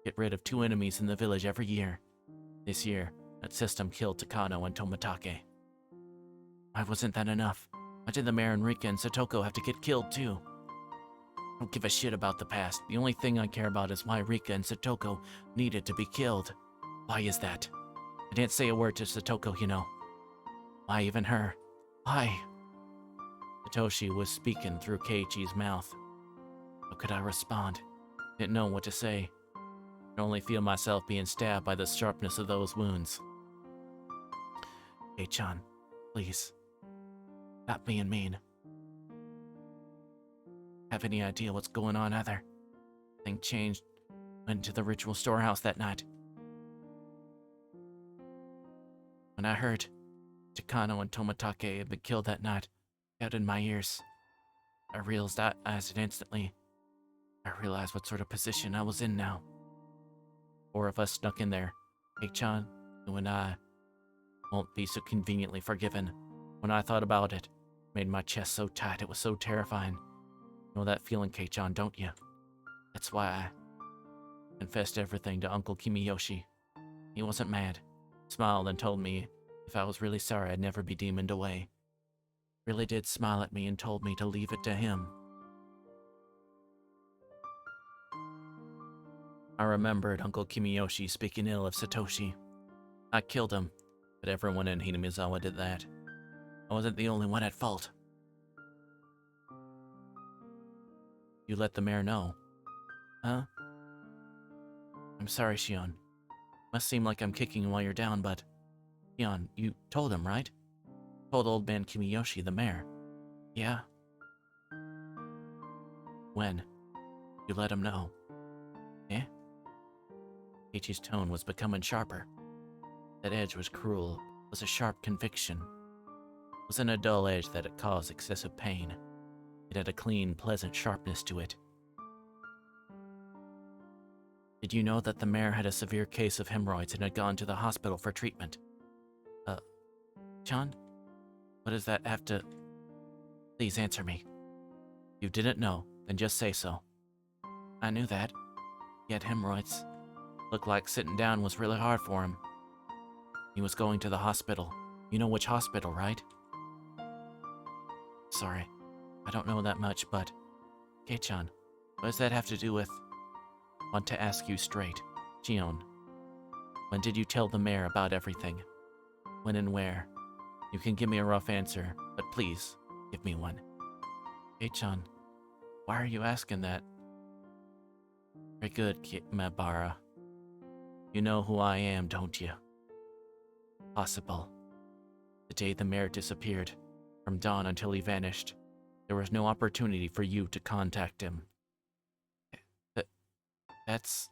get rid of 2 enemies in the village every year. This year, that system killed Takano and Tomitake. Why wasn't that enough? Why did the mayor and Rika and Satoko have to get killed too? I don't give a shit about the past. The only thing I care about is why Rika and Satoko needed to be killed. Why is that? I didn't say a word to Satoko, you know. Why even her? Why? Satoshi was speaking through Keiichi's mouth. How could I respond? Didn't know what to say. I could only feel myself being stabbed by the sharpness of those wounds. Kei-chan, please. Stop being mean. Have any idea what's going on either? Thing changed. Went to the ritual storehouse that night. When I heard Takano and Tomatake had been killed that night, out in my ears, I realized it instantly. I realized what sort of position I was in now. 4 of us snuck in there. Kei-chan, you and I won't be so conveniently forgiven. When I thought about it, it made my chest so tight, it was so terrifying. You know that feeling, Kei-chan, don't you? That's why I confessed everything to Uncle Kimiyoshi. He wasn't mad. Smiled and told me if I was really sorry I'd never be demoned away. Really did smile at me and told me to leave it to him. I remembered Uncle Kimiyoshi speaking ill of Satoshi. I killed him, but everyone in Hinamizawa did that. I wasn't the only one at fault. You let the mayor know. Huh? I'm sorry, Shion. Must seem like I'm kicking while you're down, but... Shion, you told him, right? Told old man Kimiyoshi, the mayor. Yeah? When? You let him know. Eh? Keiichi's tone was becoming sharper. That edge was cruel. It was a sharp conviction. It wasn't a dull edge that had caused excessive pain. It had a clean, pleasant sharpness to it. Did you know that the mayor had a severe case of hemorrhoids and had gone to the hospital for treatment? Chan? What does that have to... Please answer me. You didn't know, then just say so. I knew that. He had hemorrhoids. Looked like sitting down was really hard for him. He was going to the hospital. You know which hospital, right? Sorry, I don't know that much, but... Kei-chan, what does that have to do with... Want to ask you straight. Shion, when did you tell the mayor about everything? When and where? You can give me a rough answer, but please, give me one. Kei-chan, why are you asking that? Very good, Mabara. You know who I am, don't you? Possible. The day the mayor disappeared, from dawn until he vanished, there was no opportunity for you to contact him. That's...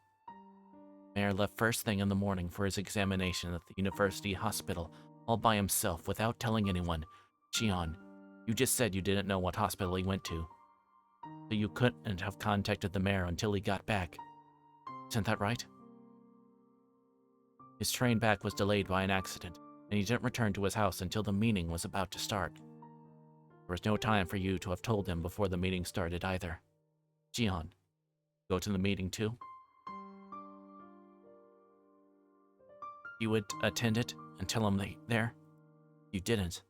Mayor left first thing in the morning for his examination at the university hospital, all by himself, without telling anyone. Shion, you just said you didn't know what hospital he went to. So you couldn't have contacted the mayor until he got back. Isn't that right? His train back was delayed by an accident, and he didn't return to his house until the meeting was about to start. There was no time for you to have told him before the meeting started either. Shion, go to the meeting too? You would attend it and tell him there? You didn't.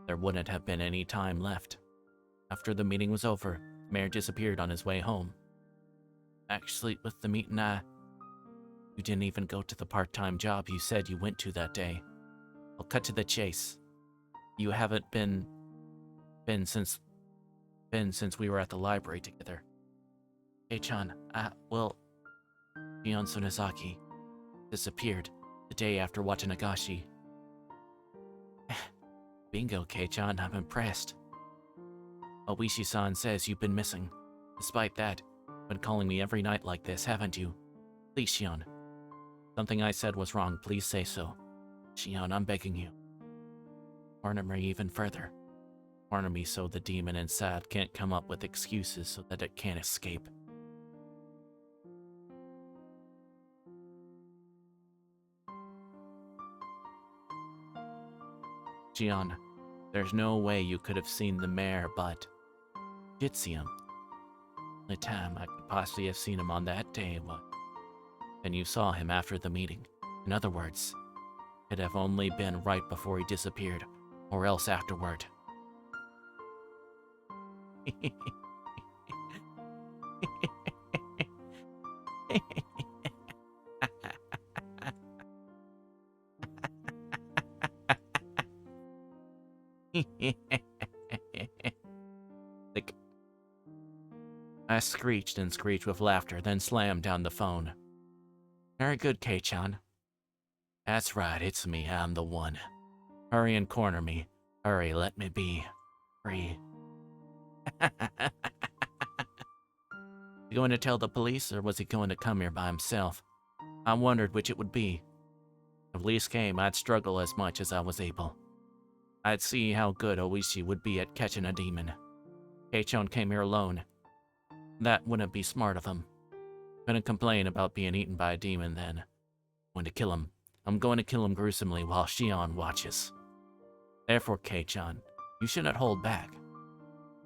There wouldn't have been any time left. After the meeting was over, the mayor disappeared on his way home. Actually, with the meeting, you didn't even go to the part-time job you said you went to that day. I'll cut to the chase. You haven't been since we were at the library together. Kei-chan, well, Shion Tsunezaki disappeared the day after Watanagashi. Bingo, Kei-chan, I'm impressed. Oishi-san says you've been missing. Despite that, you've been calling me every night like this, haven't you? Please, Shion. Something I said was wrong, please say so. Shion, I'm begging you. Corner me even further. Corner me so the demon inside can't come up with excuses so that it can't escape. Shion, there's no way you could have seen the mayor, but... You did see him. The time I could possibly have seen him on that day was... And you saw him after the meeting. In other words, it'd have only been right before he disappeared, or else afterward. Like, I screeched and screeched with laughter, then slammed down the phone. Very good, Kei-chan. That's right, it's me, I'm the one. Hurry and corner me. Hurry, let me be. Free. You going to tell the police, or was he going to come here by himself? I wondered which it would be. If police came, I'd struggle as much as I was able. I'd see how good Oishi would be at catching a demon. Kei-chan came here alone. That wouldn't be smart of him. Couldn't complain about being eaten by a demon then. Going to kill him. I'm going to kill him gruesomely while Shion watches. Therefore, Kei-chan, you shouldn't hold back.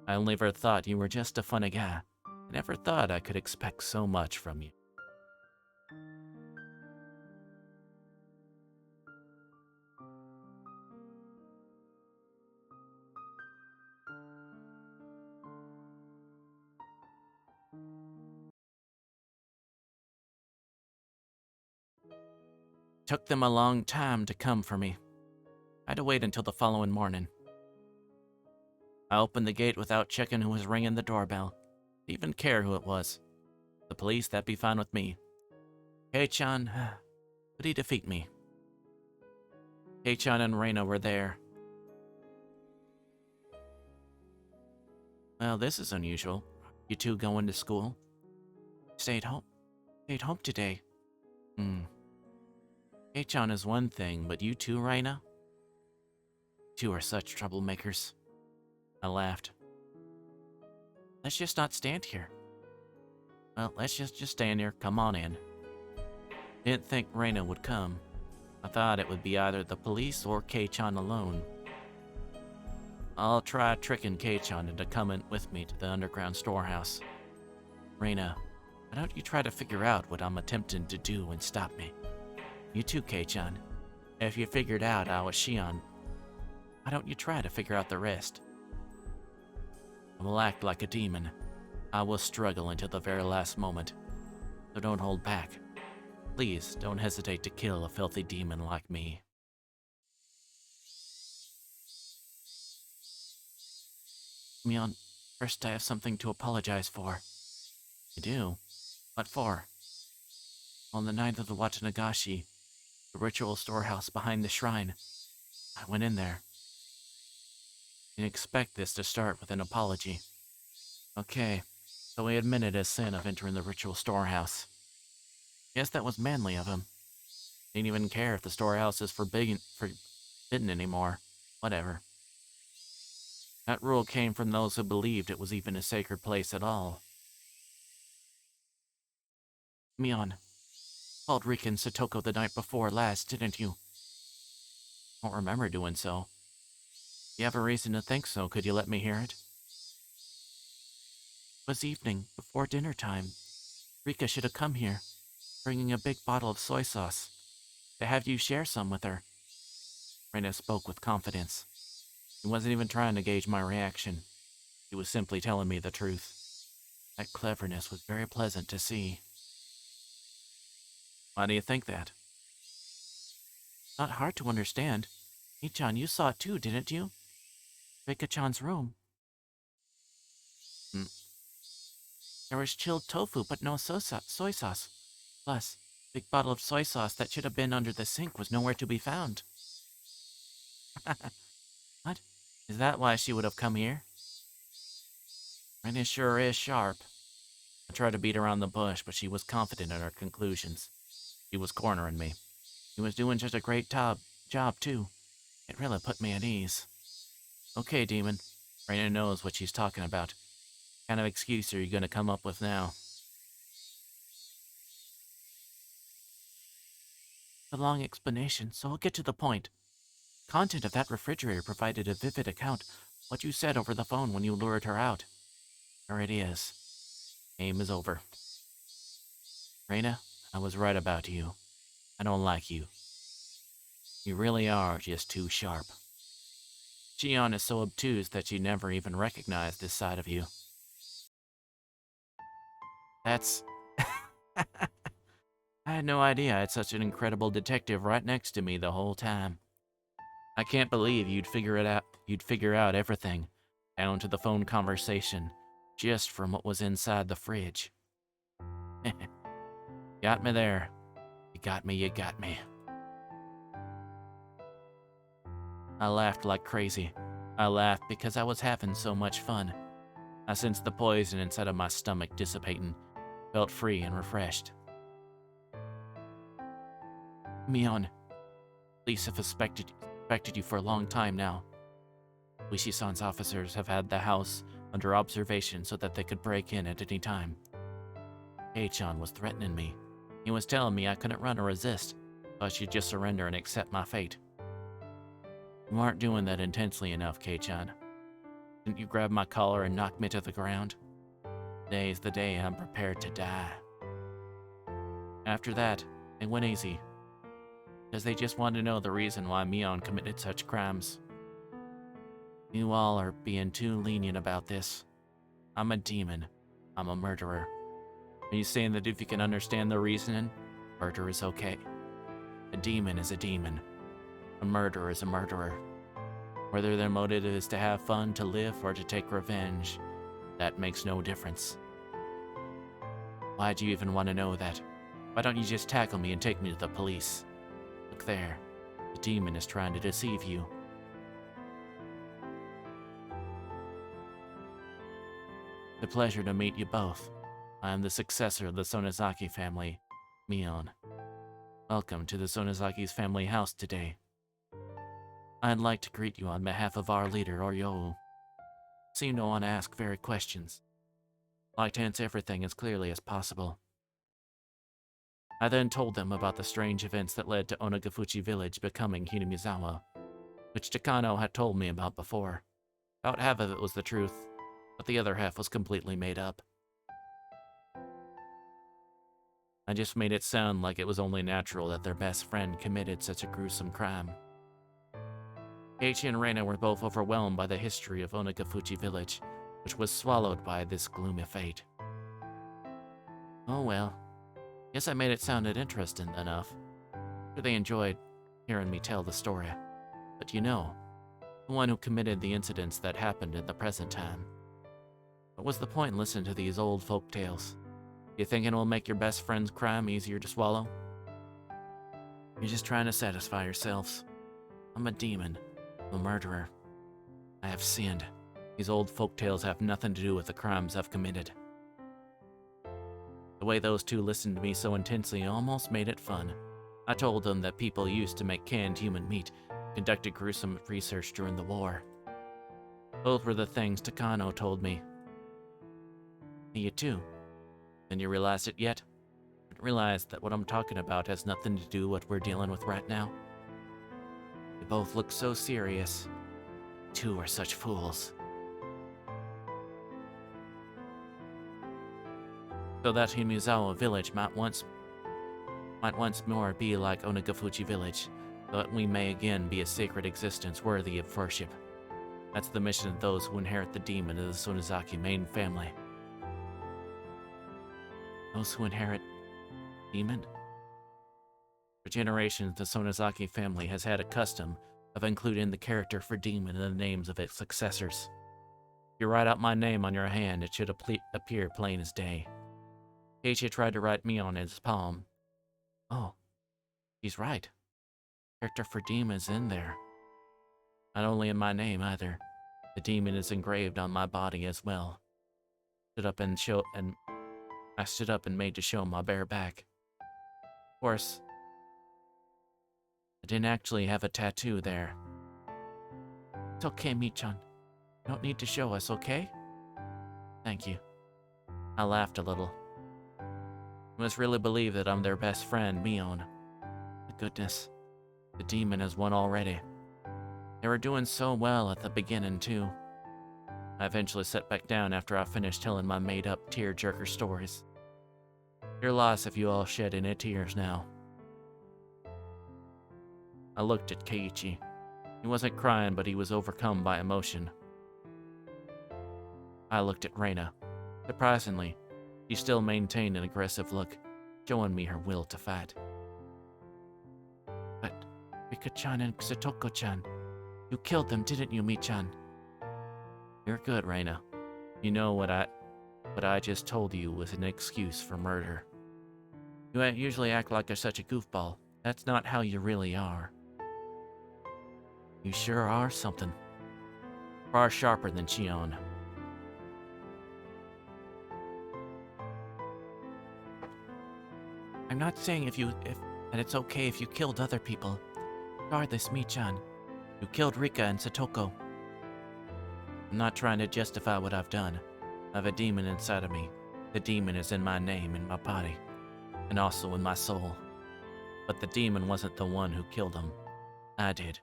I only ever thought you were just a funny guy. I never thought I could expect so much from you. Took them a long time to come for me. I had to wait until the following morning. I opened the gate without checking who was ringing the doorbell. Didn't even care who it was. The police, that'd be fine with me. Kei-chan, could he defeat me? Kei-chan and Reina were there. Well, this is unusual. You two going to school? Stayed home today. Kei-chan is one thing, but you two, Reina? Two are such troublemakers. I laughed. Let's just not stand here. Well, let's just stand here. Come on in. Didn't think Reina would come. I thought it would be either the police or Kei-chan alone. I'll try tricking Kei-chan into coming with me to the underground storehouse. Reina, why don't you try to figure out what I'm attempting to do and stop me? You too, Kei-chan. If you figured out I was Shion, why don't you try to figure out the rest? I will act like a demon. I will struggle until the very last moment. So don't hold back. Please don't hesitate to kill a filthy demon like me. Mion, first I have something to apologize for. You do? What for? On the night of the Watanagashi, the ritual storehouse behind the shrine, I went in there. Didn't expect this to start with an apology. Okay, so he admitted his sin of entering the ritual storehouse. Yes, that was manly of him. Didn't even care if the storehouse is forbidden anymore. Whatever. That rule came from those who believed it was even a sacred place at all. Mion, called Riken Satoko the night before last, didn't you? Don't remember doing so. If you have a reason to think so, could you let me hear it? It was evening, before dinner time. Rika should have come here, bringing a big bottle of soy sauce, to have you share some with her. Reina spoke with confidence. He wasn't even trying to gauge my reaction. He was simply telling me the truth. That cleverness was very pleasant to see. Why do you think that? Not hard to understand. Ichan, you saw it too, didn't you? Rika-chan's room. There was chilled tofu, but no soy sauce. Plus, big bottle of soy sauce that should have been under the sink was nowhere to be found. What? Is that why she would have come here? Reina sure is sharp. I tried to beat around the bush, but she was confident in her conclusions. She was cornering me. She was doing just a great job, too. It really put me at ease. Okay, demon. Reina knows what she's talking about. What kind of excuse are you going to come up with now? A long explanation, so I'll get to the point. Content of that refrigerator provided a vivid account of what you said over the phone when you lured her out. There it is. Game is over. Reina, I was right about you. I don't like you. You really are just too sharp. Shion is so obtuse that she never even recognized this side of you. That's... I had no idea I had such an incredible detective right next to me the whole time. I can't believe you'd figure out everything, down to the phone conversation, just from what was inside the fridge. Got me there. You got me, you got me. I laughed like crazy. I laughed because I was having so much fun. I sensed the poison inside of my stomach dissipating, felt free and refreshed. Mion, police have suspected you for a long time now. Wishisan's officers have had the house under observation so that they could break in at any time. Kei-chan was threatening me. He was telling me I couldn't run or resist, so I should just surrender and accept my fate. You aren't doing that intensely enough, Kei-chan. Didn't you grab my collar and knock me to the ground? Today is the day I'm prepared to die. After that, it went easy, because they just wanted to know the reason why Mion committed such crimes. You all are being too lenient about this. I'm a demon. I'm a murderer. Are you saying that if you can understand the reasoning, murder is okay? A demon is a demon. A murderer is a murderer. Whether their motive is to have fun, to live, or to take revenge, that makes no difference. Why do you even want to know that? Why don't you just tackle me and take me to the police? Look there. The demon is trying to deceive you. The pleasure to meet you both. I am the successor of the Sonozaki family, Mion. Welcome to the Sonozaki's family house today. I'd like to greet you on behalf of our leader, Oryo. Seem to want to ask varied questions. Like to answer everything as clearly as possible. I then told them about the strange events that led to Onagafuchi village becoming Hinamizawa, which Takano had told me about before. About half of it was the truth, but the other half was completely made up. I just made it sound like it was only natural that their best friend committed such a gruesome crime. Keiichi and Reina were both overwhelmed by the history of Onagafuchi village, which was swallowed by this gloomy fate. Oh well, guess I made it sounded interesting enough. Sure they enjoyed hearing me tell the story. But you know, the one who committed the incidents that happened in the present time. What was the point in listening to these old folk tales? You thinking it will make your best friend's crime easier to swallow? You're just trying to satisfy yourselves. I'm a demon. I'm a murderer. I have sinned. These old folk tales have nothing to do with the crimes I've committed. The way those two listened to me so intensely almost made it fun. I told them that people used to make canned human meat, conducted gruesome research during the war. Those were the things Takano told me. Hey, you too. Then you realize it yet? I realize that what I'm talking about has nothing to do with what we're dealing with right now. You both look so serious. You two are such fools. So that Hinamizawa village might once more be like Onagafuchi village, so that we may again be a sacred existence worthy of worship. That's the mission of those who inherit the demon of the Sonozaki main family. Those who inherit demon? For generations, the Sonozaki family has had a custom of including the character for demon in the names of its successors. If you write out my name on your hand, it should appear plain as day. Keiichi tried to write me on his palm. Oh, he's right. Character for demon is in there. Not only in my name either. The demon is engraved on my body as well. I stood up and made to show my bare back. Of course, I didn't actually have a tattoo there. It's okay, Mi-chan. You don't need to show us, okay? Thank you. I laughed a little. You must really believe that I'm their best friend, Mion. My goodness, the demon has won already. They were doing so well at the beginning, too. I eventually sat back down after I finished telling my made-up tear-jerker stories. Your loss if you all shed any tears now. I looked at Keiichi. He wasn't crying, but he was overcome by emotion. I looked at Reina. Surprisingly, she still maintained an aggressive look, showing me her will to fight. But Rika-chan and Satoko-chan, You killed them, didn't you, Michan? You're good, Reina. You know what I just told you was an excuse for murder. You usually act like you're such a goofball. That's not how you really are. You sure are something. Far sharper than Shion. I'm not saying that it's okay if you killed other people. Regardless, Michan, you killed Rika and Satoko. I'm not trying to justify what I've done. I have a demon inside of me. The demon is in my name, in my body, and also in my soul. But the demon wasn't the one who killed him. I did.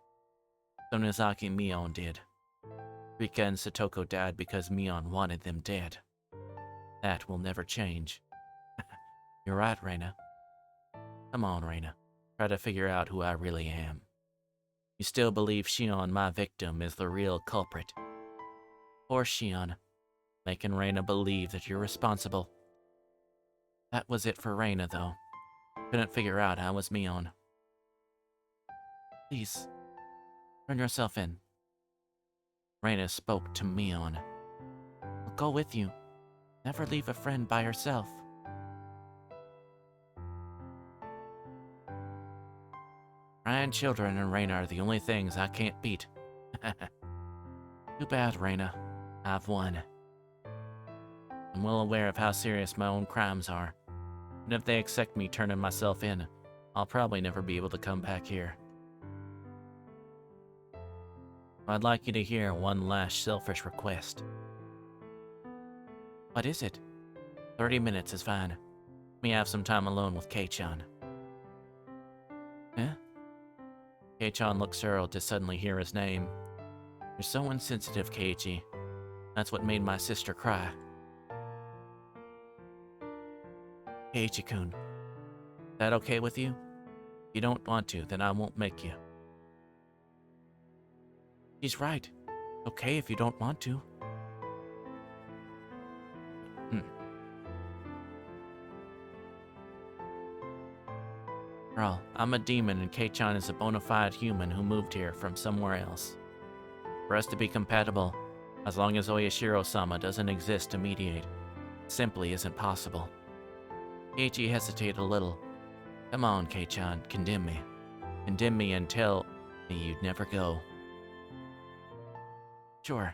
Sonozaki Mion did. Rika and Satoko died because Mion wanted them dead. That will never change. You're right, Reina. Come on, Reina. Try to figure out who I really am. You still believe Shion, my victim, is the real culprit. Poor Shion. Making Reina believe that you're responsible. That was it for Reina, though. Couldn't figure out how was Mion. Please, turn yourself in. Reina spoke to Mion. I'll go with you. Never leave a friend by herself. Crying children and Reina are the only things I can't beat. Too bad, Reina. I've won. I'm well aware of how serious my own crimes are. And if they accept me turning myself in, I'll probably never be able to come back here. I'd like you to hear one last selfish request. What is it? 30 minutes is fine. Let me have some time alone with Kei-chan. Eh? Kei-chan looks startled to suddenly hear his name. You're so insensitive, Keiichi. That's what made my sister cry. Keiichi-kun. Is that okay with you? If you don't want to, then I won't make you. He's right. Okay if you don't want to. Girl, I'm a demon and Kei-chan is a bona fide human who moved here from somewhere else. For us to be compatible, as long as Oyashiro-sama doesn't exist to mediate, it simply isn't possible. Keiichi hesitated a little. Come on, Kei-chan, condemn me. Condemn me and tell me you'd never go. Sure,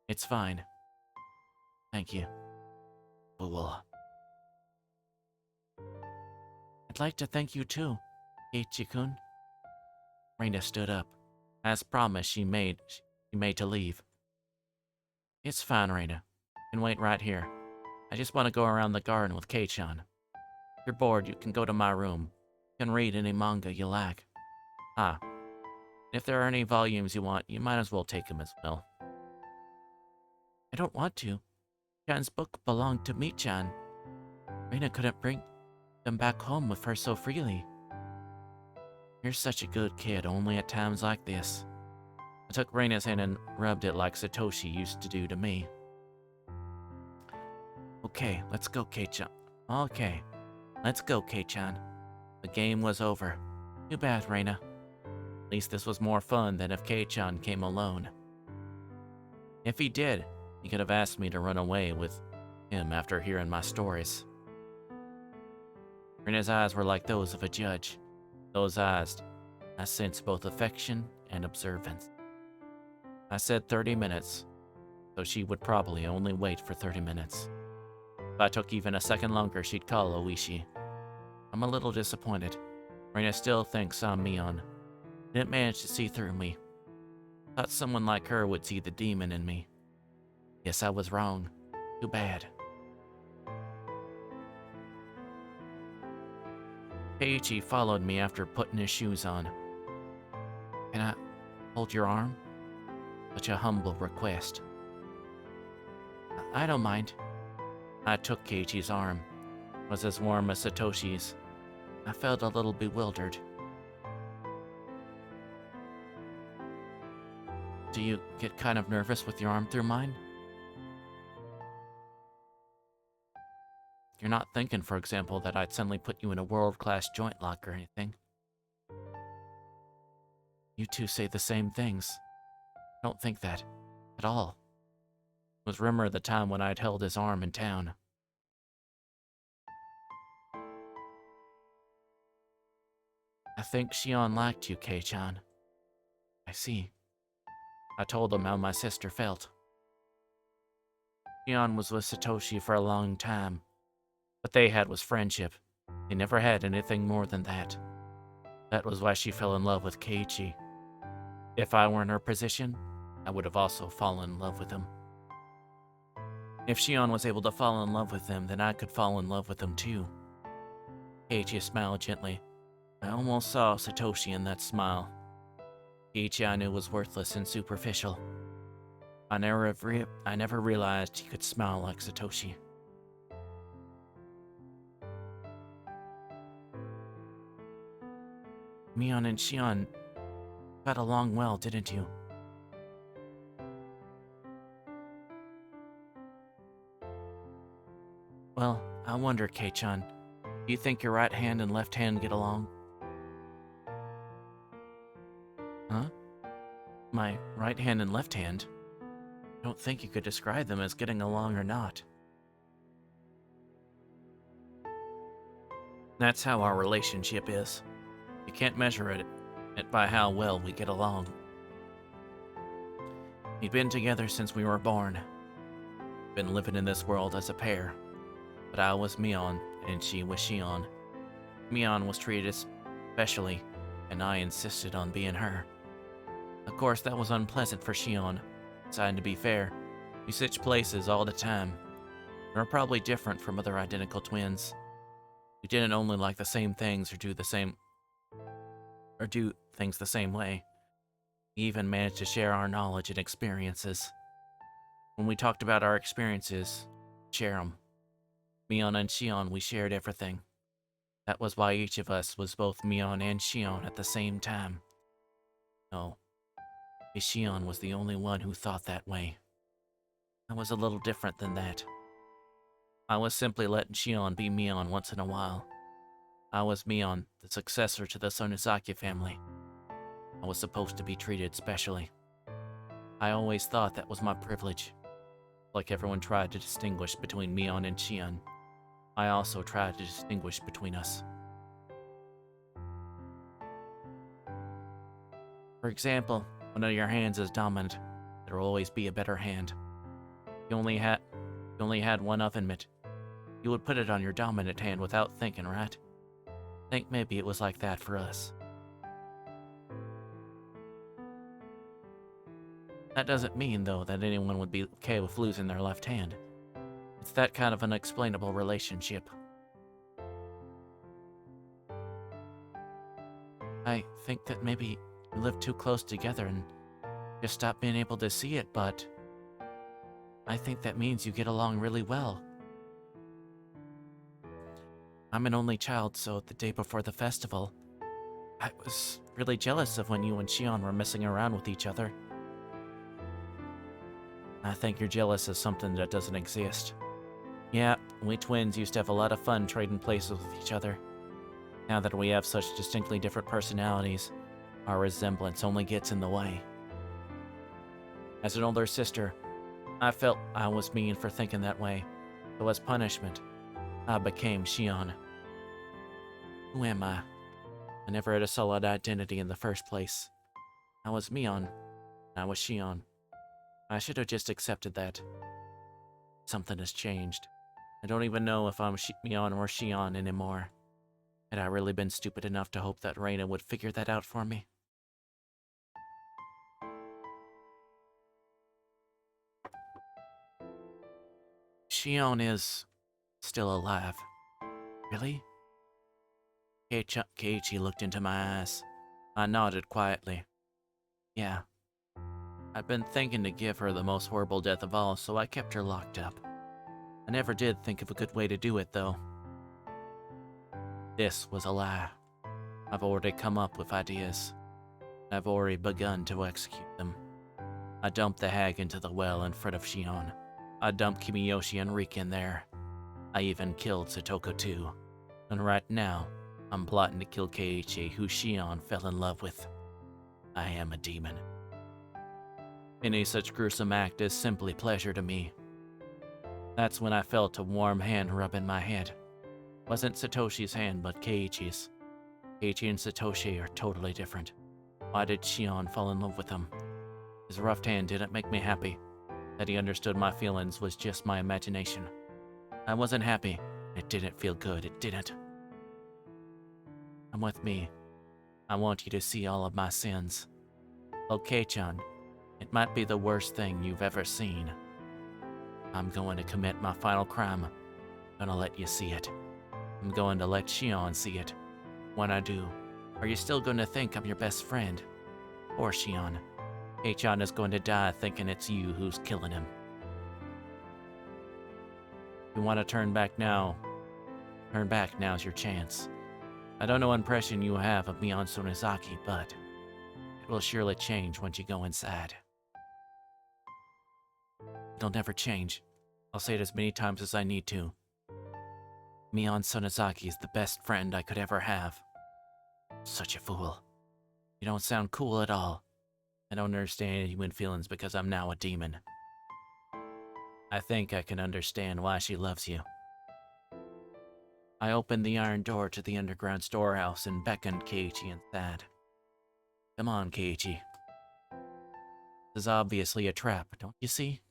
it's fine. Thank you. Fool. I'd like to thank you too, Keiichi-kun. Reina stood up. As promised, she made to leave. It's fine, Reina. You can wait right here. I just want to go around the garden with Kei-chan. If you're bored, you can go to my room. You can read any manga you like. Ah, if there are any volumes you want, you might as well take them as well. I don't want to. Chan's book belonged to Michan. Reina couldn't bring them back home with her so freely. You're such a good kid, only at times like this. I took Reina's hand and rubbed it like Satoshi used to do to me. Okay, let's go, Kei-chan. Okay, let's go, Kei-chan. The game was over. Too bad, Reina. At least this was more fun than if Kei-chan came alone. If he did, he could have asked me to run away with him after hearing my stories. Reina's eyes were like those of a judge. Those eyes, I sensed both affection and observance. I said 30 minutes, so she would probably only wait for 30 minutes. If I took even a second longer, she'd call Oishi. I'm a little disappointed. Reina still thinks I'm Mion. Didn't manage to see through me. Thought someone like her would see the demon in me. Guess I was wrong. Too bad. Keiichi followed me after putting his shoes on. Can I hold your arm? Such a humble request. I don't mind. I took Keiichi's arm. It was as warm as Satoshi's. I felt a little bewildered. Do you get kind of nervous with your arm through mine? You're not thinking, for example, that I'd suddenly put you in a world-class joint lock or anything. You two say the same things. I don't think that. At all. It was rumor of the time when I'd held his arm in town. I think Shion liked you, Kei-chan. I see. I told him how my sister felt. Shion was with Satoshi for a long time. What they had was friendship. They never had anything more than that. That was why she fell in love with Keiichi. If I were in her position, I would have also fallen in love with him. If Shion was able to fall in love with him, then I could fall in love with him too. Keiichi smiled gently. I almost saw Satoshi in that smile. Keiichi I knew was worthless and superficial. I never realized he could smile like Satoshi. Mion and Shion got along well, didn't you? Well, I wonder, Kei-chan, do you think your right hand and left hand get along? Huh? My right hand and left hand? I don't think you could describe them as getting along or not. That's how our relationship is. You can't measure it by how well we get along. We've been together since we were born. Been living in this world as a pair. But I was Mion, and she was Shion. Mion was treated specially, and I insisted on being her. Of course, that was unpleasant for Shion. And to be fair, we switch places all the time. We're probably different from other identical twins. We didn't only like the same things or do things the same way. We even managed to share our knowledge and experiences. When we talked about our experiences, share them. Mion and Shion, we shared everything. That was why each of us was both Mion and Shion at the same time. No, Shion was the only one who thought that way. I was a little different than that. I was simply letting Shion be Mion once in a while. I was Mion, the successor to the Sonozaki family. I was supposed to be treated specially. I always thought that was my privilege. Like everyone tried to distinguish between Mion and Shion, I also tried to distinguish between us. For example, one of your hands is dominant, there will always be a better hand. You only had one oven mitt. You would put it on your dominant hand without thinking, right? Think maybe it was like that for us. That doesn't mean, though, that anyone would be okay with losing their left hand. It's that kind of unexplainable relationship. I think that maybe we live too close together and just stop being able to see it, but I think that means you get along really well. I'm an only child, so the day before the festival, I was really jealous of when you and Shion were messing around with each other. I think you're jealous of something that doesn't exist. Yeah, we twins used to have a lot of fun trading places with each other. Now that we have such distinctly different personalities, our resemblance only gets in the way. As an older sister, I felt I was mean for thinking that way, so as punishment, I became Shion. Who am I? I never had a solid identity in the first place. I was Mion, I was Shion. I should have just accepted that. Something has changed. I don't even know if I'm Mion or Shion anymore. Had I really been stupid enough to hope that Reina would figure that out for me? Shion is still alive. Really? Keiichi looked into my eyes. I nodded quietly. Yeah. I'd been thinking to give her the most horrible death of all, so I kept her locked up. I never did think of a good way to do it, though. This was a lie. I've already come up with ideas. I've already begun to execute them. I dumped the hag into the well in front of Shion. I dumped Kimiyoshi and Rika in there. I even killed Satoko too. And right now, I'm plotting to kill Keiichi, who Shion fell in love with. I am a demon. Any such gruesome act is simply pleasure to me. That's when I felt a warm hand rubbing my head. Wasn't Satoshi's hand, but Keiichi's. Keiichi and Satoshi are totally different. Why did Shion fall in love with him? His rough hand didn't make me happy. That he understood my feelings was just my imagination. I wasn't happy. It didn't feel good. It didn't. Come with me. I want you to see all of my sins. Okay-chan, it might be the worst thing you've ever seen. I'm going to commit my final crime. I'm gonna let you see it. I'm going to let Shion see it. When I do, are you still going to think I'm your best friend? Or Shion? Kei-chan is going to die thinking it's you who's killing him. If you want to turn back now, turn back, now's your chance. I don't know what impression you have of me on Sonozaki, but it will surely change once you go inside. It'll never change. I'll say it as many times as I need to. Mion Sonozaki is the best friend I could ever have. Such a fool. You don't sound cool at all. I don't understand human feelings because I'm now a demon. I think I can understand why she loves you. I opened the iron door to the underground storehouse and beckoned Keiichi inside. Come on, Keiichi. This is obviously a trap, don't you see?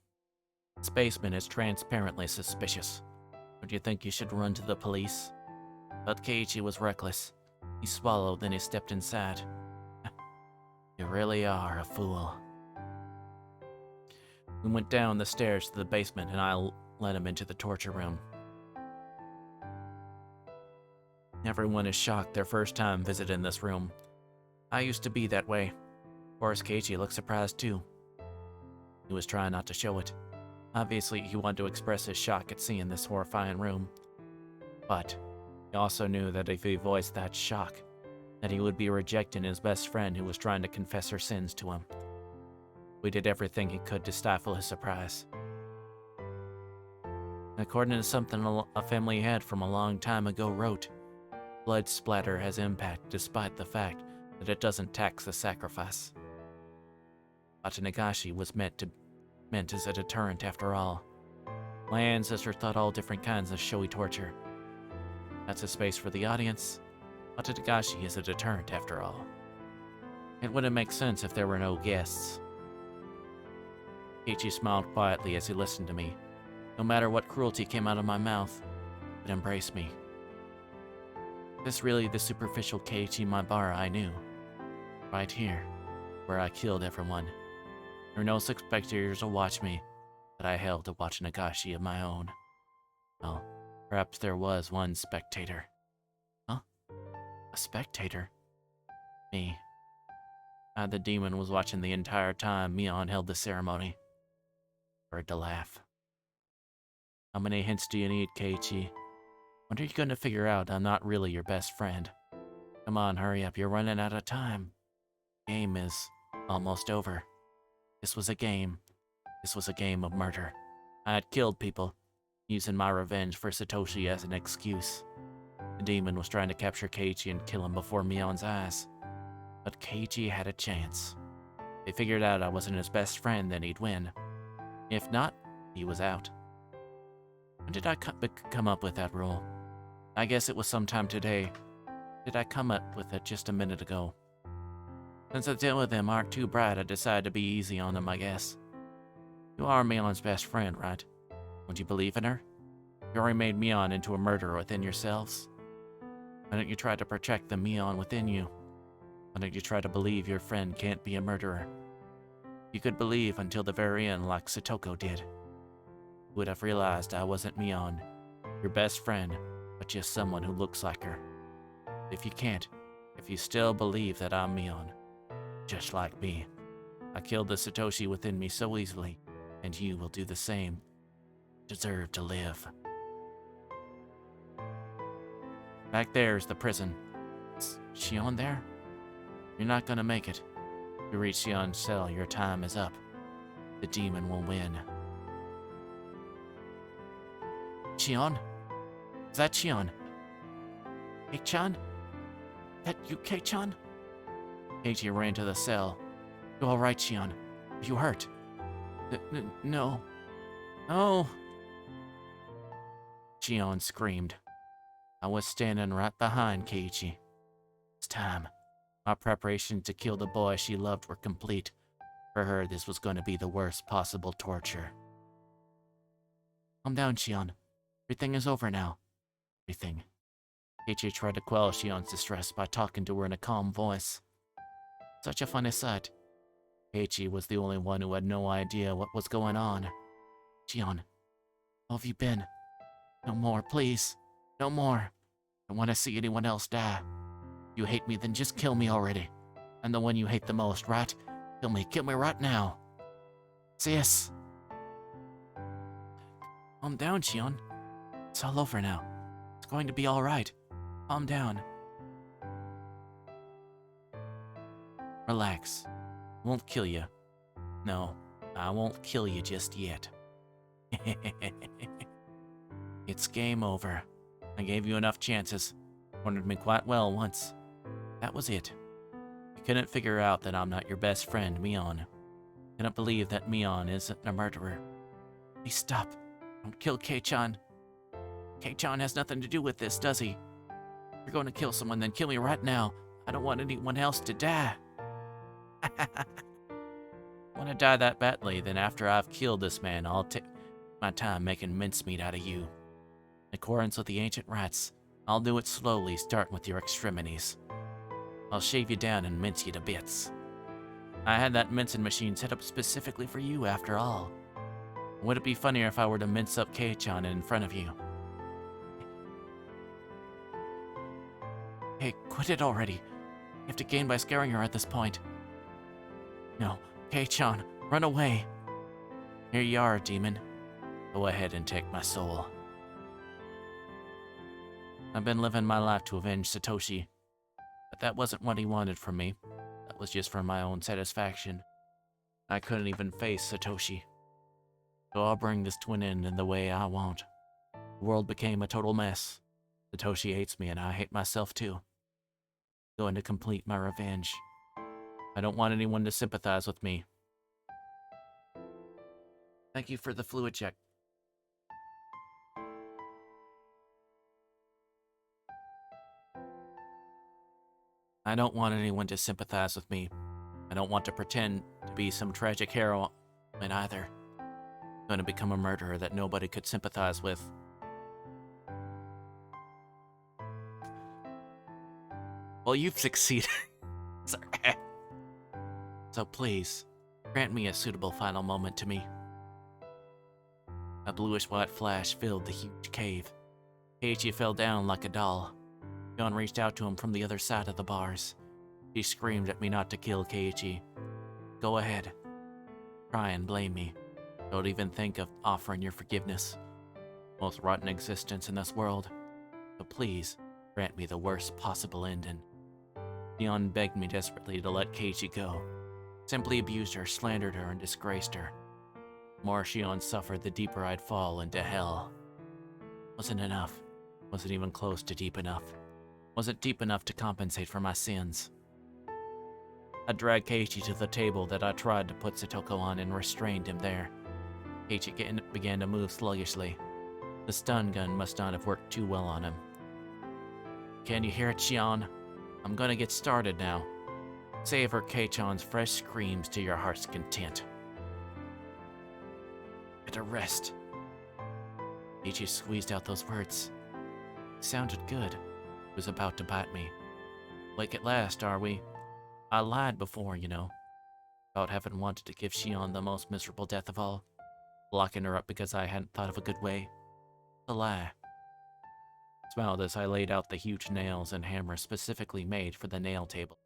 This basement is transparently suspicious. Don't you think you should run to the police? But Keiichi was reckless. He swallowed, then he stepped inside. You really are a fool. We went down the stairs to the basement and I led him into the torture room. Everyone is shocked their first time visiting this room. I used to be that way. Of course, Keiichi looked surprised too. He was trying not to show it. Obviously, he wanted to express his shock at seeing this horrifying room. But he also knew that if he voiced that shock, that he would be rejecting his best friend who was trying to confess her sins to him. We did everything he could to stifle his surprise. According to something a family head from a long time ago wrote, blood splatter has impact despite the fact that it doesn't tax the sacrifice. Nagashi was meant as a deterrent after all. My ancestor thought all different kinds of showy torture. That's a space for the audience. Nagashi is a deterrent after all. It wouldn't make sense if there were no guests. Keiichi smiled quietly as he listened to me. No matter what cruelty came out of my mouth, it embraced me. This really the superficial Keiichi Maibara I knew. Right here, where I killed everyone. There were no spectators to watch me, but I held to watch Nagashi of my own. Well, perhaps there was one spectator. Huh? A spectator? Me. I, the demon, was watching the entire time Mion held the ceremony. Heard to laugh. How many hints do you need, Keiichi? When are you going to figure out I'm not really your best friend? Come on, hurry up, you're running out of time. Game is almost over. This was a game. This was a game of murder. I had killed people, using my revenge for Satoshi as an excuse. The demon was trying to capture Keiichi and kill him before Mion's eyes. But Keiichi had a chance. If he figured out I wasn't his best friend, then he'd win. If not, he was out. When did I come up with that rule? I guess it was sometime today. Did I come up with it just a minute ago? Since the two of them aren't too bright, I decided to be easy on them, I guess. You are Mion's best friend, right? Don't you believe in her? You already made Mion into a murderer within yourselves. Why don't you try to protect the Mion within you? Why don't you try to believe your friend can't be a murderer? You could believe until the very end like Satoko did. You would have realized I wasn't Mion, your best friend, but just someone who looks like her. If you can't, if you still believe that I'm Mion, just like me, I killed the Satoshi within me so easily, and you will do the same. Deserve to live. Back there is the prison. Is Shion there? You're not gonna make it. If you reach Shion's cell, your time is up. The demon will win. Shion? Is that Shion? Kei-chan? That you, Kei-chan? Keiichi ran to the cell. You alright, Shion? Are you hurt? No. No! Shion screamed. I was standing right behind Keiichi. It's time. My preparations to kill the boy she loved were complete. For her, this was going to be the worst possible torture. Calm down, Shion. Everything is over now. Everything. Keiichi tried to quell Shion's distress by talking to her in a calm voice. Such a funny sight. Keiichi was the only one who had no idea what was going on. Shion, how have you been? No more, please. No more. I don't want to see anyone else die. If you hate me, then just kill me already. I'm the one you hate the most, right? Kill me right now. Sis. Calm down, Shion. It's all over now. It's going to be alright. Calm down. Relax. I won't kill you. No, I won't kill you just yet. It's game over. I gave you enough chances. Cornered me quite well once. That was it. You couldn't figure out that I'm not your best friend, Mion. Couldn't believe that Mion isn't a murderer. Please stop. Don't kill Kei-chan. Kei-chan has nothing to do with this, does he? If you're going to kill someone, then kill me right now. I don't want anyone else to die. Want to die that badly, then after I've killed this man, I'll take my time making mincemeat out of you. In accordance with the ancient rites, I'll do it slowly, starting with your extremities. I'll shave you down and mince you to bits. I had that mincing machine set up specifically for you, after all. Would it be funnier if I were to mince up Kei-chan in front of you? Hey, quit it already. You have to gain by scaring her at this point. No, Kei-chan, run away. Here you are, demon. Go ahead and take my soul. I've been living my life to avenge Satoshi, but that wasn't what he wanted from me. That was just for my own satisfaction. I couldn't even face Satoshi. So I'll bring this to an end in the way I want. The world became a total mess. Satoshi hates me and I hate myself too. Going to complete my revenge. I don't want anyone to sympathize with me. Thank you for the fluid check. I don't want anyone to sympathize with me. I don't want to pretend to be some tragic hero either. I'm going to become a murderer that nobody could sympathize with. Well, you've succeeded. Sorry. So please, grant me a suitable final moment to me. A bluish-white flash filled the huge cave. Keiichi fell down like a doll. John reached out to him from the other side of the bars. She screamed at me not to kill Keiichi. Go ahead. Try and blame me. Don't even think of offering your forgiveness. Most rotten existence in this world. But please, grant me the worst possible ending. Leon begged me desperately to let Keiichi go. Simply abused her, slandered her, and disgraced her. The more Shion suffered, the deeper I'd fall into hell. Wasn't enough. Wasn't even close to deep enough. Wasn't deep enough to compensate for my sins. I dragged Keiichi to the table that I tried to put Satoko on and restrained him there. Keiichi began to move sluggishly. The stun gun must not have worked too well on him. Can you hear it, Shion? I'm gonna get started now. Savor Kei-chan's fresh screams to your heart's content. Get a rest. Keiichi squeezed out those words. It sounded good. He was about to bite me. Awake at last, are we? I lied before, you know. About having wanted to give Shion the most miserable death of all. Locking her up because I hadn't thought of a good way. A lie. Smiled as I laid out the huge nails and hammer specifically made for the nail table.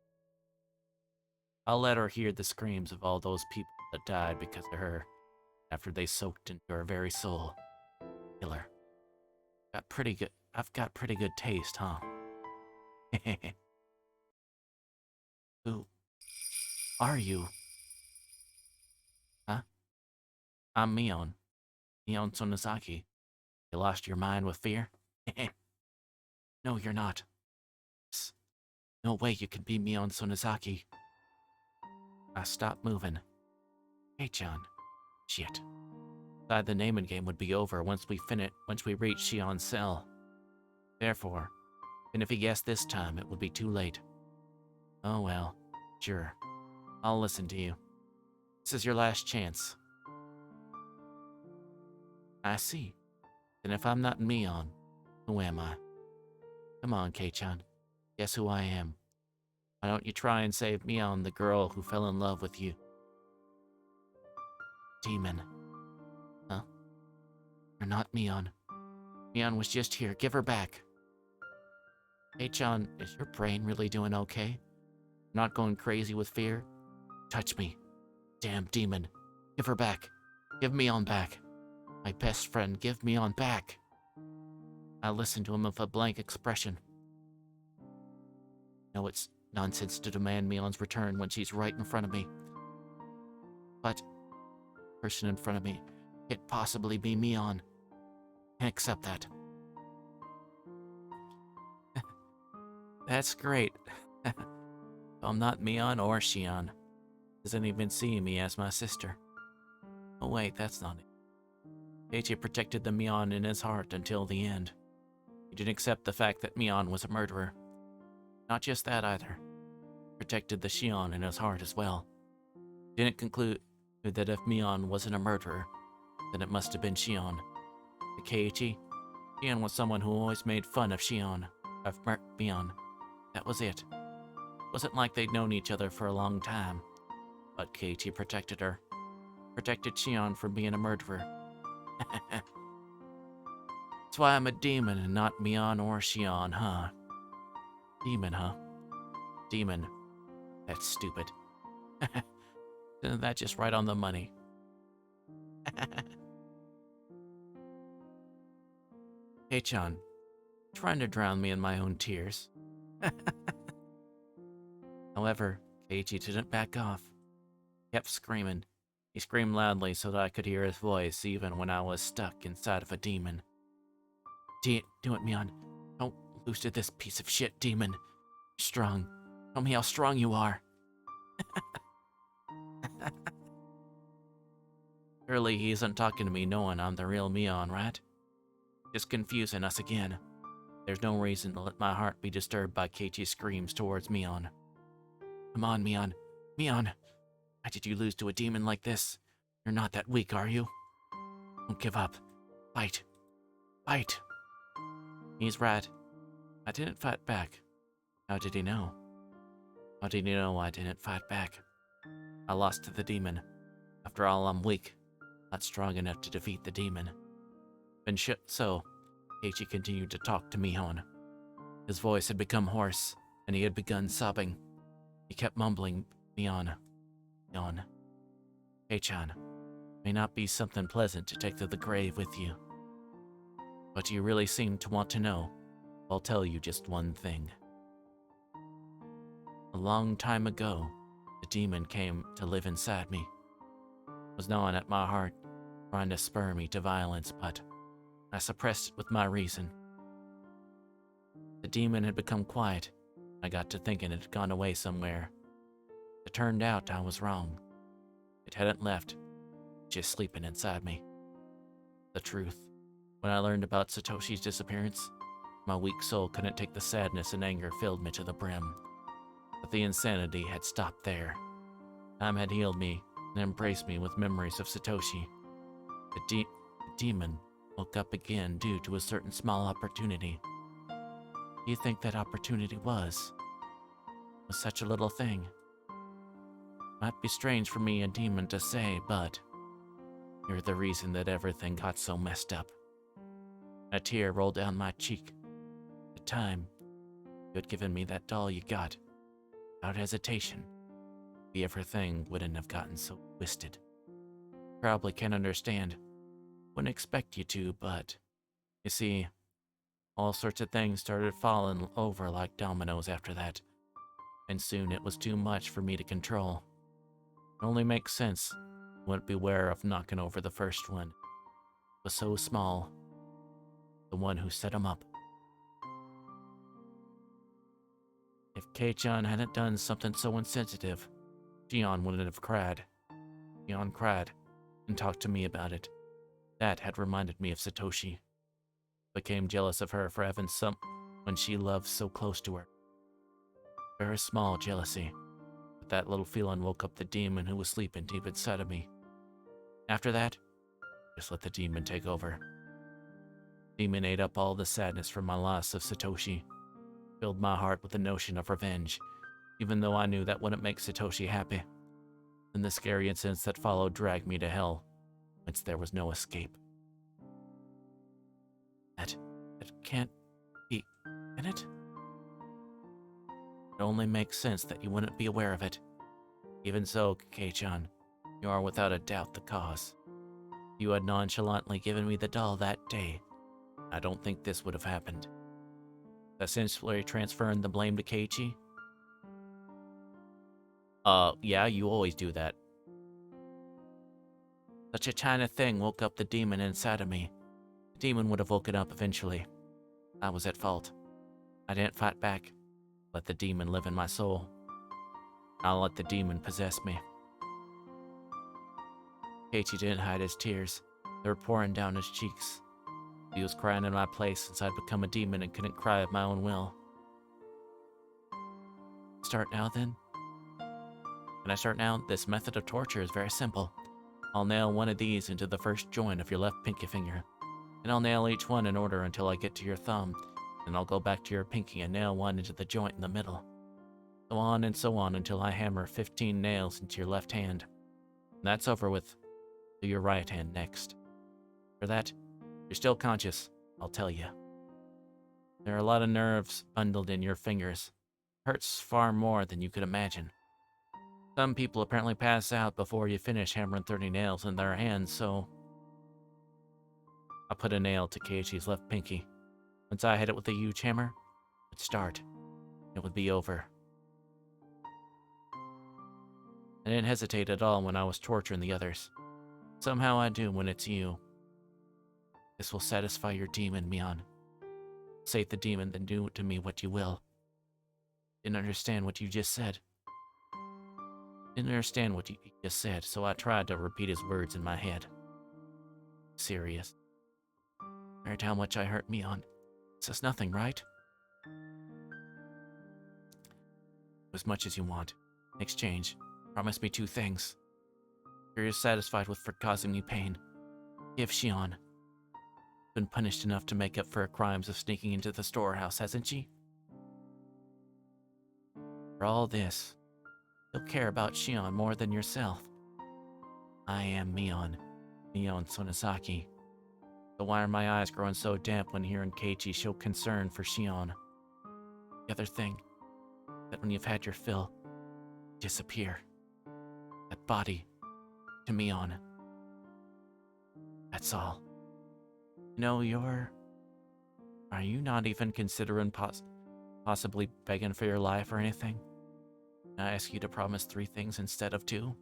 I'll let her hear the screams of all those people that died because of her, after they soaked into her very soul. Killer. I've got pretty good taste, huh? Who are you? Huh? I'm Mion. Mion Sonozaki. You lost your mind with fear? No, you're not. No way you can be Mion Sonozaki. I stopped moving. Hey, John. Shit. Thought the naming game would be over once we reached Shion's cell. Therefore, and if he guessed this time, it would be too late. Oh well, sure. I'll listen to you. This is your last chance. I see. Then if I'm not Mion, who am I? Come on, Kei-chan. Guess who I am. Why don't you try and save Mion, the girl who fell in love with you? Demon. Huh? You're not Mion. Mion was just here. Give her back. Kei-chan, is your brain really doing okay? Not going crazy with fear? Touch me. Damn demon. Give her back. Give Mion back. My best friend, give Mion back. I listened to him with a blank expression. No, it's nonsense to demand Mion's return when she's right in front of me. But the person in front of me can't possibly be Mion. Can't accept that. That's great. I'm not Mion or Shion. Doesn't even see me as my sister. Oh wait, that's not it. Keiichi protected the Mion in his heart until the end. He didn't accept the fact that Mion was a murderer. Not just that either. Protected the Shion in his heart as well. He didn't conclude that if Mion wasn't a murderer, then it must have been Shion. To Keiichi, Shion was someone who always made fun of Mion. That was it. It wasn't like they'd known each other for a long time. But Keiichi protected her. Protected Shion from being a murderer. That's why I'm a demon and not Mion or Shion, huh? Demon, huh? Demon. That's stupid. Isn't that just right on the money? Hey, Chan. Trying to drown me in my own tears. However, Keiichi didn't back off. He kept screaming. He screamed loudly so that I could hear his voice even when I was stuck inside of a demon. Do it, Mion. Don't lose to this piece of shit demon. You're strong. Tell me how strong you are. Surely he isn't talking to me knowing I'm the real Mion, right? Just confusing us again. There's no reason to let my heart be disturbed by Keiichi's screams towards Mion. Come on, Mion. Mion! Why did you lose to a demon like this? You're not that weak, are you? Don't give up. Fight. Fight. He's right. I didn't fight back. How did he know? How did he know I didn't fight back? I lost to the demon. After all, I'm weak. Not strong enough to defeat the demon. So, Keiichi continued to talk to Mion. His voice had become hoarse, and he had begun sobbing. He kept mumbling, Mion. Mion. Kei-chan, may not be something pleasant to take to the grave with you. But you really seem to want to know. I'll tell you just one thing. A long time ago, the demon came to live inside me. Was gnawing at my heart, trying to spur me to violence, but I suppressed it with my reason. The demon had become quiet. I got to thinking it had gone away somewhere. It turned out I was wrong. It hadn't left, just sleeping inside me. The truth, when I learned about Satoshi's disappearance, my weak soul couldn't take the sadness and anger filled me to the brim. But the insanity had stopped there. Time had healed me and embraced me with memories of Satoshi. The demon woke up again due to a certain small opportunity. Do you think that opportunity was such a little thing? Might be strange for me, a demon, to say, but you're the reason that everything got so messed up. A tear rolled down my cheek. At the time, you had given me that doll you got. Without hesitation, everything wouldn't have gotten so twisted. Probably can't understand. Wouldn't expect you to, but you see, all sorts of things started falling over like dominoes after that, and soon it was too much for me to control. It only makes sense. Wouldn't beware of knocking over the first one. It was so small. The one who set him up. If Kei-chan hadn't done something so insensitive, Shion wouldn't have cried. Shion cried. and talked to me about it. That had reminded me of Satoshi. Became jealous of her for having someone she loved so close to her. Very small jealousy, but that little feeling woke up the demon who was sleeping deep inside of me. After that, just let the demon take over. Demon ate up all the sadness from my loss of Satoshi, filled my heart with the notion of revenge, even though I knew that wouldn't make Satoshi happy. And the scary incidents that followed dragged me to hell, whence there was no escape. That can't be, can it? It only makes sense that you wouldn't be aware of it. Even so, Kei-chan, you are without a doubt the cause. If you had nonchalantly given me the doll that day, I don't think this would have happened. Essentially transferring the blame to Keiichi? Yeah, you always do that. Such a tiny thing woke up the demon inside of me. The demon would have woken up eventually. I was at fault. I didn't fight back. Let the demon live in my soul. I'll let the demon possess me. Keiichi didn't hide his tears. They were pouring down his cheeks. He was crying in my place since I'd become a demon and couldn't cry of my own will. Start now then? Can I start now? This method of torture is very simple. I'll nail one of these into the first joint of your left pinky finger. And I'll nail each one in order until I get to your thumb. Then I'll go back to your pinky and nail one into the joint in the middle. So on and so on until I hammer 15 nails into your left hand. And that's over with. Do your right hand next. For that, you're still conscious, I'll tell you. There are a lot of nerves bundled in your fingers. Hurts far more than you could imagine. Some people apparently pass out before you finish hammering 30 nails in their hands, so... I put a nail to Keiichi's left pinky. Once I hit it with a huge hammer, it would start. It would be over. I didn't hesitate at all when I was torturing the others. Somehow I do when it's you. This will satisfy your demon, Mion. Save the demon, then do to me what you will. Didn't understand what you just said. Didn't understand what you just said, so I tried to repeat his words in my head. Serious. Heard how much I hurt Mion. Says nothing, right? As much as you want. In exchange, promise me 2 things. You're satisfied with for causing me pain. Give Shion. Been punished enough to make up for her crimes of sneaking into the storehouse, hasn't she? For all this, you'll care about Shion more than yourself. I am Mion Sonosaki. So why are my eyes growing so damp when hearing Keiichi show concern for Shion? The other thing, that when you've had your fill, you disappear. That body, to Mion. That's all. You know, are you not even considering possibly begging for your life or anything? Can I ask you to promise 3 things instead of 2?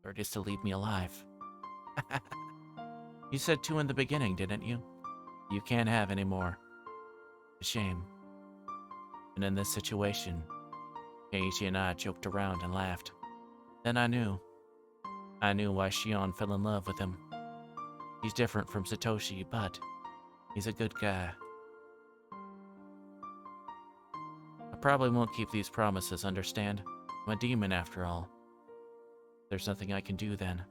Or just to leave me alive? You said 2 in the beginning, didn't you? You can't have any more. A shame. And in this situation, Keiichi and I joked around and laughed. Then I knew. I knew why Shion fell in love with him. He's different from Satoshi, but he's a good guy. I probably won't keep these promises, understand? I'm a demon after all. There's nothing I can do then.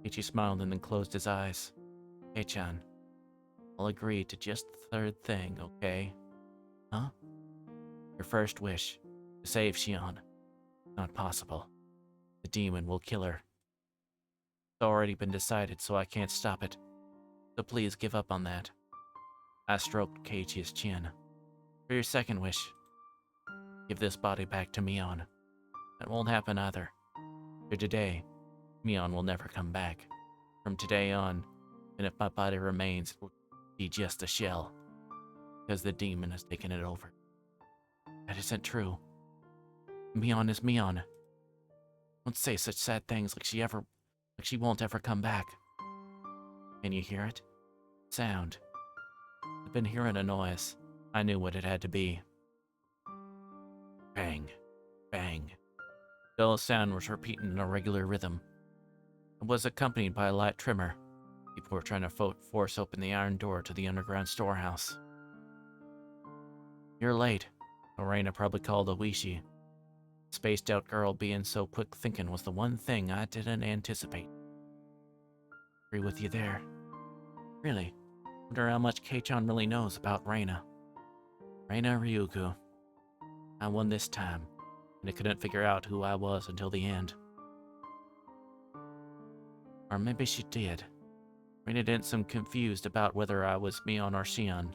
Ichi smiled and then closed his eyes. Hey-chan, I'll agree to just the 3rd thing, okay? Huh? Your first wish, to save Shion. Not possible. The demon will kill her. It's already been decided, so I can't stop it. So please give up on that. I stroked Keiichi's chin. For your 2nd wish, give this body back to Mion. That won't happen either. For today, Mion will never come back. From today on, and if my body remains, it will be just a shell. Because the demon has taken it over. That isn't true. Mion is Mion. Don't say such sad things like she won't ever come back. Can you hear it? Sound. I've been hearing a noise. I knew what it had to be. Bang. Bang. The dull sound was repeating in a regular rhythm. I was accompanied by a light trimmer. People were trying to force open the iron door to the underground storehouse. You're late. Lorena probably called a Wishi. Spaced out girl being so quick thinking was the one thing I didn't anticipate. Agree with you there. Really, wonder how much Kei-chan really knows about Reina. Reina Ryugu. I won this time, and I couldn't figure out who I was until the end. Or maybe she did. Reina didn't seem confused about whether I was Mion or Shion.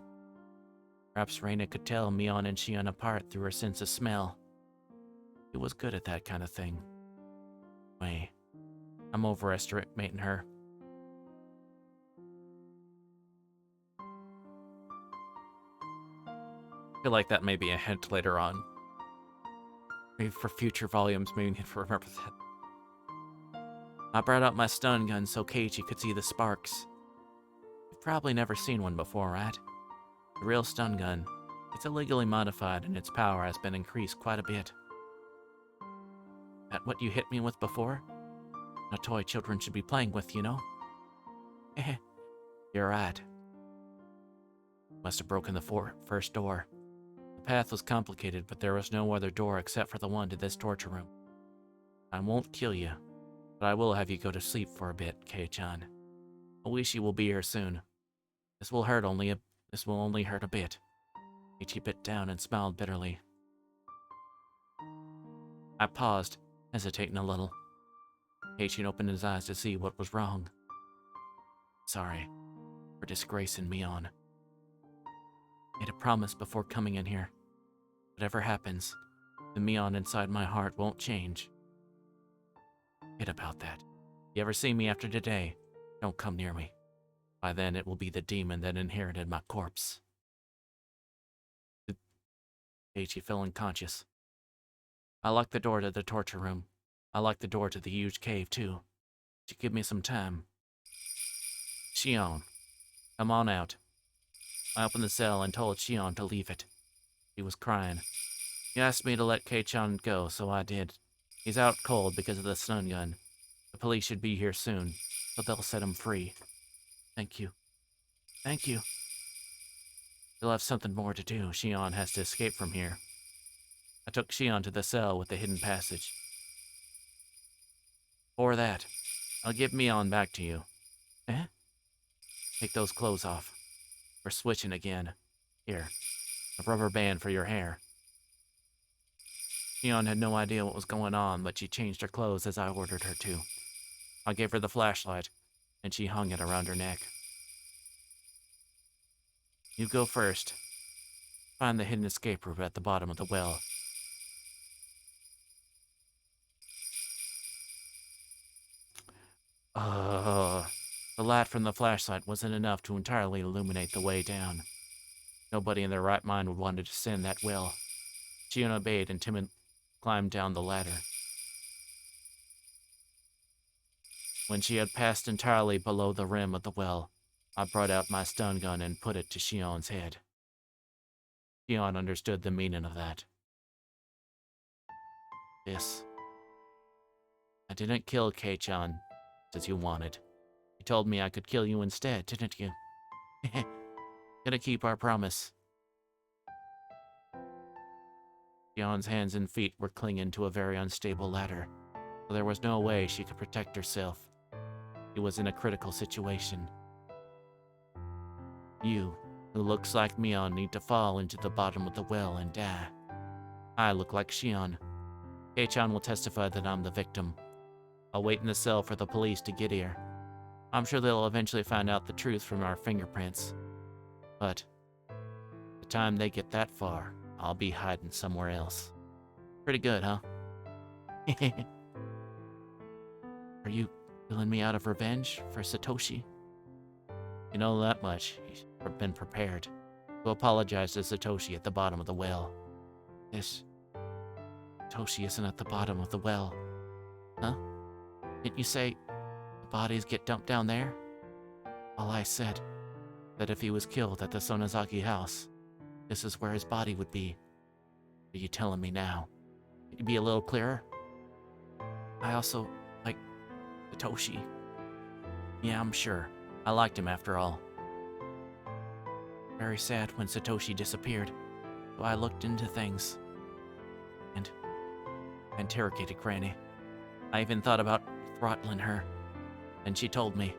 Perhaps Reina could tell Mion and Shion apart through her sense of smell. She was good at that kind of thing. Wait, I'm overestimating her. I feel like that may be a hint later on. Maybe for future volumes, maybe we need to remember that. I brought out my stun gun so Keiichi could see the sparks. You've probably never seen one before, right? The real stun gun. It's illegally modified and its power has been increased quite a bit. That what you hit me with before? A toy children should be playing with, you know? You're right. Must have broken the first door. The path was complicated, but there was no other door except for the one to this torture room. I won't kill you, but I will have you go to sleep for a bit, Kei-chan. Oishi will be here soon. This will only hurt a bit. Ichi bit down and smiled bitterly. I paused, hesitating a little. Kei-chan opened his eyes to see what was wrong. Sorry for disgracing Mion. Made a promise before coming in here. Whatever happens, the Mion inside my heart won't change. Forget about that. You ever see me after today, don't come near me. By then it will be the demon that inherited my corpse. Keiichi fell unconscious. I locked the door to the torture room. I locked the door to the huge cave, too. She give me some time. Shion, come on out. I opened the cell and told Shion to leave it. He was crying. He asked me to let Kei-chan go, so I did. He's out cold because of the stun gun. The police should be here soon, so they'll set him free. Thank you. Thank you. You'll have something more to do. Shion has to escape from here. I took Shion to the cell with the hidden passage. For that, I'll give Mion back to you. Eh? Take those clothes off. We're switching again. Here, a rubber band for your hair. Shion had no idea what was going on, but she changed her clothes as I ordered her to. I gave her the flashlight, and she hung it around her neck. You go first. Find the hidden escape route at the bottom of the well. The light from the flashlight wasn't enough to entirely illuminate the way down. Nobody in their right mind would want to descend that well. Shion obeyed and timidly climbed down the ladder. When she had passed entirely below the rim of the well, I brought out my stun gun and put it to Shion's head. Shion understood the meaning of that. I didn't kill Kei-chan, as you wanted. You told me I could kill you instead, didn't you? Gonna keep our promise. Shion's hands and feet were clinging to a very unstable ladder, so there was no way she could protect herself. She was in a critical situation. You, who looks like Mion, need to fall into the bottom of the well and die. I look like Shion. Kei-chan will testify that I'm the victim. I'll wait in the cell for the police to get here. I'm sure they'll eventually find out the truth from our fingerprints. But the time they get that far, I'll be hiding somewhere else. Pretty good, huh? Are you killing me out of revenge for Satoshi? You know that much. You've been prepared to apologize to Satoshi at the bottom of the well. Satoshi isn't at the bottom of the well. Huh? Didn't you say the bodies get dumped down there? All I said, that if he was killed at the Sonozaki house, this is where his body would be. What are you telling me now? Can you be a little clearer? I also like Satoshi. Yeah, I'm sure. I liked him after all. Very sad when Satoshi disappeared, so I looked into things. And interrogated Granny. I even thought about throttling her. And she told me.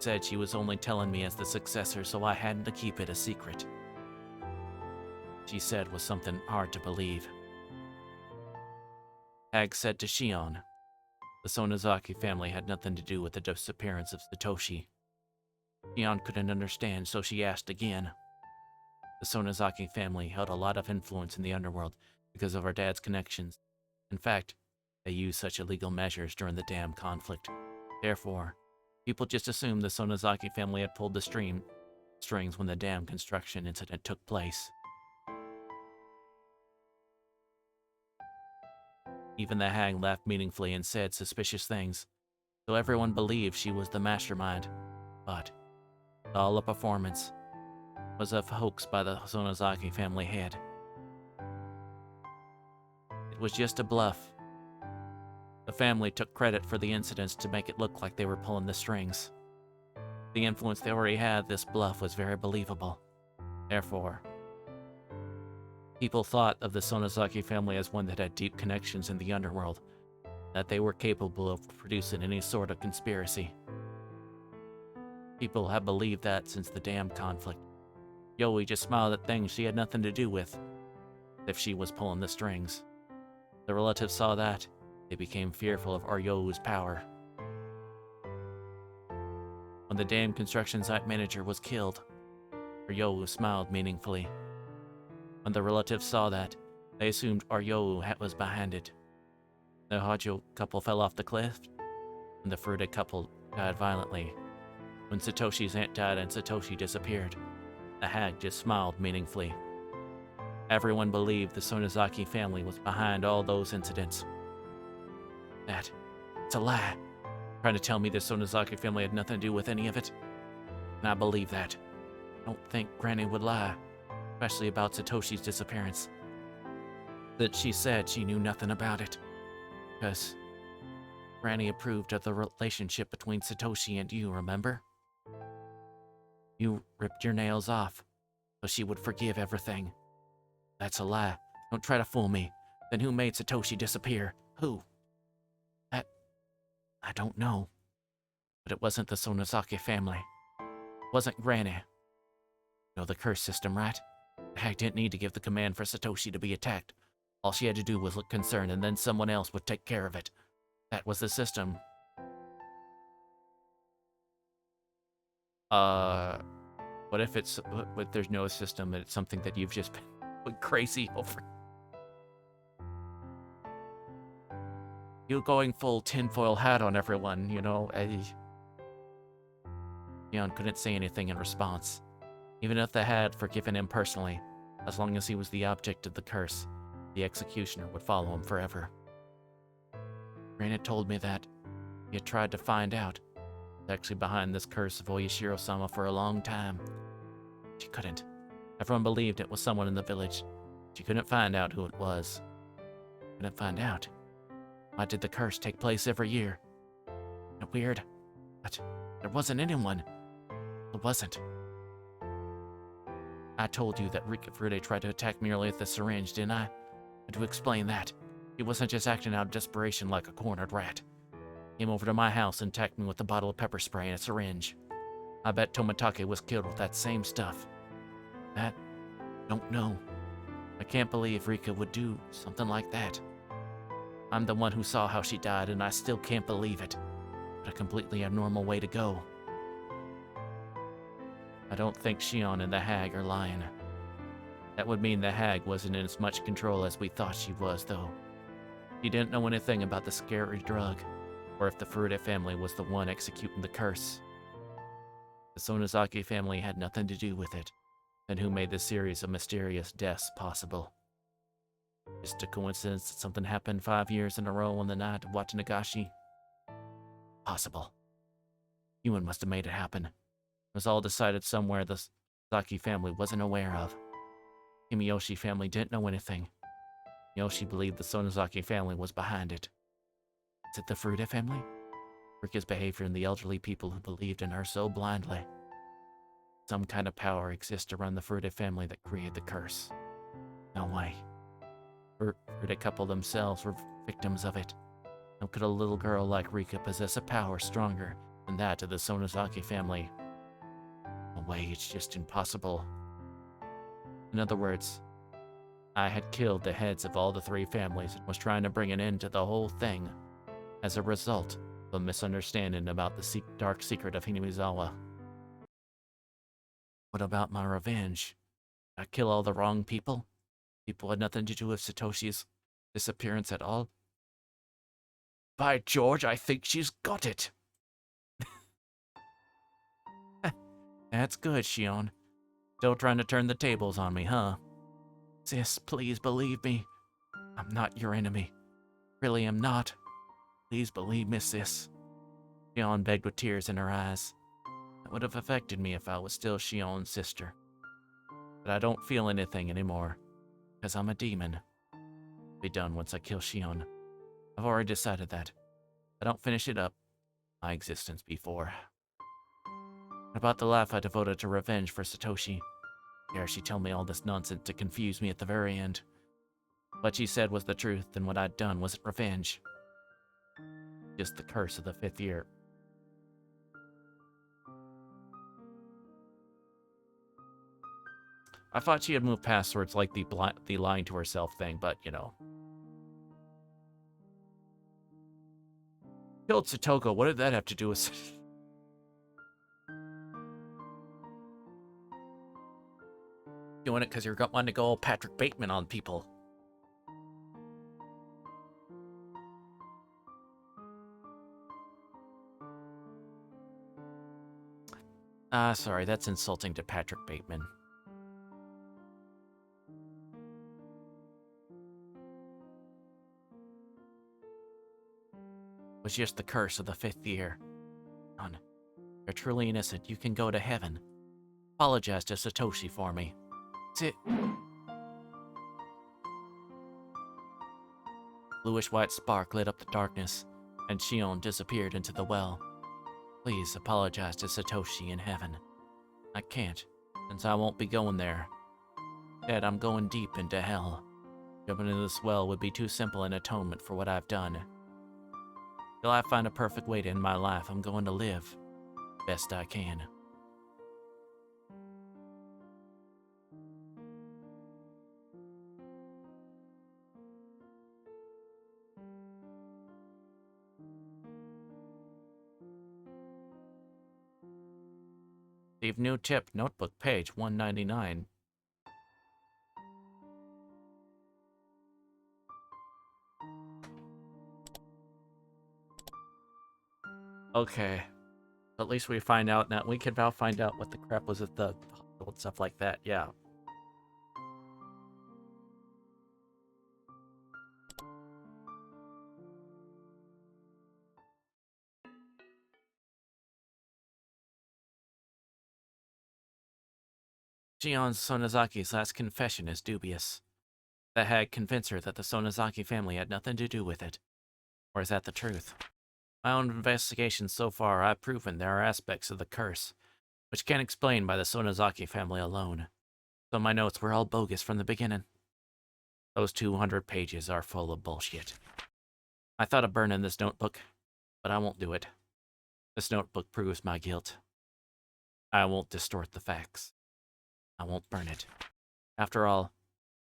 Said she was only telling me as the successor, so I had to keep it a secret. She said was something hard to believe. Hag said to Shion, the Sonozaki family had nothing to do with the disappearance of Satoshi. Shion couldn't understand, so she asked again. The Sonozaki family held a lot of influence in the underworld because of our dad's connections. In fact, they used such illegal measures during the dam conflict. Therefore, people just assumed the Sonozaki family had pulled the strings when the dam construction incident took place. Even the hag laughed meaningfully and said suspicious things, so everyone believed she was the mastermind. But all a performance was a hoax by the Sonozaki family head. It was just a bluff. The family took credit for the incidents to make it look like they were pulling the strings. The influence they already had, this bluff was very believable. Therefore, people thought of the Sonozaki family as one that had deep connections in the underworld, that they were capable of producing any sort of conspiracy. People have believed that since the dam conflict. Yoi just smiled at things she had nothing to do with, as if she was pulling the strings. The relatives saw that. They became fearful of Aryou's power. When the dam construction site manager was killed, Aryou smiled meaningfully. When the relatives saw that, they assumed Aryou was behind it. The Hajo couple fell off the cliff, and the Furuta couple died violently. When Satoshi's aunt died and Satoshi disappeared, the hag just smiled meaningfully. Everyone believed the Sonozaki family was behind all those incidents. It's a lie. Trying to tell me the Sonozaki family had nothing to do with any of it? And I believe that. I don't think Granny would lie, especially about Satoshi's disappearance. That she said she knew nothing about it, because Granny approved of the relationship between Satoshi and you, remember? You ripped your nails off, so she would forgive everything. That's a lie. Don't try to fool me. Then who made Satoshi disappear? Who? I don't know. But it wasn't the Sonozaki family. It wasn't Granny. You know the curse system, right? The hag didn't need to give the command for Satoshi to be attacked. All she had to do was look concerned, and then someone else would take care of it. That was the system. What if there's no system and it's something that you've just been crazy over? You going full tinfoil hat on everyone, you know? Leon couldn't say anything in response. Even if they had forgiven him personally, as long as he was the object of the curse, the executioner would follow him forever. Rain had told me that he had tried to find out who was actually behind this curse of Oyashiro-sama for a long time. She couldn't. Everyone believed it was someone in the village. She couldn't find out who it was. Couldn't find out. Why did the curse take place every year? Weird, but there wasn't anyone. There wasn't. I told you that Rika Furuta tried to attack me earlier with the syringe, didn't I? And to explain that, he wasn't just acting out of desperation like a cornered rat. He came over to my house and attacked me with a bottle of pepper spray and a syringe. I bet Tomitake was killed with that same stuff. That? Don't know. I can't believe Rika would do something like that. I'm the one who saw how she died, and I still can't believe it. But a completely abnormal way to go. I don't think Shion and the hag are lying. That would mean the hag wasn't in as much control as we thought she was, though. She didn't know anything about the scary drug, or if the Furuta family was the one executing the curse. The Sonozaki family had nothing to do with it, and who made this series of mysterious deaths possible. Just a coincidence that something happened 5 years in a row on the night of Watanagashi? Possible. Ewan must have made it happen. It was all decided somewhere the Saki family wasn't aware of. Kimiyoshi family didn't know anything. Yoshi believed the Sonozaki family was behind it. Is it the Furuta family? Rika's behavior and the elderly people who believed in her so blindly. Some kind of power exists around the Fruita family that created the curse. No way. Fruita couple themselves were victims of it. How could a little girl like Rika possess a power stronger than that of the Sonozaki family? No way, it's just impossible. In other words, I had killed the heads of all the 3 families and was trying to bring an end to the whole thing as a result of a misunderstanding about the dark secret of Hinamizawa. What about my revenge? Did I kill all the wrong people? People had nothing to do with Satoshi's disappearance at all? By George, I think she's got it! That's good, Shion. Still trying to turn the tables on me, huh? Sis, please believe me. I'm not your enemy. Really am not. Please believe me, sis. Shion begged with tears in her eyes. That would have affected me if I was still Shion's sister. But I don't feel anything anymore, because I'm a demon. I'll be done once I kill Shion. I've already decided that. If I don't finish it up, my existence before. What about the life I devoted to revenge for Satoshi? Dare she tell me all this nonsense to confuse me at the very end? What she said was the truth, and what I'd done wasn't revenge. Just the curse of the 5th year. I thought she had moved past words like the lying to herself thing, but, you know. Killed Satoko, what did that have to do with... Doing it because you're wanting to go all Patrick Bateman on people. Sorry, that's insulting to Patrick Bateman. It was just the curse of the 5th year. You're truly innocent. You can go to heaven. Apologize to Satoshi for me. That's it. Bluish-white spark lit up the darkness, and Shion disappeared into the well. Please apologize to Satoshi in heaven. I can't, since I won't be going there. Instead, I'm going deep into hell. Jumping into this well would be too simple an atonement for what I've done. Till I find a perfect way to end my life, I'm going to live best I can. Receive new tip, notebook page 199. Okay. At least we find out now. We can now find out what the crap was at the hospital and stuff like that, yeah. Shion Sonozaki's last confession is dubious. The hag convinced her that the Sonozaki family had nothing to do with it. Or is that the truth? My own investigations so far, I've proven there are aspects of the curse, which can't explain by the Sonozaki family alone. So my notes were all bogus from the beginning. Those 200 pages are full of bullshit. I thought of burning this notebook, but I won't do it. This notebook proves my guilt. I won't distort the facts. I won't burn it. After all,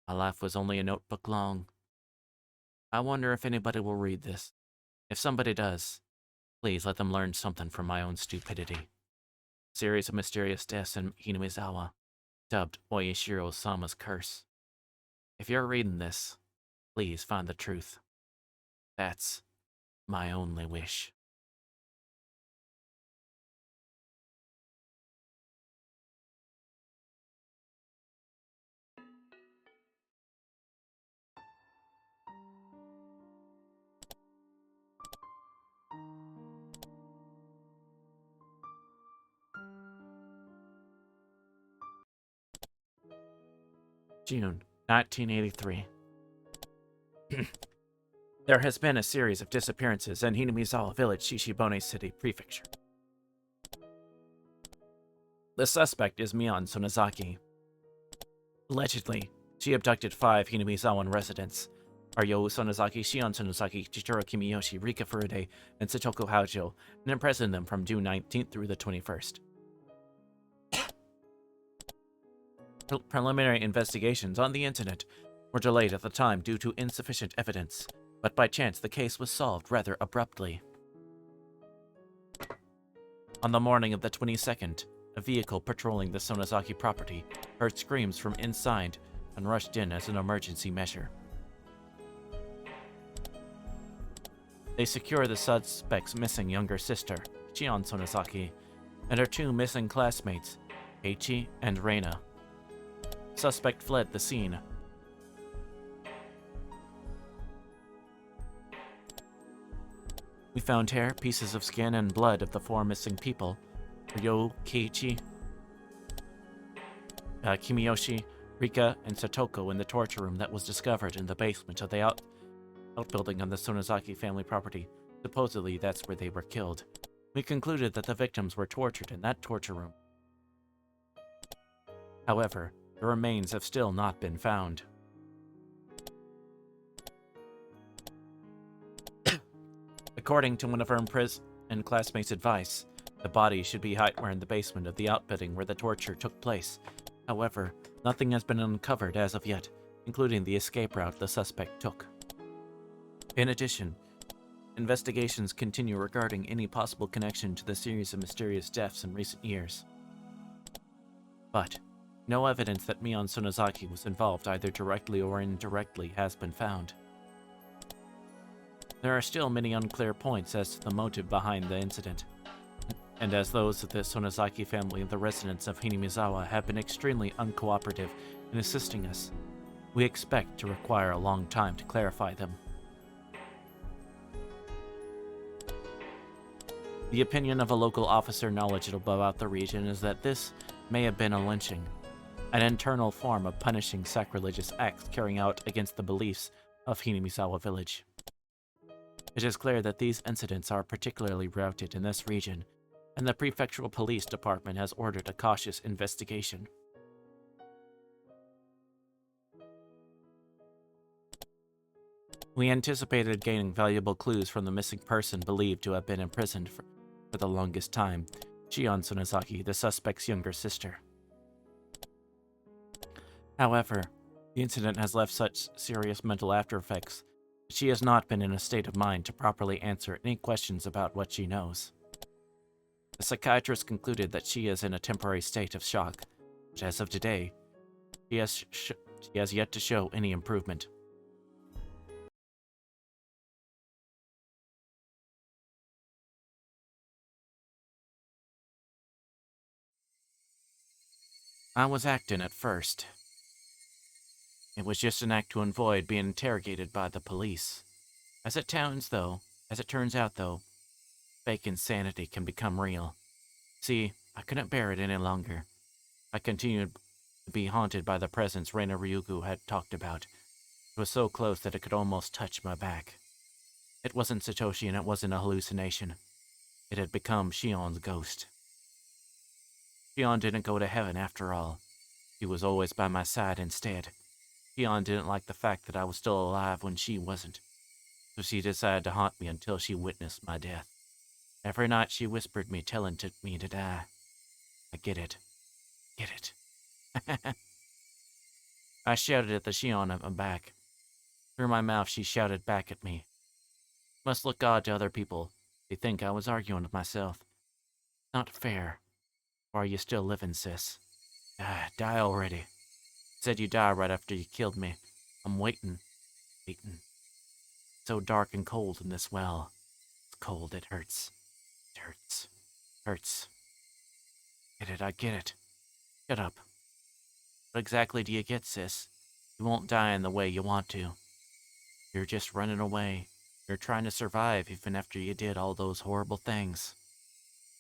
my life was only a notebook long. I wonder if anybody will read this. If somebody does, please let them learn something from my own stupidity. A series of mysterious deaths in Hinamizawa, dubbed Oyashiro-sama's curse. If you're reading this, please find the truth. That's my only wish. June 1983. There has been a series of disappearances in Hinamizawa Village, Shishibone City Prefecture. The suspect is Mion Sonozaki. Allegedly, she abducted 5 Hinamizawan residents, Aryo Sonozaki, Shion Sonozaki, Chituro Kimiyoshi, Rika Furude, and Satoko Hajo, and imprisoned them from June 19th through the 21st. Preliminary investigations on the incident were delayed at the time due to insufficient evidence, but by chance the case was solved rather abruptly. On the morning of the 22nd, a vehicle patrolling the Sonozaki property heard screams from inside and rushed in as an emergency measure. They secure the suspect's missing younger sister, Shion Sonozaki, and her 2 missing classmates, Eiichi and Reina. Suspect fled the scene. We found hair, pieces of skin, and blood of the 4 missing people, Ryo, Keiichi, Kimiyoshi, Rika, and Satoko in the torture room that was discovered in the basement of the outbuilding on the Sonozaki family property. Supposedly, that's where they were killed. We concluded that the victims were tortured in that torture room. However, the remains have still not been found. According to one of her and classmates' advice, the body should be hidden in the basement of the outbuilding where the torture took place. However, nothing has been uncovered as of yet, including the escape route the suspect took. In addition, investigations continue regarding any possible connection to the series of mysterious deaths in recent years. But no evidence that Mion Sonozaki was involved either directly or indirectly has been found. There are still many unclear points as to the motive behind the incident, and as those of the Sonozaki family and the residents of Hinamizawa have been extremely uncooperative in assisting us, we expect to require a long time to clarify them. The opinion of a local officer knowledgeable about the region is that this may have been a lynching, an internal form of punishing sacrilegious acts carrying out against the beliefs of Hinamizawa Village. It is clear that these incidents are particularly routed in this region, and the prefectural police department has ordered a cautious investigation. We anticipated gaining valuable clues from the missing person believed to have been imprisoned for the longest time, Shion Sonozaki, the suspect's younger sister. However, the incident has left such serious mental aftereffects that she has not been in a state of mind to properly answer any questions about what she knows. The psychiatrist concluded that she is in a temporary state of shock, but as of today, she has yet to show any improvement. I was acting at first. It was just an act to avoid being interrogated by the police. As it turns out though, fake insanity can become real. See, I couldn't bear it any longer. I continued to be haunted by the presence Reina Ryugu had talked about. It was so close that it could almost touch my back. It wasn't Satoshi and it wasn't a hallucination. It had become Shion's ghost. Shion didn't go to heaven after all. He was always by my side instead. Shion didn't like the fact that I was still alive when she wasn't, so she decided to haunt me until she witnessed my death. Every night she whispered me, telling me to die. I get it. Get it. I shouted at the Shion at my back. Through my mouth she shouted back at me. Must look odd to other people. They think I was arguing with myself. Not fair. Or are you still living, sis? Die already. Said you die right after you killed me. I'm waiting. So dark and cold in this well. It's cold, it hurts. It hurts. I get it. Shut up. What exactly do you get, sis? You won't die in the way you want to. You're just running away. You're trying to survive even after you did all those horrible things.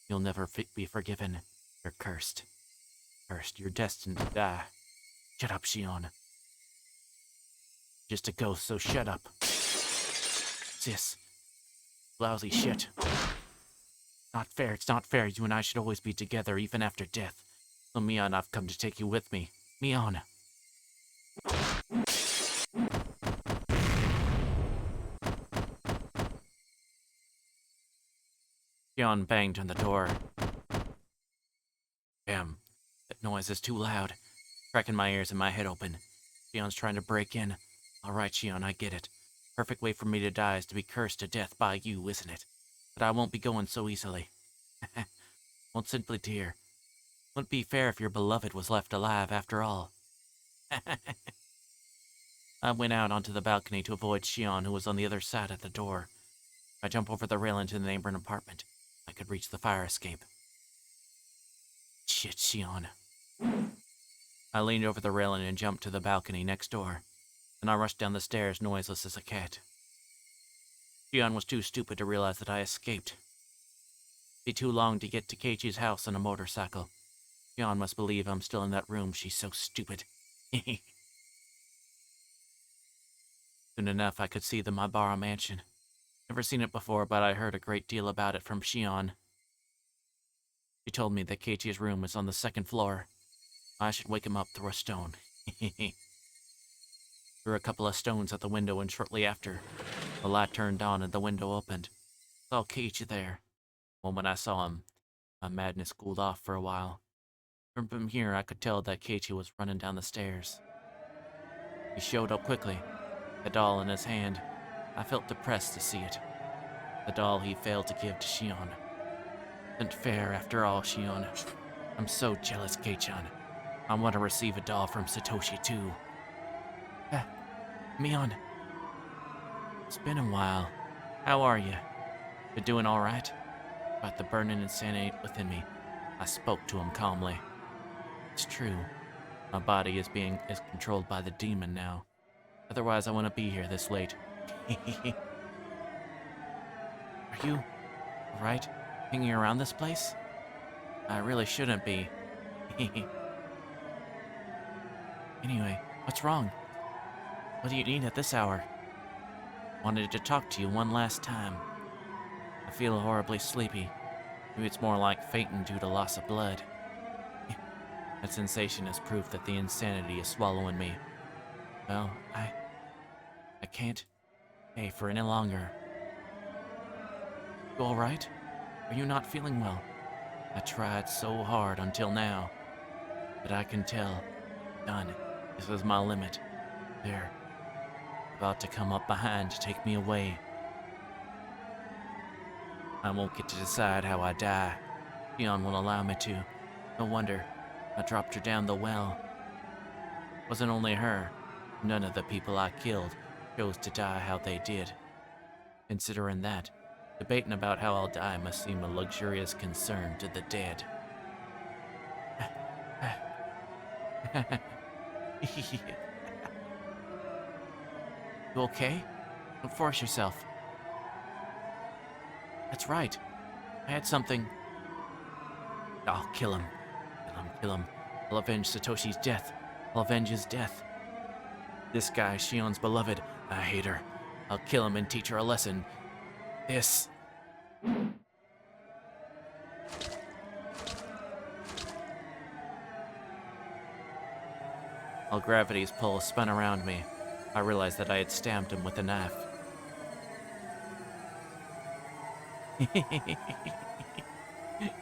You'll never be forgiven. You're cursed. You're destined to die. Shut up, Shion. Just a ghost, so shut up. Sis. Lousy shit. Not fair, it's not fair. You and I should always be together, even after death. So, Mion, I've come to take you with me. Mion. Mion banged on the door. Damn, that noise is too loud. Cracking my ears and my head open. Shion's trying to break in. All right, Shion, I get it. Perfect way for me to die is to be cursed to death by you, isn't it? But I won't be going so easily. Won't simply dear. Wouldn't be fair if your beloved was left alive after all. I went out onto the balcony to avoid Shion, who was on the other side of the door. I jumped over the rail into the neighboring apartment. I could reach the fire escape. Shit, Shion. I leaned over the railing and jumped to the balcony next door. Then I rushed down the stairs, noiseless as a cat. Shion was too stupid to realize that I escaped. It'd be too long to get to Keiichi's house on a motorcycle. Shion must believe I'm still in that room. She's so stupid. Soon enough, I could see the Maibara mansion. Never seen it before, but I heard a great deal about it from Shion. She told me that Keiichi's room is on the 2nd floor. I should wake him up through a stone. Threw a couple of stones at the window, and shortly after, the light turned on and the window opened. Saw Keiichi there. The moment I saw him, my madness cooled off for a while. From here, I could tell that Keiichi was running down the stairs. He showed up quickly, a doll in his hand. I felt depressed to see it. The doll he failed to give to Shion. Isn't fair after all, Shion. I'm so jealous, Kei-chan. I want to receive a doll from Satoshi too. Mion. It's been a while. How are you? You doing alright? About the burning insanity within me, I spoke to him calmly. It's true. My body is controlled by the demon now. Otherwise, I wouldn't be here this late. Are you alright? Hanging around this place? I really shouldn't be. Anyway, what's wrong? What do you need at this hour? Wanted to talk to you one last time. I feel horribly sleepy. Maybe it's more like fainting due to loss of blood. That sensation is proof that the insanity is swallowing me. Well, I can't stay for any longer. You alright? Are you not feeling well? I tried so hard until now. But I can tell. Done. This is my limit. There. About to come up behind to take me away. I won't get to decide how I die. Shion won't allow me to. No wonder. I dropped her down the well. Wasn't only her. None of the people I killed chose to die how they did. Considering that, debating about how I'll die must seem a luxurious concern to the dead. You okay? Don't force yourself. That's right. I had something. I'll kill him. Kill him. I'll avenge Satoshi's death. I'll avenge his death. This guy, Shion's beloved. I hate her. I'll kill him and teach her a lesson. This. While gravity's pull spun around me, I realized that I had stabbed him with a knife.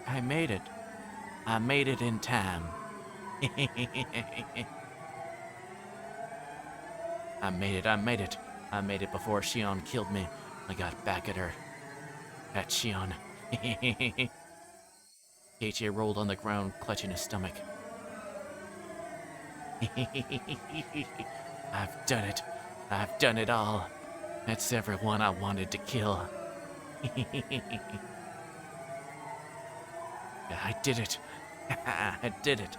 I made it. I made it in time. I made it. I made it before Shion killed me. I got back at her. At Shion. Keiichi rolled on the ground, clutching his stomach. I've done it. I've done it all. That's everyone I wanted to kill. I did it. I did it.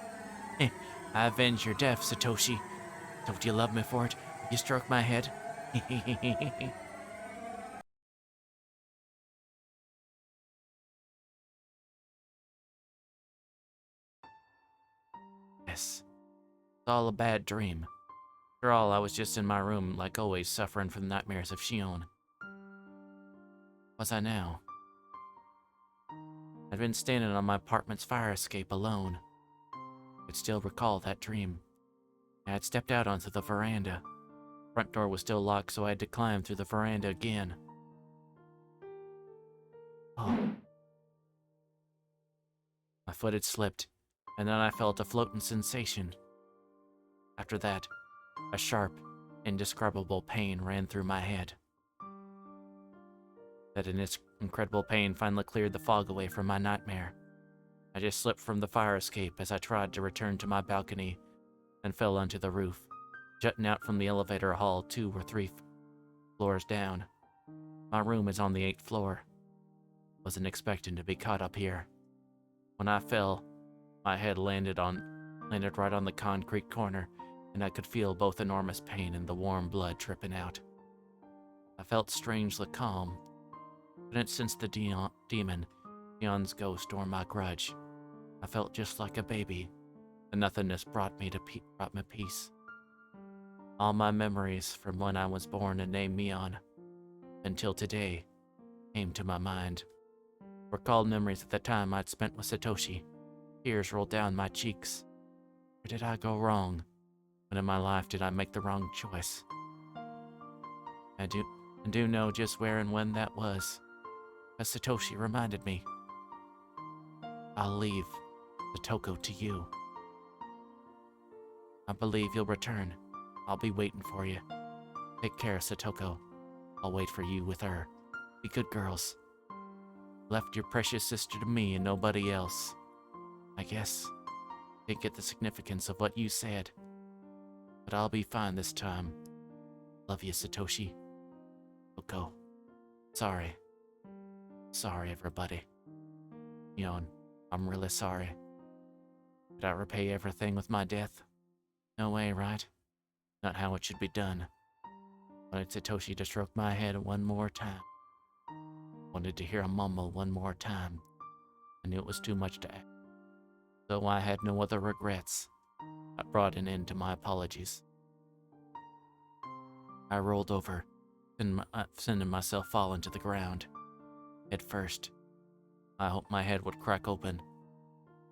I avenged your death, Satoshi. Don't you love me for it? You stroke my head. Yes. It's all a bad dream. After all, I was just in my room, like always, suffering from nightmares of Shion. was I now? I'd been standing on my apartment's fire escape alone. I could still recall that dream. I had stepped out onto the veranda. Front door was still locked, so I had to climb through the veranda again. Oh. My foot had slipped, and then I felt a floating sensation. After that, a sharp, indescribable pain ran through my head. That incredible pain finally cleared the fog away from my nightmare. I just slipped from the fire escape as I tried to return to my balcony and fell onto the roof, jutting out from the elevator hall 2 or 3 floors down. My room is on the 8th floor. Wasn't expecting to be caught up here. When I fell, my head landed right on the concrete corner, and I could feel both enormous pain and the warm blood dripping out. I felt strangely calm. Couldn't sense the demon, Dion's ghost, or my grudge. I felt just like a baby. The nothingness brought me peace. All my memories from when I was born and named Mion, until today, came to my mind. Recalled memories of the time I'd spent with Satoshi. Tears rolled down my cheeks. Where did I go wrong? When in my life did I make the wrong choice? I do know just where and when that was, as Satoshi reminded me. I'll leave Satoko to you. I believe you'll return. I'll be waiting for you. Take care, Satoko. I'll wait for you with her. Be good girls. Left your precious sister to me and nobody else. I guess didn't get the significance of what you said, but I'll be fine this time. Love you, Satoshi. Go. Sorry. Sorry, everybody. Yon, I'm really sorry. Did I repay everything with my death? No way, right? Not how it should be done. Wanted Satoshi to stroke my head one more time. Wanted to hear him mumble one more time. I knew it was too much to ask. Though I had no other regrets, I brought an end to my apologies. I rolled over, sending myself falling to the ground. Head first. I hoped my head would crack open,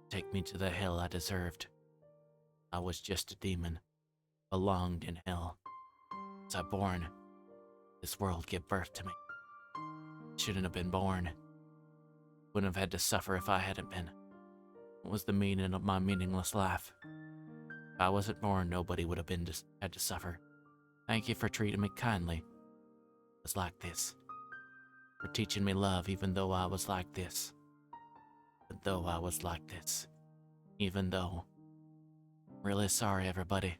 take me to the hell I deserved. I was just a demon, belonged in hell. Was I born? This world gave birth to me. Shouldn't have been born. Wouldn't have had to suffer if I hadn't been. What was the meaning of my meaningless life? If I wasn't born, nobody would have had to suffer. Thank you for treating me kindly. It was like this. For teaching me love even though I was like this. Even though I was like this. Even though. I'm really sorry, everybody.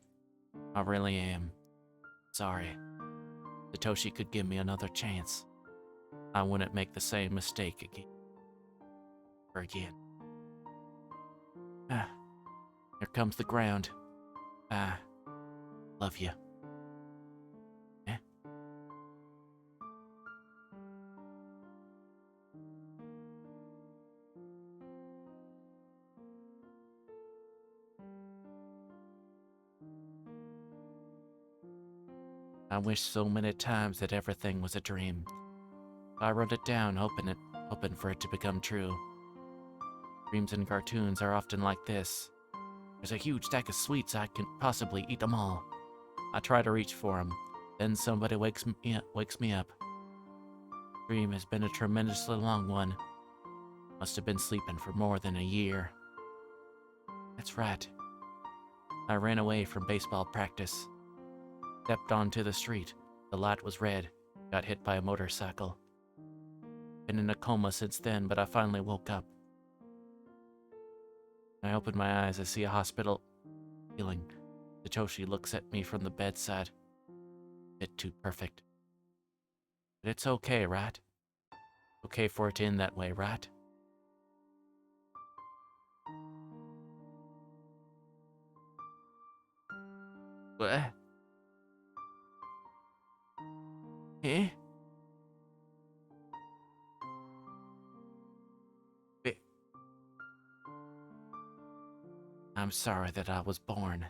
I really am. Sorry. Satoshi could give me another chance. I wouldn't make the same mistake again. Or again. Here comes the ground. Love you. Eh? I wish so many times that everything was a dream. I wrote it down, hoping for it to become true. Dreams and cartoons are often like this. There's a huge stack of sweets, I can possibly eat them all. I try to reach for them, then somebody wakes me up. Dream has been a tremendously long one. Must have been sleeping for more than a year. That's right. I ran away from baseball practice. Stepped onto the street. The light was red. Got hit by a motorcycle. Been in a coma since then, but I finally woke up. I open my eyes, I see a hospital ceiling. Satoshi looks at me from the bedside. Bit too perfect. But it's okay, right? Okay for it to end that way, right? What? Eh? I'm sorry that I was born.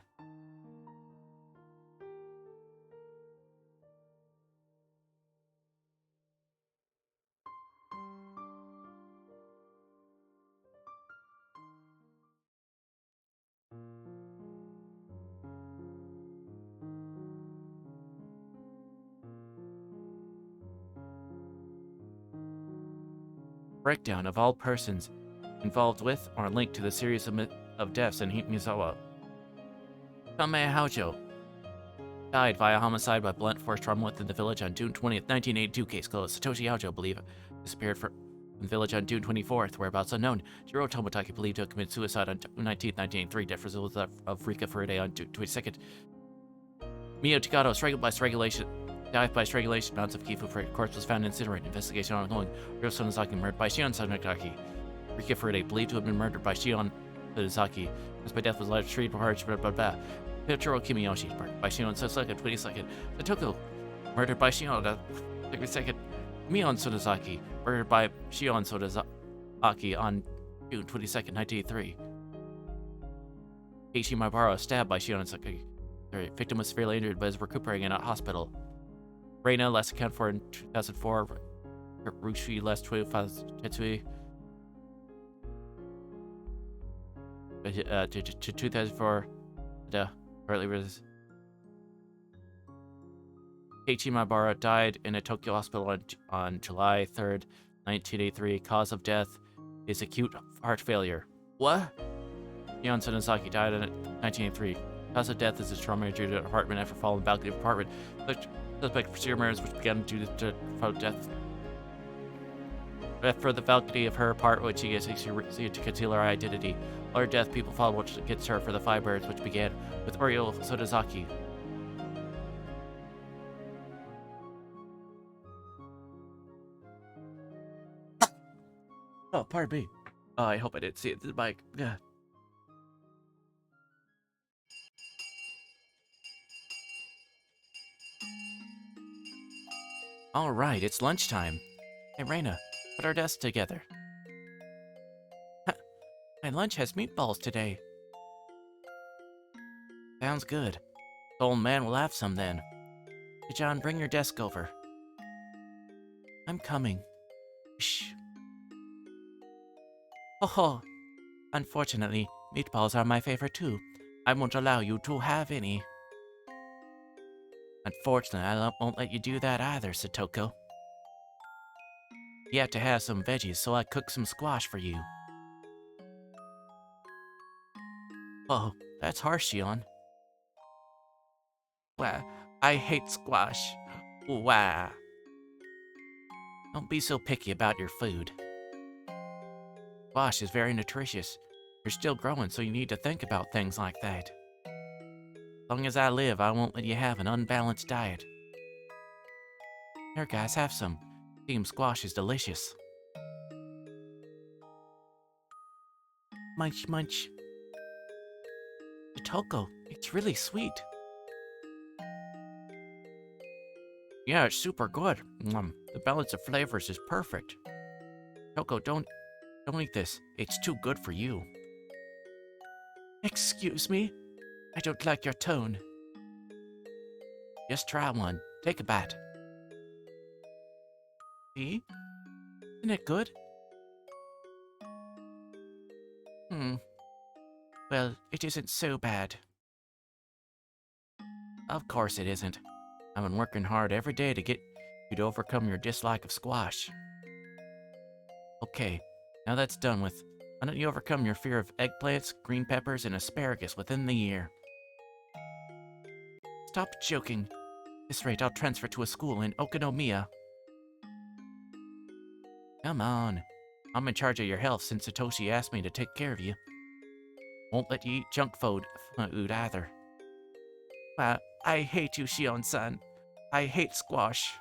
breakdown of all persons involved with or linked to the series of deaths in Misawa. Kame Haojo died via homicide by blunt force trauma within the village on June 20th, 1982. Case closed. Satoshi Haojo believed disappeared from the village on June 24th, whereabouts unknown. Jiro Tomotaki believed to have committed suicide on June 19th, 1983. Death result of Rika Furude on June 22nd. Mio Takato strangled by strangulation. Died by strangulation. Mounts of Kifu for corpse was found incinerated. Investigation ongoing. Ryo Sonozaki murdered by Shion Sonozaki. Rika Furude believed to have been murdered by Shion Sonozaki. Caused by death was life treated for heart. Pichiro Kimiyoshi murdered by Shion Sonozaki 22nd. Satoko murdered by Shion 22nd. Mion Sonozaki murdered by Shion Sonozaki on June 22nd, 1983. Keiichi Maibara stabbed by Shion Sonozaki. The victim was severely injured but is recuperating in a hospital. Reina, last accounted for in 2004. Rushi, last 25 Tetsui. To 2004. Early was. Keiichi Maibara died in a Tokyo hospital on July 3rd, 1983. Cause of death is acute heart failure. What? Shion Sonozaki died in 1983. Cause of death is a trauma due to an apartment after falling balcony of apartment. Suspect procedure matters which began due to death. For the balcony of her apartment, which she used to conceal her identity. While her death, people followed what against her for the firebirds, which began with Oriol Sonozaki. Oh, pardon me. Oh, I hope I didn't see it through the mic. Yeah. All right, it's lunchtime. Hey, Reina, put our desks together. My lunch has meatballs today. Sounds good. The old man will have some then. Hey, John, bring your desk over. I'm coming. Shh. Oh, unfortunately, meatballs are my favorite too. I won't allow you to have any. Unfortunately, I won't let you do that either, Satoko. You have to have some veggies, so I cooked some squash for you. Oh, that's harsh, Shion. Wow, I hate squash. Wow. Don't be so picky about your food. Squash is very nutritious. You're still growing, so you need to think about things like that. As long as I live, I won't let you have an unbalanced diet. Here, guys, have some. Steamed squash is delicious. Munch, munch. Toko, it's really sweet. Yeah, it's super good. The balance of flavors is perfect. Toko, don't eat this. It's too good for you. Excuse me? I don't like your tone. Just try one. Take a bite. See? Isn't it good? Well, it isn't so bad. Of course it isn't. I've been working hard every day to get you to overcome your dislike of squash. Okay, now that's done with. Why don't you overcome your fear of eggplants, green peppers, and asparagus within the year? Stop joking. At this rate, I'll transfer to a school in Okonomiya. Come on. I'm in charge of your health since Satoshi asked me to take care of you. Won't let you eat junk food either. Wow, I hate you, Shion-san. I hate squash.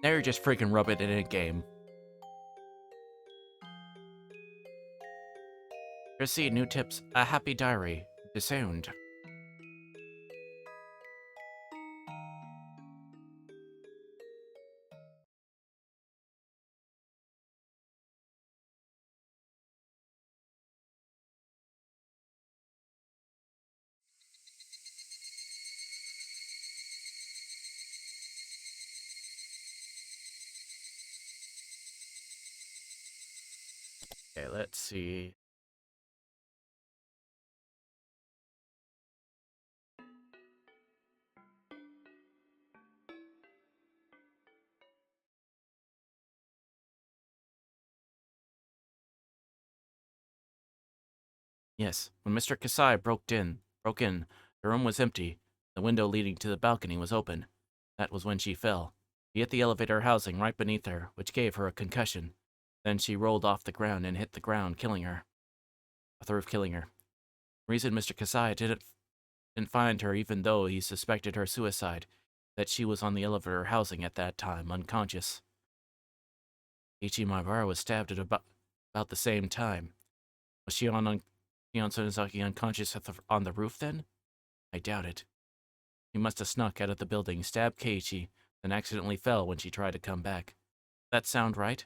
Now you're just freaking rubbing it in a game. Receive new tips. A happy diary. Disowned. Okay, let's see. Yes, when Mr. Kasai broke in, the room was empty. The window leading to the balcony was open. That was when she fell. He hit the elevator housing right beneath her, which gave her a concussion. Then she rolled off the ground and hit the ground, killing her. Off the roof, killing her. Reason Mr. Kasai didn't find her, even though he suspected her suicide, that she was on the elevator housing at that time, unconscious. Ichi Maibara was stabbed at about the same time. Was Shion Sonozaki unconscious on the roof then? I doubt it. He must have snuck out of the building, stabbed Keiichi, then accidentally fell when she tried to come back. That sound right?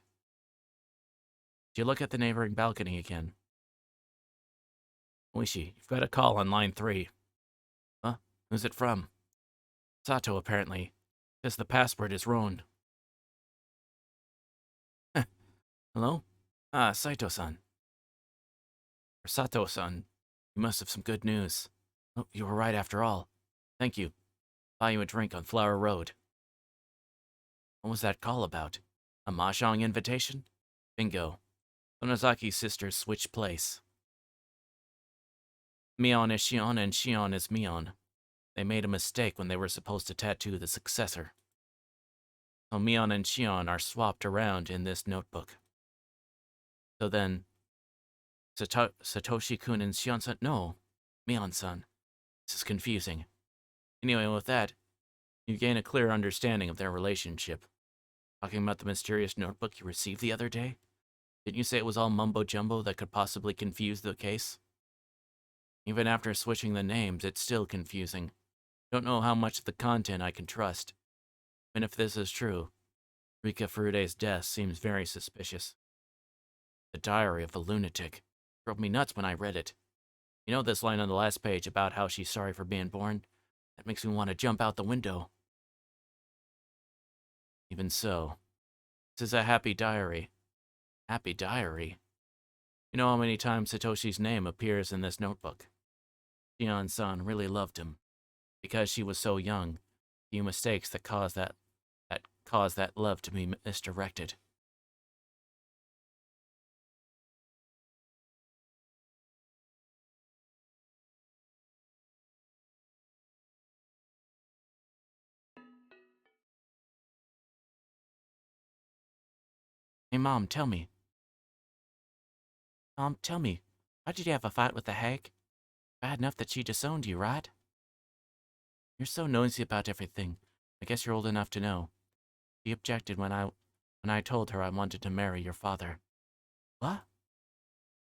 Did you look at the neighboring balcony again? Oishi, you've got a call on line 3. Huh? Who's it from? Sato, apparently. Says the password is Roan. Hello? Ah, Saito-san. Or Sato-san. You must have some good news. Oh, you were right after all. Thank you. Buy you a drink on Flower Road. What was that call about? A mahjong invitation? Bingo. Sonozaki's sisters switched place. Mion is Shion and Shion is Mion. They made a mistake when they were supposed to tattoo the successor. So Mion and Shion are swapped around in this notebook. So then, Satoshi-kun and Shion-san? No, Mion-san. This is confusing. Anyway, with that, you gain a clear understanding of their relationship. Talking about the mysterious notebook you received the other day? Didn't you say it was all mumbo-jumbo that could possibly confuse the case? Even after switching the names, it's still confusing. Don't know how much of the content I can trust. And if this is true, Rika Furude's death seems very suspicious. The Diary of a Lunatic drove me nuts when I read it. You know this line on the last page about how she's sorry for being born? That makes me want to jump out the window. Even so, this is a happy diary. Happy diary? You know how many times Satoshi's name appears in this notebook? Shion-san really loved him. Because she was so young, a few mistakes that caused that love to be misdirected. Hey, Mom, tell me. Mom, tell me, why did you have a fight with the hag? Bad enough that she disowned you, right? You're so nosy about everything. I guess you're old enough to know. She objected when I told her I wanted to marry your father. What?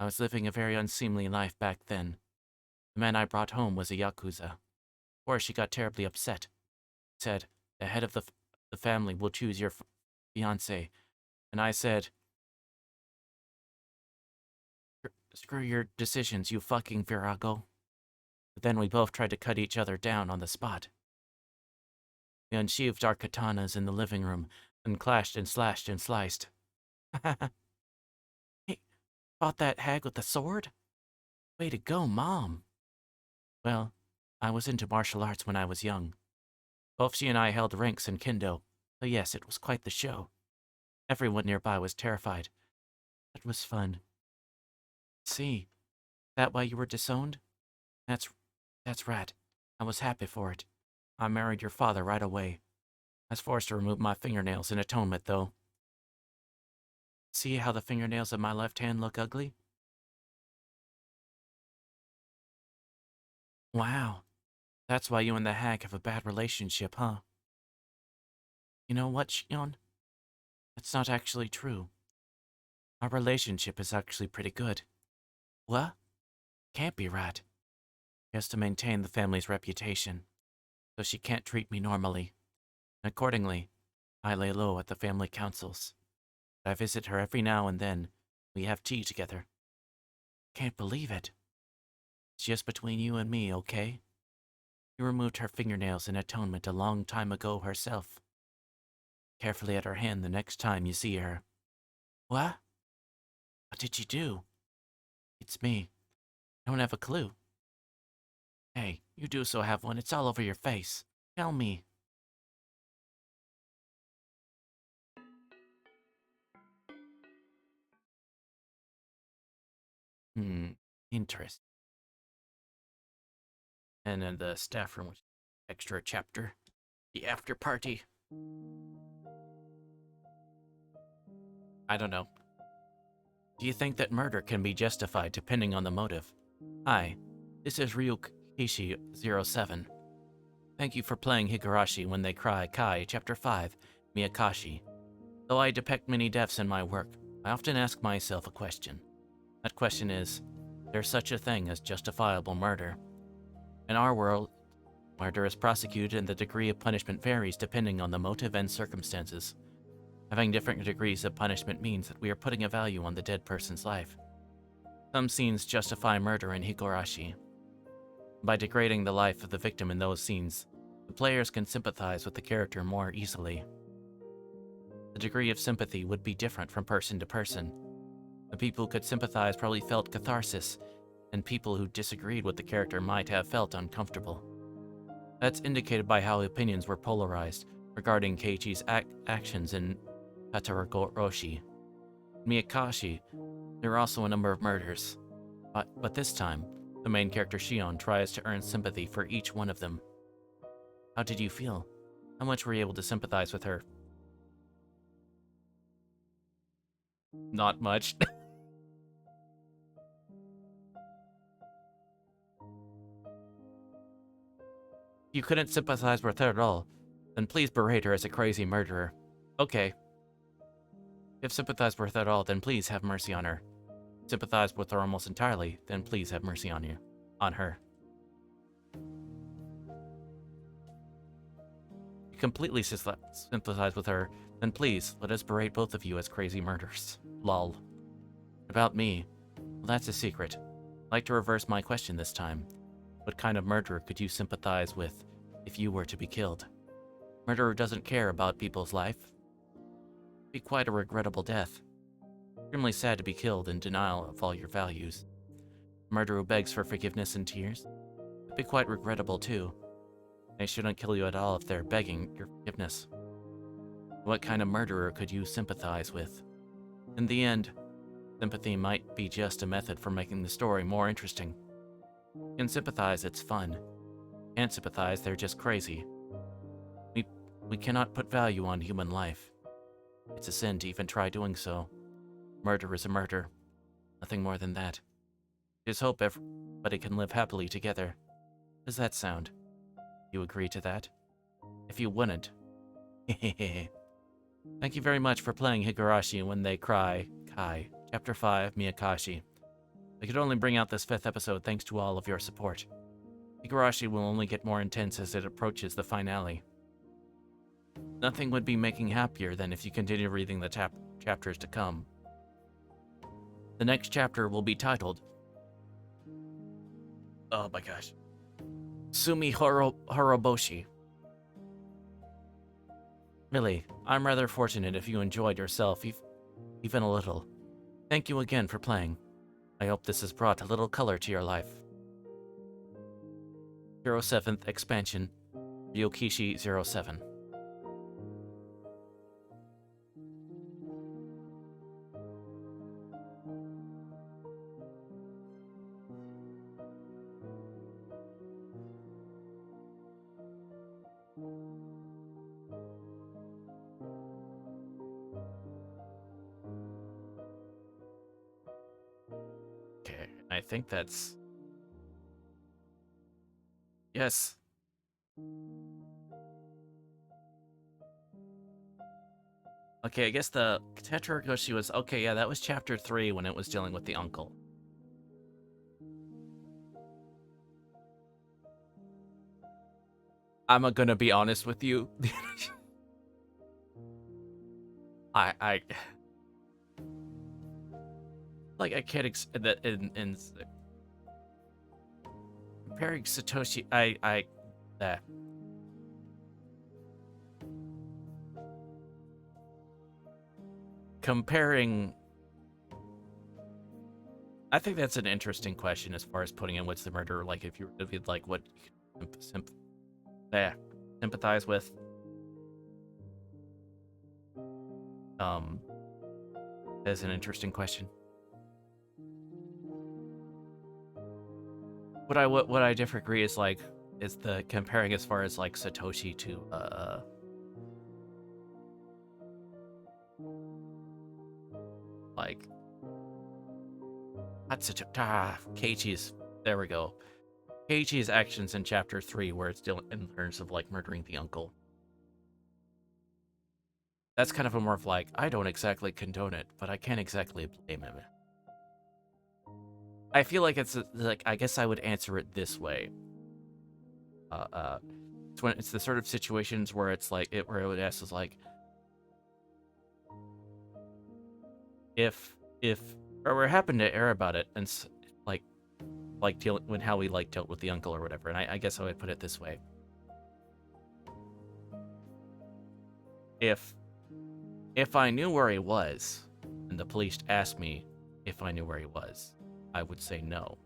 I was living a very unseemly life back then. The man I brought home was a Yakuza. Of course, she got terribly upset. Said, the head of the family will choose your fiancé. And I said, screw your decisions, you fucking virago. But then we both tried to cut each other down on the spot. We unsheathed our katanas in the living room, and clashed and slashed and sliced. Hey, fought that hag with the sword? Way to go, Mom. Well, I was into martial arts when I was young. Both she and I held ranks in kendo, so yes, it was quite the show. Everyone nearby was terrified. That was fun. See, that why you were disowned? That's right. I was happy for it. I married your father right away. I was forced to remove my fingernails in atonement, though. See how the fingernails of my left hand look ugly? Wow. That's why you and the hag have a bad relationship, huh? You know what, Shion? That's not actually true. Our relationship is actually pretty good. What? Can't be right. She has to maintain the family's reputation, so she can't treat me normally. Accordingly, I lay low at the family councils. I visit her every now and then. We have tea together. Can't believe it. It's just between you and me, okay? She removed her fingernails in atonement a long time ago herself. Carefully at her hand the next time you see her. What? What did you do? It's me. I don't have a clue. Hey, you do so have one. It's all over your face. Tell me. Interesting. And then the staff room, which extra chapter. The after party. I don't know. Do you think that murder can be justified depending on the motive? Hi, this is Ryukishi07. Thank you for playing Higurashi When They Cry Kai, Chapter 5, Meakashi. Though I depict many deaths in my work, I often ask myself a question. That question is there such a thing as justifiable murder? In our world, murder is prosecuted and the degree of punishment varies depending on the motive and circumstances. Having different degrees of punishment means that we are putting a value on the dead person's life. Some scenes justify murder in Higurashi. By degrading the life of the victim in those scenes, the players can sympathize with the character more easily. The degree of sympathy would be different from person to person. The people who could sympathize probably felt catharsis, and people who disagreed with the character might have felt uncomfortable. That's indicated by how opinions were polarized regarding Keiichi's actions in Kataragoroshi. In Meakashi, there are also a number of murders, but this time, the main character Shion tries to earn sympathy for each one of them. How did you feel? How much were you able to sympathize with her? Not much. You couldn't sympathize with her at all, then please berate her as a crazy murderer. Okay. If sympathized with her at all, then please have mercy on her. Sympathize with her almost entirely, then please have mercy on her. If you completely sympathize with her, then please let us berate both of you as crazy murderers. Lol. About me, well, that's a secret. I'd like to reverse my question this time. What kind of murderer could you sympathize with if you were to be killed? Murderer doesn't care about people's life. It'd be quite a regrettable death. Extremely sad to be killed in denial of all your values. A murderer who begs for forgiveness and tears. It'd be quite regrettable too. They shouldn't kill you at all if they're begging your forgiveness. What kind of murderer could you sympathize with? In the end, sympathy might be just a method for making the story more interesting. You can sympathize, it's fun. Can't sympathize, they're just crazy. We cannot put value on human life. It's a sin to even try doing so. Murder is a murder. Nothing more than that. Just hope everybody can live happily together. How does that sound? You agree to that? If you wouldn't. Thank you very much for playing Higurashi When They Cry Kai, Chapter 5, Meakashi. I could only bring out this 5th episode thanks to all of your support. Higurashi will only get more intense as it approaches the finale. Nothing would be making happier than if you continue reading the chapters to come. The next chapter will be titled... Oh my gosh. Sumi Horoboshi. Really, I'm rather fortunate if you enjoyed yourself, even a little. Thank you again for playing. I hope this has brought a little color to your life. 07th Expansion, Ryukishi 07. Okay, I think that's... Yes. Okay, I guess the Tetragoshi was... Okay, yeah, that was chapter 3 when it was dealing with the uncle. I'm gonna be honest with you. I like I can't that in comparing Satoshi that comparing I think that's an interesting question as far as putting in what's the murder, like if you really like what you sympathize with. That's an interesting question. What I differ agree is like is the comparing as far as like Satoshi to like Keiichi's, there we go. Keiichi's actions in chapter 3 where it's still in terms of like murdering the uncle. That's kind of a more of like, I don't exactly condone it, but I can't exactly blame him. I feel like it's like, I guess I would answer it this way. It's when it's the sort of situations where it's like, where it would ask is like, if or we happened to err about it and like dealing when how we like dealt with the uncle or whatever, and I guess I would put it this way. If I knew where he was, and the police asked me if I knew where he was, I would say no.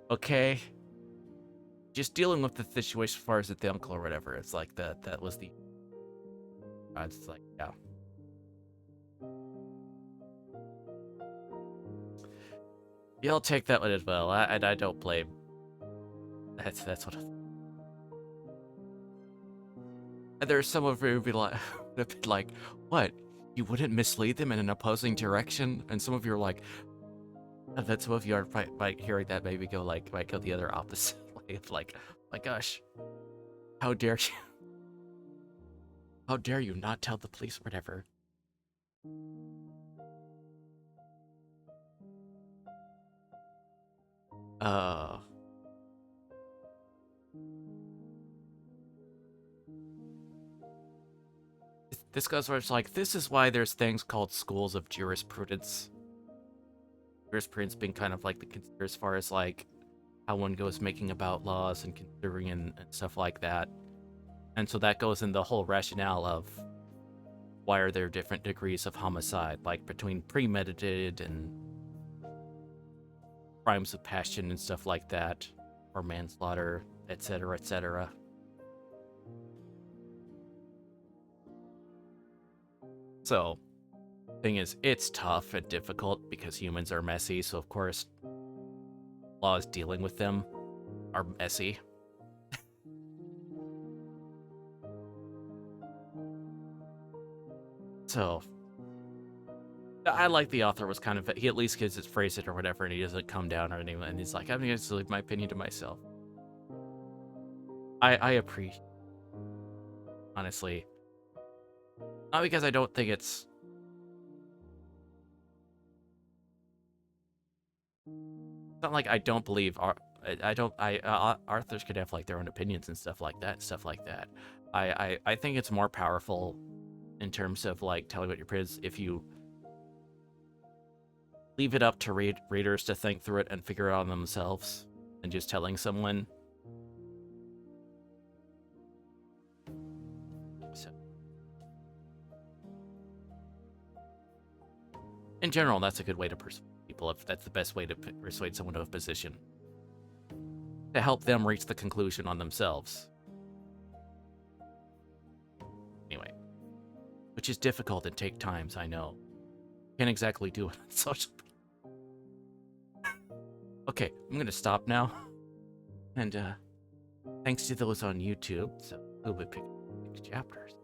Okay? Just dealing with the situation as far as the uncle or whatever, it's like that was the... It's like, yeah. Yeah, I'll take that one as well. I don't blame. That's what. And there's some of you who would be like, what? You wouldn't mislead them in an opposing direction? And some of you are like, and then some of you are by hearing that maybe go like might go the other opposite way of like, my gosh, how dare you? How dare you not tell the police whatever? This goes where it's like, this is why there's things called schools of jurisprudence. Jurisprudence being kind of like the consider as far as like how one goes making about laws and considering and stuff like that. And so that goes in the whole rationale of why are there different degrees of homicide, like between premeditated and crimes of passion and stuff like that, or manslaughter, etc., etc. So, thing is, it's tough and difficult because humans are messy, so of course, laws dealing with them are messy. So, I like the author was kind of, he at least gets it phrased it or whatever, and he doesn't come down or anything, and he's like, I'm going to leave my opinion to myself. I appreciate, honestly. Not because I don't think it's... It's not like I don't believe... Authors could have like their own opinions and stuff like that, I think it's more powerful in terms of like telling what your opinion is if you leave it up to readers to think through it and figure it out on themselves and just telling someone. So, in general, that's a good way to persuade people, if that's the best way to persuade someone to a position. To help them reach the conclusion on themselves. Anyway. Which is difficult and take times, I know. Can't exactly do it on social media. Okay, I'm gonna stop now. And thanks to those on YouTube, so we'll be picking chapters.